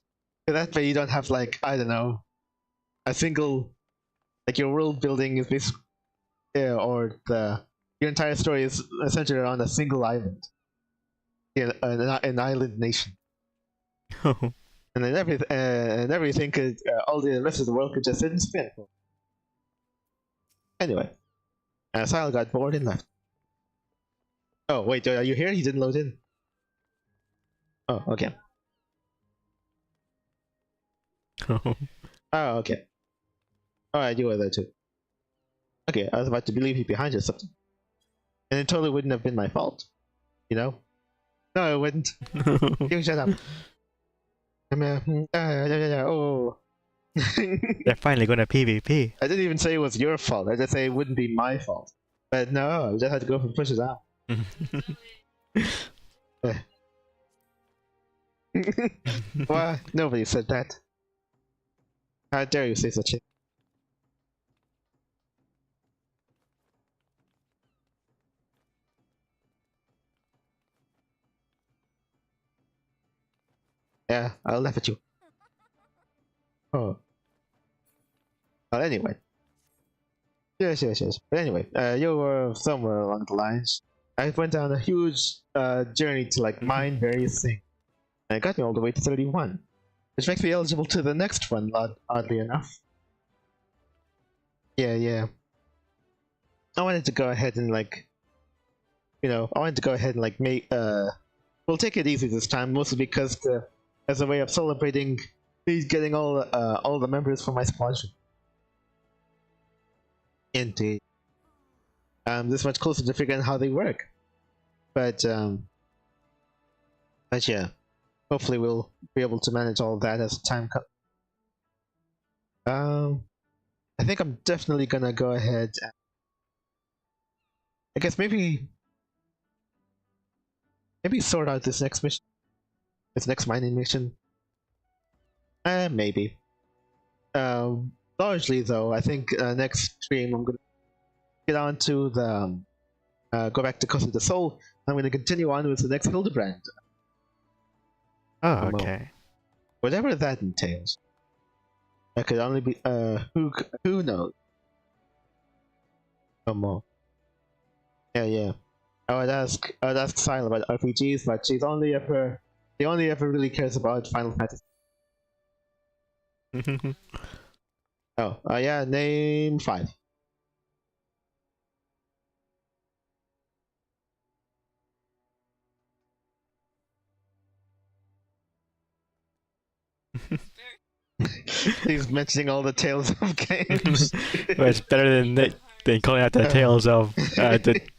That way you don't have like, I don't know, a single, like your world building is basically, or your entire story is centered around a single island, an island nation. And then everything could, all the rest of the world could just sit and spin. Anyway, Sile got bored and left. Oh wait, are you here? He didn't load in. Oh, okay. Oh, okay. Alright, you were there too. Okay, I was about to leave you behind or something. And it totally wouldn't have been my fault. You know? No, it wouldn't. You shut up. Oh. They're finally gonna PvP. I didn't even say it was your fault. I just say it wouldn't be my fault. But no, I just had to go for pushes out. Well, nobody said that. How dare you say such a thing? Yeah, I'll laugh at you. Oh. Well, anyway. Yes. But anyway, you were somewhere along the lines. I went down a huge journey to like mine various things. And it got me all the way to 31. Which makes me eligible to the next one, oddly enough. Yeah. I wanted to go ahead and like, make, we'll take it easy this time, mostly because as a way of celebrating me getting all the members for my squadron. Indeed. This much closer to figuring out how they work. But yeah. Hopefully we'll be able to manage all of that as time comes. I think I'm definitely gonna go ahead and I guess maybe sort out this next mission. This next mining mission. Maybe. Largely though, I think next stream I'm gonna get on to the go back to Coast of the Soul. I'm gonna continue on with the next Hildebrand. Oh, okay. Whatever that entails. That could only be who knows? Come on. Yeah. I would ask Silent about RPGs, but she only ever really cares about Final Fantasy. Oh, yeah, name 5. He's mentioning all the tales of games. Well, it's better than calling out the tales of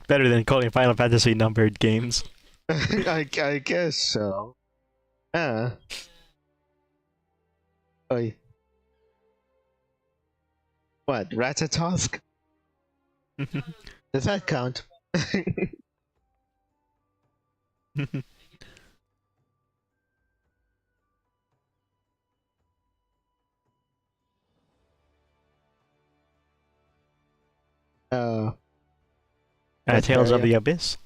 better than calling Final Fantasy numbered games. I guess so. Ah. Oi. What? Ratatosk? Does that count? That's Tales fair, of yeah. the Abyss.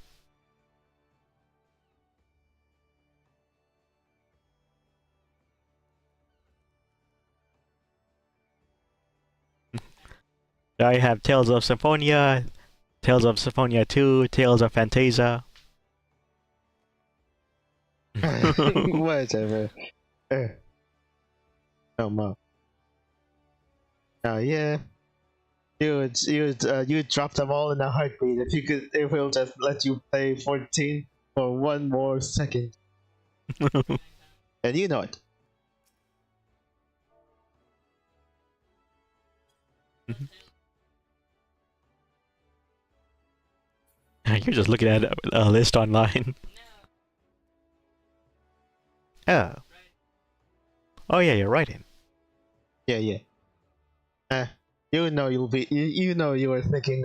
I have Tales of Symphonia, Tales of Symphonia 2, Tales of Phantasia. Whatever. Oh, no. Oh, yeah. You'd drop them all in a heartbeat if we'll just let you play 14 for one more second. And you know it. You're just looking at a list online. Oh. Oh yeah, you're writing. Yeah. You know you know you were thinking,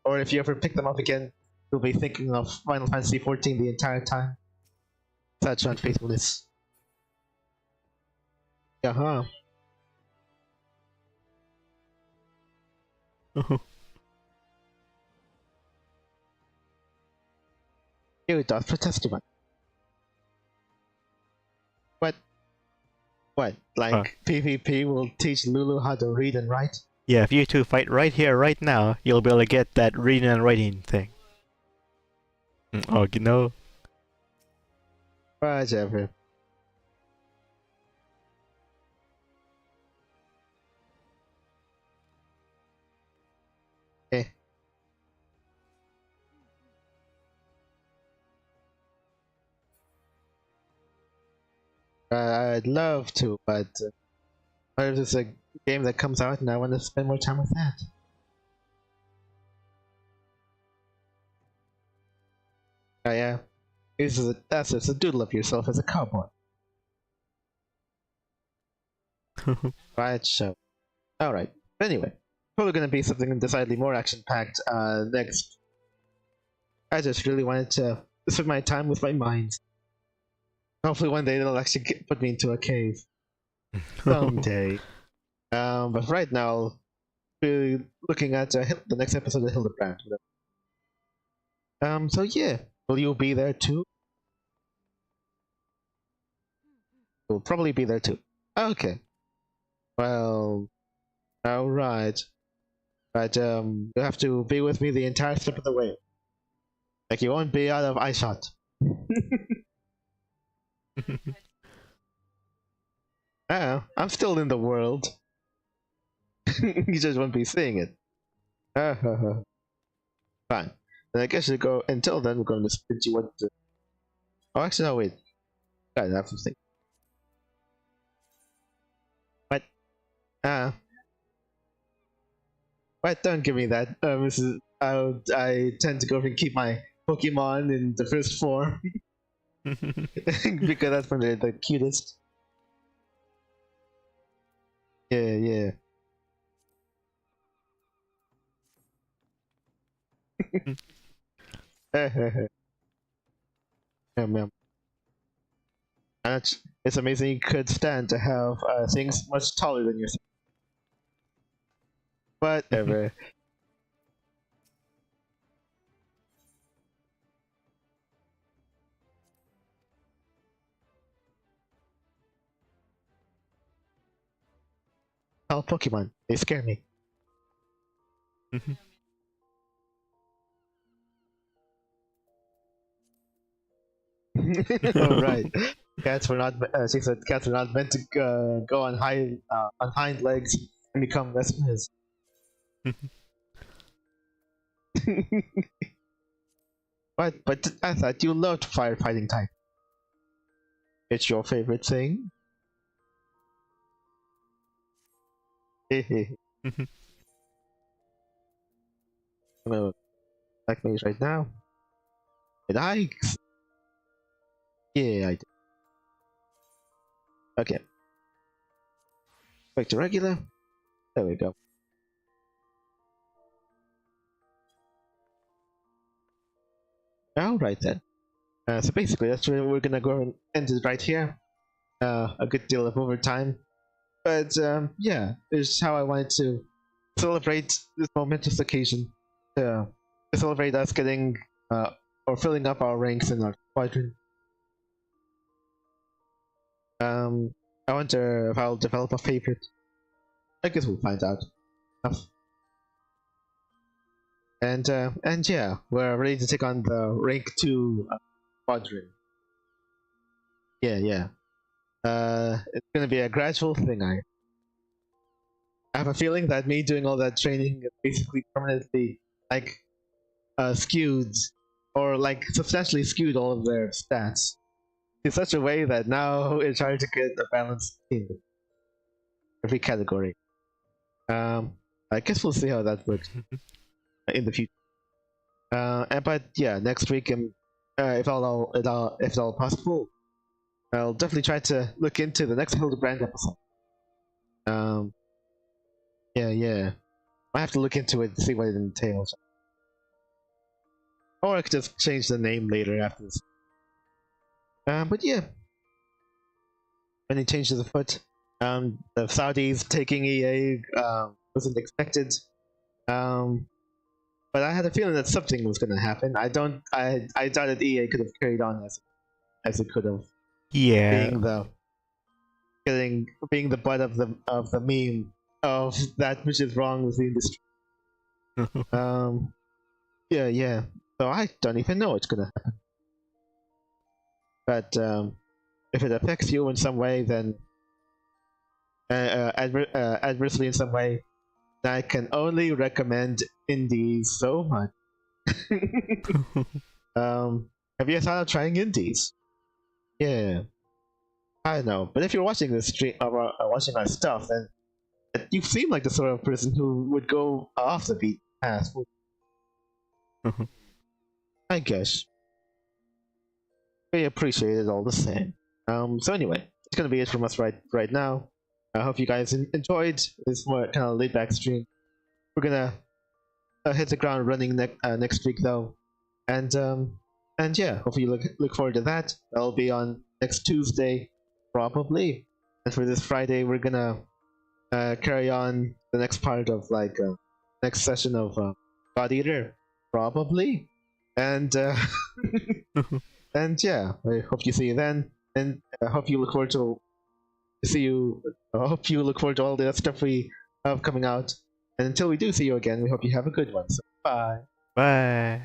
or if you ever pick them up again, you'll be thinking of Final Fantasy 14 the entire time. Such unfaithfulness. Uh-huh. You doth protest you, man. What? What? Like PvP will teach Lulu how to read and write? Yeah, if you two fight right here, right now, you'll be able to get that reading and writing thing. Oh, no. Whatever. Eh. I'd love to, but what if there's a game that comes out and I want to spend more time with that? Oh yeah. That's just a doodle of yourself as a cowboy. Right, so. Alright. Anyway, probably gonna be something decidedly more action-packed next. I just really wanted to spend my time with my mind. Hopefully one day it'll actually put me into a cave. Someday. But right now, I'll be looking at the next episode of Hildebrand. So yeah. Will you be there too? You'll probably be there too. Okay. Well, alright. But you have to be with me the entire step of the way. Like you won't be out of eye shot. I'm still in the world. You just won't be seeing it. Fine. Then I guess you go. Until then, we're going to split you what to. Oh, actually, no, wait. God, I have something. What? What? Don't give me that. I tend to go and keep my Pokemon in the first form. Because that's when they're the cutest. Yeah. Yum. And it's amazing you could stand to have things much taller than yourself. Whatever. Oh, Pokemon. They scare me. Oh, right. Cats were not. She said cats were not meant to go on hind legs and become rescuers. But I thought you loved firefighting type. It's your favorite thing. I'm gonna like me right now. It hikes. Yeah, I did. Okay. Back to regular. There we go. Alright then. So basically, that's where we're gonna go and end it right here. A good deal of overtime. But yeah, it's how I wanted to celebrate this momentous occasion. To celebrate us getting or filling up our ranks in our squadron. I wonder if I'll develop a favorite. I guess we'll find out. And yeah, we're ready to take on the rank 2 squadron. Yeah. It's gonna be a gradual thing. I have a feeling that me doing all that training is basically permanently like skewed or like substantially skewed all of their stats in such a way that now it's hard to get a balanced team every category. I guess we'll see how that works in the future. But yeah, next week, if at all possible, I'll definitely try to look into the next Hildebrand episode. Yeah. I have to look into it to see what it entails. Or I could just change the name later after this. But yeah, many changes afoot. The Saudis taking EA wasn't expected. But I had a feeling that something was going to happen. I doubted EA could have carried on as it could have. Yeah. Being the butt of the meme of that which is wrong with the industry. Yeah. So I don't even know what's gonna happen. But if it affects you in some way, then adversely in some way, I can only recommend indies so much. Have you thought of trying indies? Yeah, I know. But if you're watching this stream or watching our stuff, then you seem like the sort of person who would go off the beat path. I guess. We appreciate it all the same. So anyway, it's gonna be it from us right now. I hope you guys enjoyed this more kind of laid back stream. We're gonna hit the ground running next week though, and yeah, hopefully you look forward to that. That'll be on next Tuesday, probably. And for this Friday, we're gonna carry on the next part of next session of God Eater, probably. And and yeah, I hope you see you then, and I hope you look forward to see you. I hope you look forward to all the stuff we have coming out. And until we do see you again, we hope you have a good one. So bye. Bye.